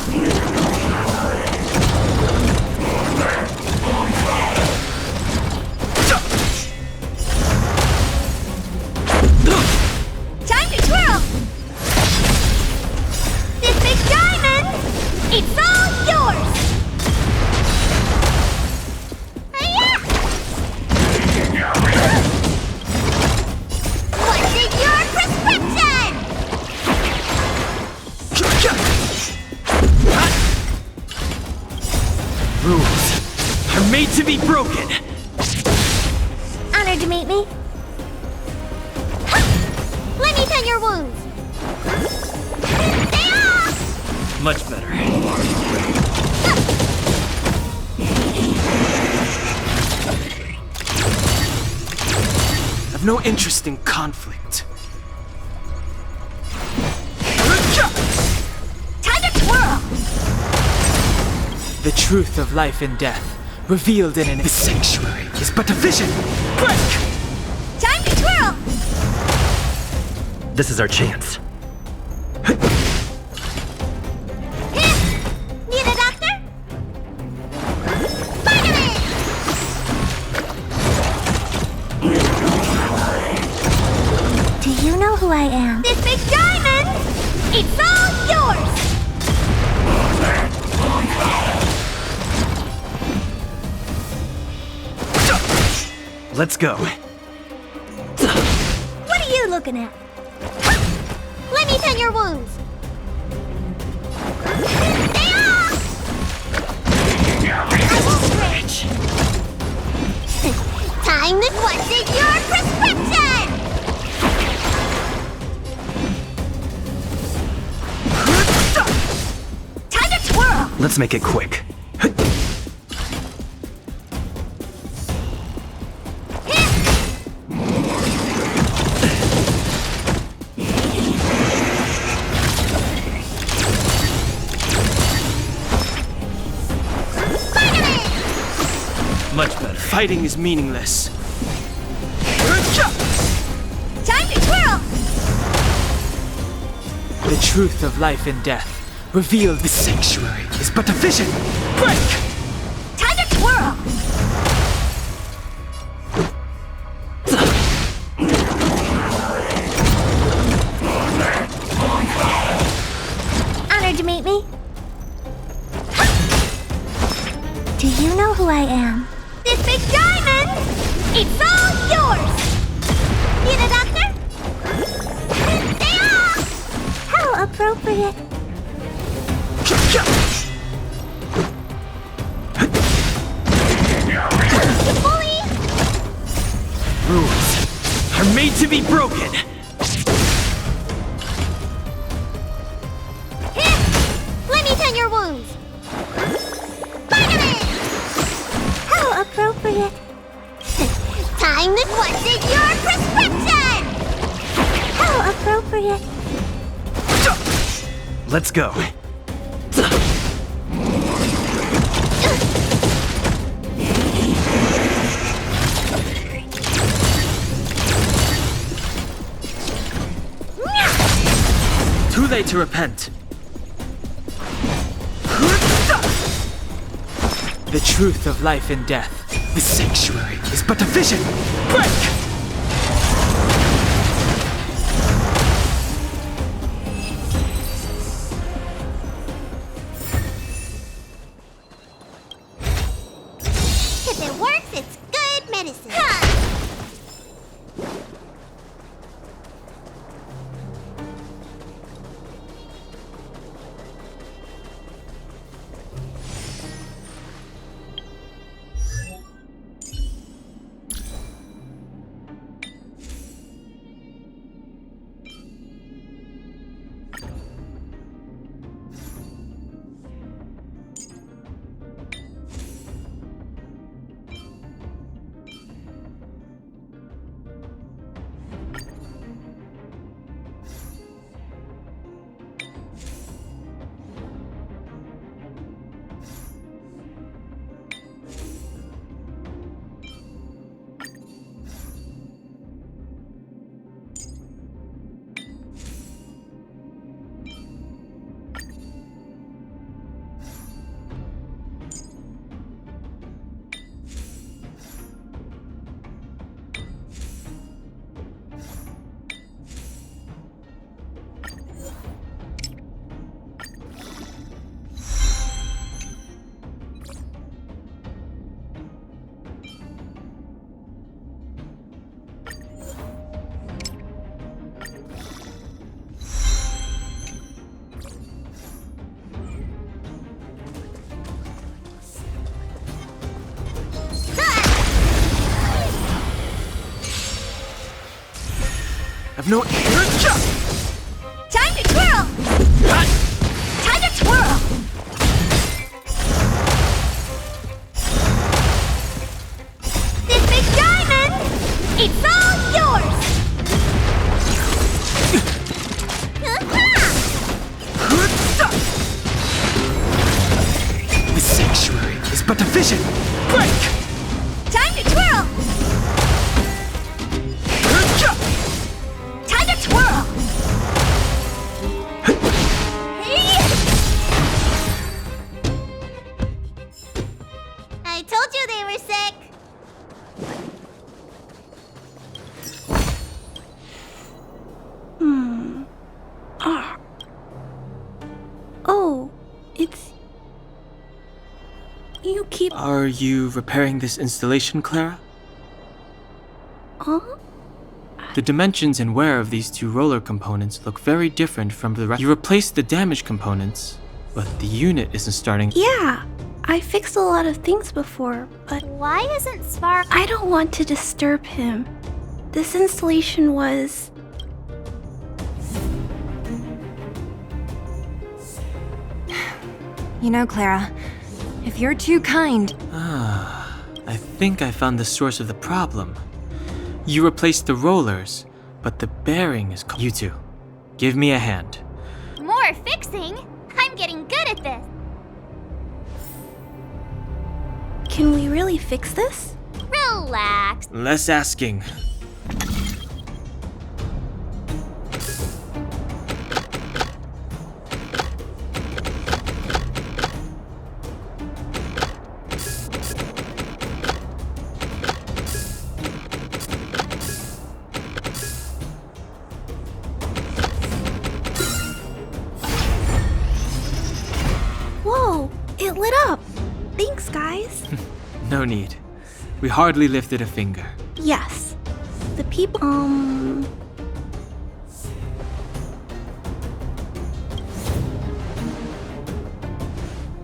Time to twirl! This big diamond! It's all yours! What's in your prescription? Rules are made to be broken! Honored to meet me. Let me tend your wounds. Stay off! Much better. I've no interest in conflict. Time to twirl! The truth of life and death, revealed in the sanctuary, is but a vision! Break! Time to twirl! This is our chance. Need a doctor? Vitamin! Do you know who I am? This big diamond! It's all yours! Let's go. What are you looking at? Let me tend your wounds. Stay off! I will stretch. Time to what's in your prescription! Time to twirl! Let's make it quick. Much better. Fighting is meaningless. Time to twirl! The truth of life and death, revealed the sanctuary, is but a vision! Break! Time to twirl! Honored to meet me. Do you know who I am? This big diamond! It's all yours! Need a doctor? Stay off! How appropriate. Bully! Rules are made to be broken! Let me tend your wounds. Vitamin! How appropriate. Time to what's in your prescription! How appropriate. Let's go. Too late to repent. The truth of life and death, the sanctuary, is but a vision! Break! If it works, it's good medicine. No. Time to twirl! Time to twirl! This big diamond! It's all yours! The sanctuary is but a vision. Break! Time to twirl! Time to twirl! I told you they were sick! Oh, it's... You keep... Are you repairing this installation, Clara? Huh? The dimensions and wear of these two roller components look very different from the rest. You replaced the damaged components, but the unit isn't starting. Yeah, I fixed a lot of things before, but... Why isn't Spark... I don't want to disturb him. This installation was... You know, Clara, if you're too kind... I think I found the source of the problem. You replaced the rollers, but the bearing is... You two, give me a hand. More fixing? I'm getting good at this. Can we really fix this? Relax. Less asking. Whoa, it lit up. Thanks, guys. No need. We hardly lifted a finger. Yes. The people,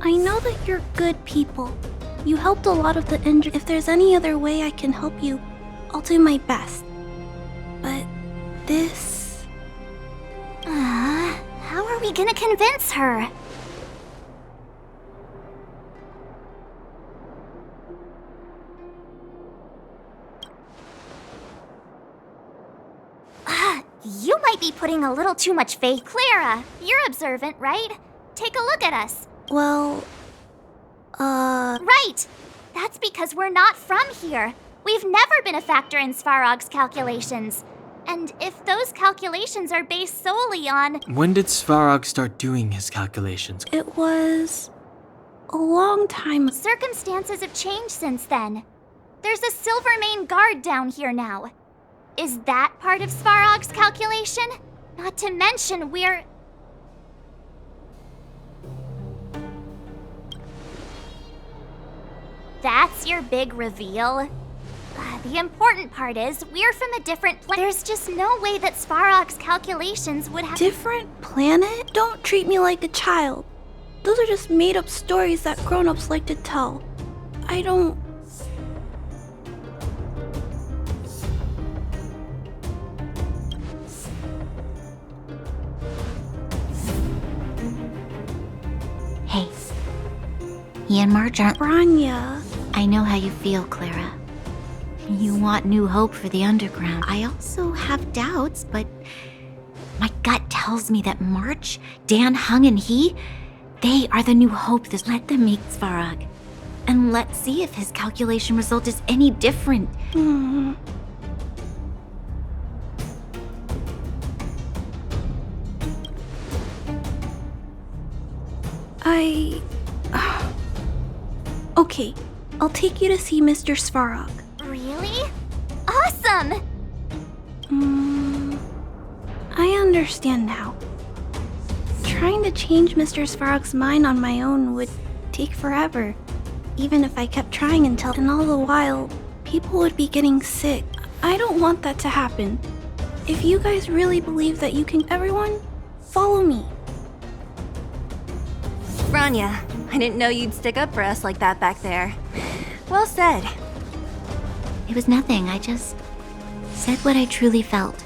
I know that you're good people. You helped a lot of the injured. If there's any other way I can help you, I'll do my best. But this... How are we gonna convince her? You might be putting a little too much faith. Clara, you're observant, right? Take a look at us. Well, Right! That's because we're not from here. We've never been a factor in Svarog's calculations. And if those calculations are based solely on... When did Svarog start doing his calculations? it was... a long time... Circumstances have changed since then. There's a Silvermane guard down here now. Is that part of Svarog's calculation? Not to mention we're... That's your big reveal? The important part is, we're from a different planet. There's just no way that Svarog's calculations would have... Different planet? Don't treat me like a child. Those are just made-up stories that grown-ups like to tell. I don't... Hey. He and Marge aren't... Branya. I know how you feel, Clara. You want new hope for the underground. I also have doubts, but my gut tells me that March, Dan Hung, and they are the new hope. Let them make Svarog. And let's see if his calculation result is any different. Okay, I'll take you to see Mr. Svarog. Really? Awesome! I understand now. Trying to change Mr. Svarog's mind on my own would take forever. Even if I kept trying until... And all the while, people would be getting sick. I don't want that to happen. If you guys really believe that you can... Everyone, follow me. Branya, I didn't know you'd stick up for us like that back there. Well said. It was nothing. I just said what I truly felt.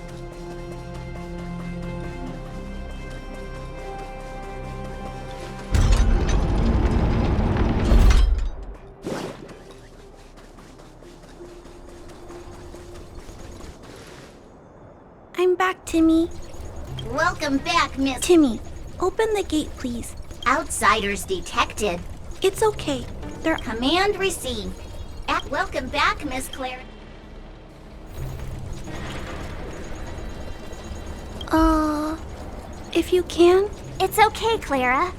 back, Timmy. Welcome back, Miss. Timmy, open the gate, please. Outsiders detected. It's okay. They're... Command received. Welcome back, Miss Claire. If you can. It's okay, Clara.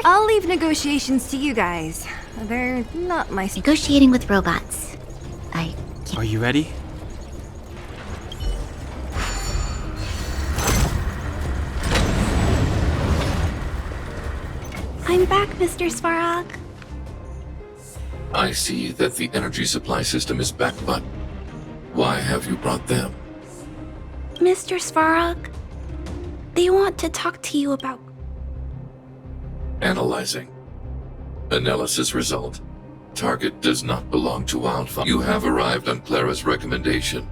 I'll leave negotiations to you guys. They're not my... Negotiating with robots. Are you ready? I'm back, Mr. Svarog. I see that the energy supply system is back, but why have you brought them? Mr. Svarog, they want to talk to you about... Analyzing. Analysis result. Target does not belong to Wildfire. You have arrived on Clara's recommendation.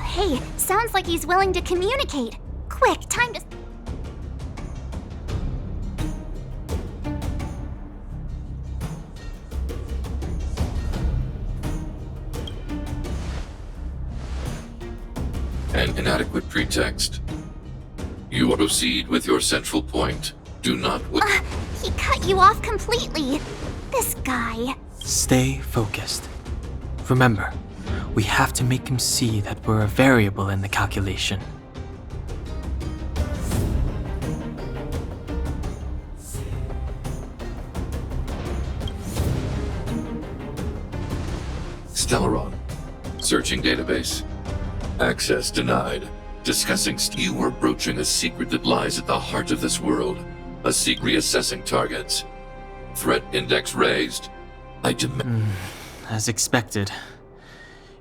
Hey, sounds like he's willing to communicate. Quick, time to... An inadequate pretext. You proceed with your central point. Do not... He cut you off completely. This guy. Stay focused. Remember, we have to make him see that we're a variable in the calculation. Stellaron. Searching database. Access denied. Discussing you are broaching a secret that lies at the heart of this world. A secret reassessing targets. Threat index raised. I demand... As expected.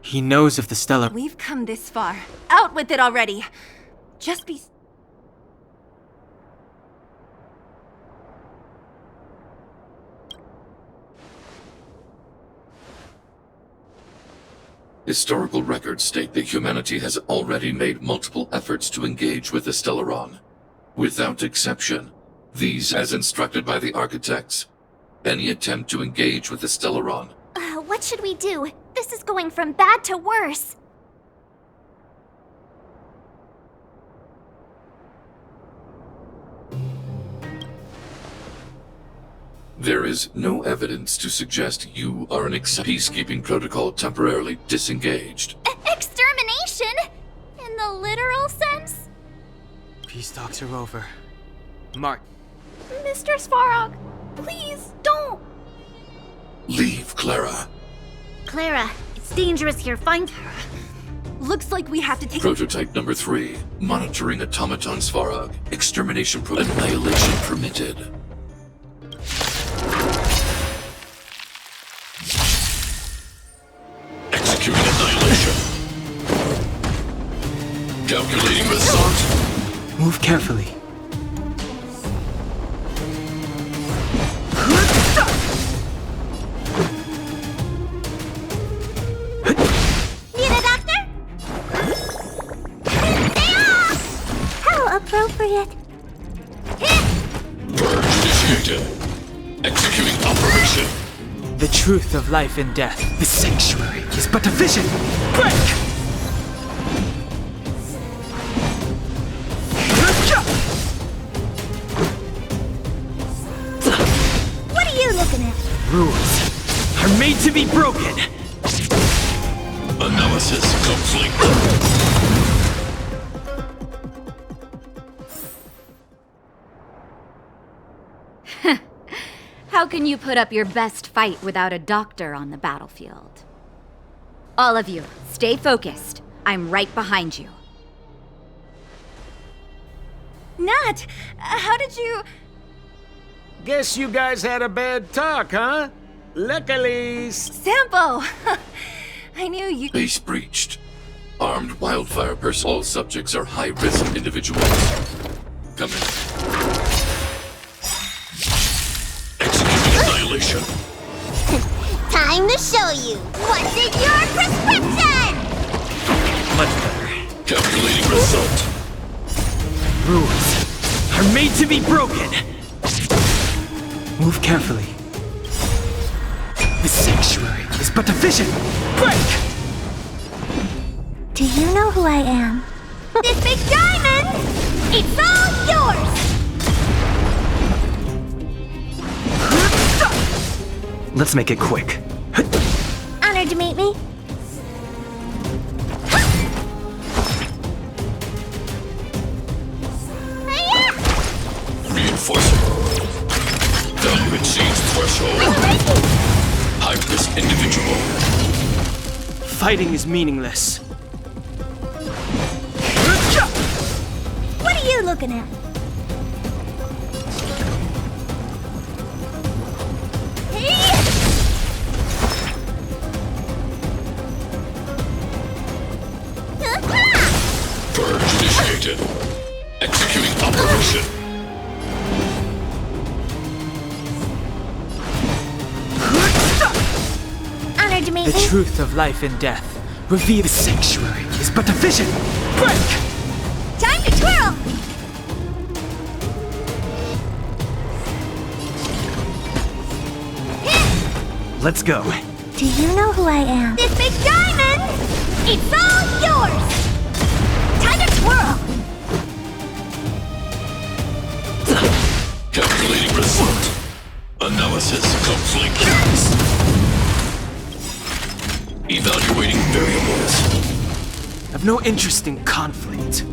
He knows of the stellar... We've come this far. Out with it already. Just be... Historical records state that humanity has already made multiple efforts to engage with the Stellaron. Without exception, these as instructed by the architects. Any attempt to engage with the Stellaron. What should we do? This is going from bad to worse. There is no evidence to suggest you are an peacekeeping protocol temporarily disengaged. Extermination? In the literal sense? Peace talks are over. Mark. Mr. Svarog, please, don't! Leave, Clara. Clara, it's dangerous here. Find her. Looks like we have to take... Prototype number 3. Monitoring automaton Svarog. Extermination annihilation permitted. Executing annihilation. Calculating result. Move carefully. Need a doctor? Stay off! How appropriate. Purge initiated. Executing operation. The truth of life and death. The sanctuary is but a vision. Break! What are you looking at? Rules are made to be broken. Analysis complete. How can you put up your best fight without a doctor on the battlefield? All of you, stay focused. I'm right behind you. Nat, how did you... Guess you guys had a bad talk, huh? Luckily... Sample! I knew you... Base breached. Armed wildfire personnel. All subjects are high-risk individuals. Come in. Executing annihilation. Time to show you what's in your prescription! Much better. Calculating result. Rules are made to be broken. Move carefully. The sanctuary is but a vision. Break! Do you know who I am? This big diamond! It's all yours! Let's make it quick. Honored to meet me. Reinforcement. Value exceeds threshold. High-risk individual. Fighting is meaningless. What are you looking at? Purge initiated. Executing operation. Honored to meet The me. truth of life and death. Reveal the sanctuary is but a vision. Break! Time to twirl! Let's go. Do you know who I am? This big diamond! It's all yours! Time to twirl! Calculating result. Analysis complete. Evaluating variables. I've no interest in conflict.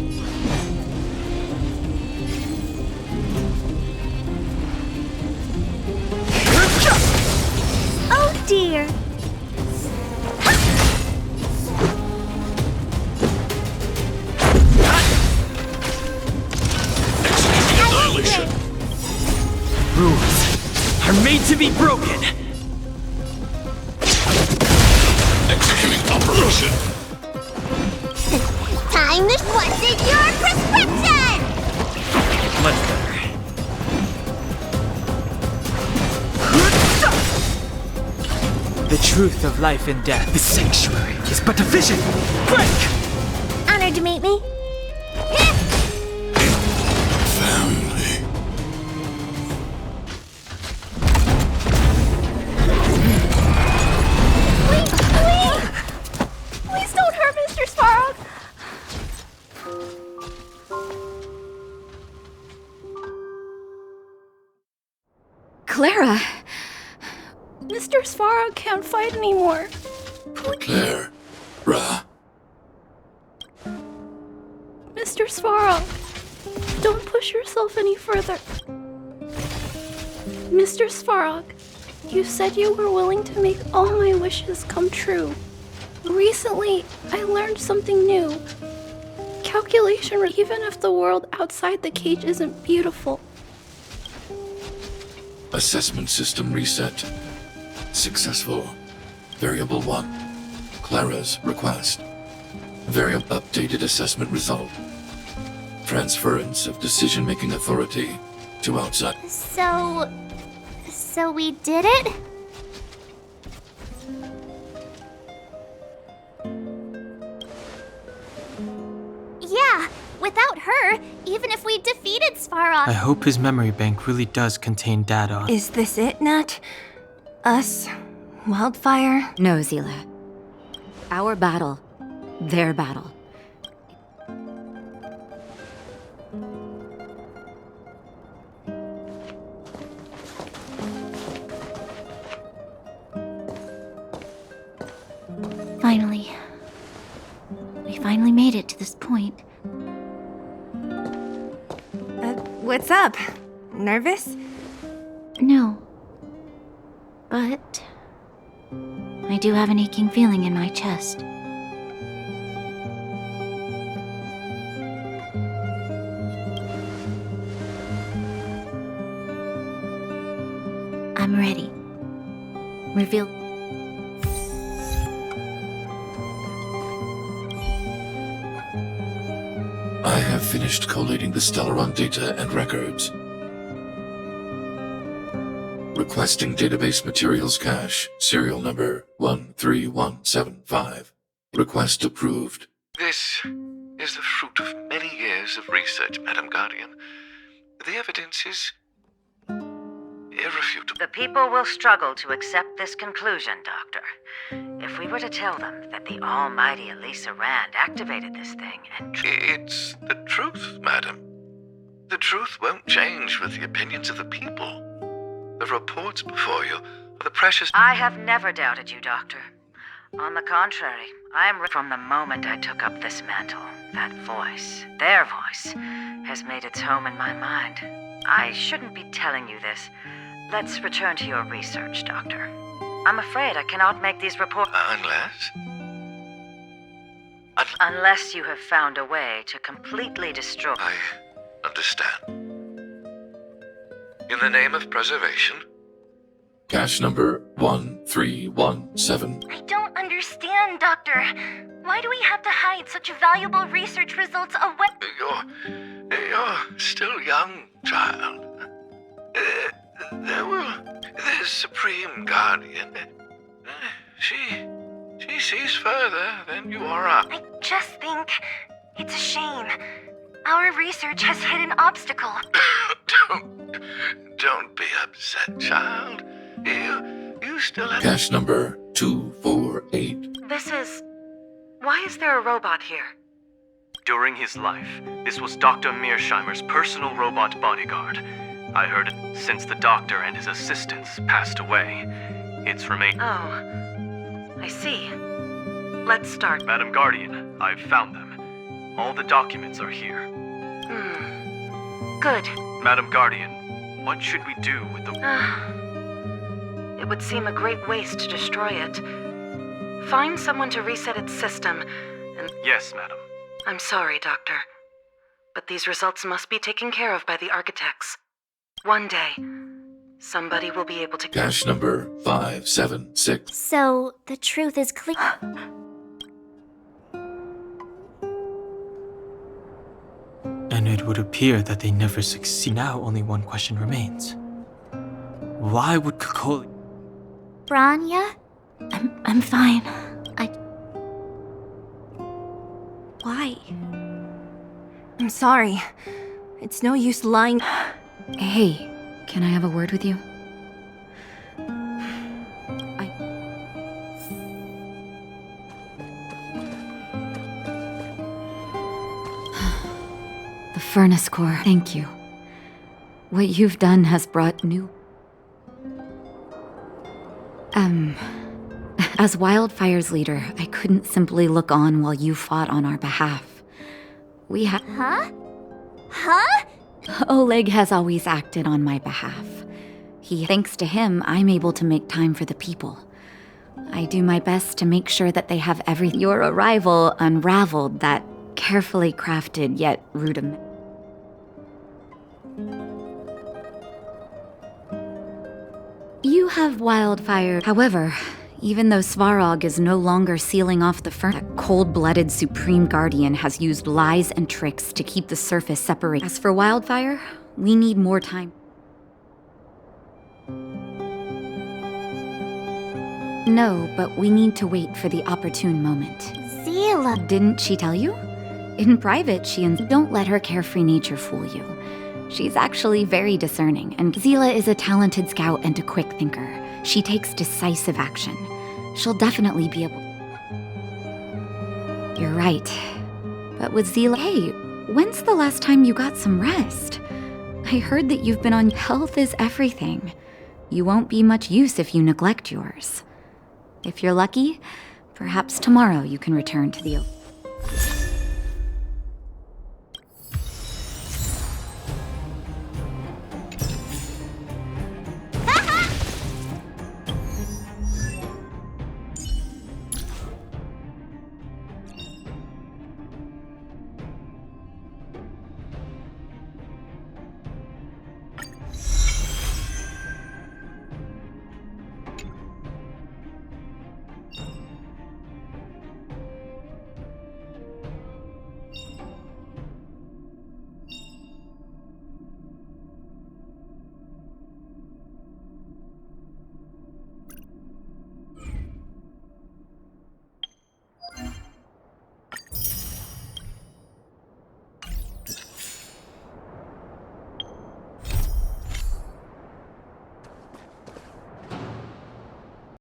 Oh dear! Executing annihilation. Rules are made to be broken. Executing operation. Time to what's in your prescription? Much better. The truth of life and death. The sanctuary is but a vision. Break! Honored to meet me. Family. Please don't hurt Mr. Svarog! Clara! Mr. Svarog can't fight anymore. Claire. Ra. Mr. Svarog, don't push yourself any further. Mr. Svarog, you said you were willing to make all my wishes come true. Recently, I learned something new. Calculation, even if the world outside the cage isn't beautiful. Assessment system reset. Successful. Variable 1. Clara's request. Variable updated assessment result. Transference of decision-making authority to outside. So we did it? Yeah, without her, even if we defeated Svarog. I hope his memory bank really does contain data. Is this it, Nat? Us? Wildfire? No, Zila. Our battle. Their battle. Finally. We finally made it to this point. What's up? Nervous? No. But I do have an aching feeling in my chest. I'm ready. Reveal. I have finished collating the Stellaron data and records. Requesting database materials cache, serial number 13175. Request approved. This is the fruit of many years of research, Madam Guardian. The evidence is irrefutable. The people will struggle to accept this conclusion, Doctor. If we were to tell them that the almighty Elisa Rand activated this thing and... It's the truth, madam. The truth won't change with the opinions of the people. The reports before you are the precious... I have never doubted you, Doctor. On the contrary, I am... From the moment I took up this mantle, that voice, their voice, has made its home in my mind. I shouldn't be telling you this. Let's return to your research, Doctor. I'm afraid I cannot make these reports... Unless you have found a way to completely destroy... I understand. In the name of preservation... Cache number 1317. I don't understand, Doctor. Why do we have to hide such valuable research results away? You're still young, child. The Supreme Guardian. She sees further than you or I. I just think it's a shame. Our research has hit an obstacle. Don't be upset, child. You still have... Cache number 248. This is... Why is there a robot here? During his life, this was Dr. Mearsheimer's personal robot bodyguard. I heard it since the doctor and his assistants passed away. It's remained... Oh, I see. Let's start. Madam Guardian, I've found them. All the documents are here. Good. Madam Guardian, what should we do with the... It would seem a great waste to destroy it. Find someone to reset its system, and... Yes, madam. I'm sorry, Doctor. But these results must be taken care of by the architects. One day, somebody will be able to... Cache number 576. So, the truth is clear. And it would appear that they never succeed. Now only one question remains. Why would Kokoli... Branya? I'm fine. Why? I'm sorry. It's no use lying. Hey, can I have a word with you? The furnace core, thank you. What you've done has brought new... As Wildfire's leader, I couldn't simply look on while you fought on our behalf. We have... Huh? Oleg has always acted on my behalf. Thanks to him, I'm able to make time for the people. I do my best to make sure that they have everything. Your arrival unraveled that carefully crafted yet rudiment. You have Wildfire. However, even though Svarog is no longer sealing off the furnace, that cold-blooded Supreme Guardian has used lies and tricks to keep the surface separated. As for Wildfire, we need more time. No, but we need to wait for the opportune moment. Zila! Didn't she tell you? In private, don't let her carefree nature fool you. She's actually very discerning, and Zila is a talented scout and a quick thinker. She takes decisive action. She'll definitely be able... You're right. But with Zila... Hey, when's the last time you got some rest? I heard that you've been on... Health is everything. You won't be much use if you neglect yours. If you're lucky, perhaps tomorrow you can return to the...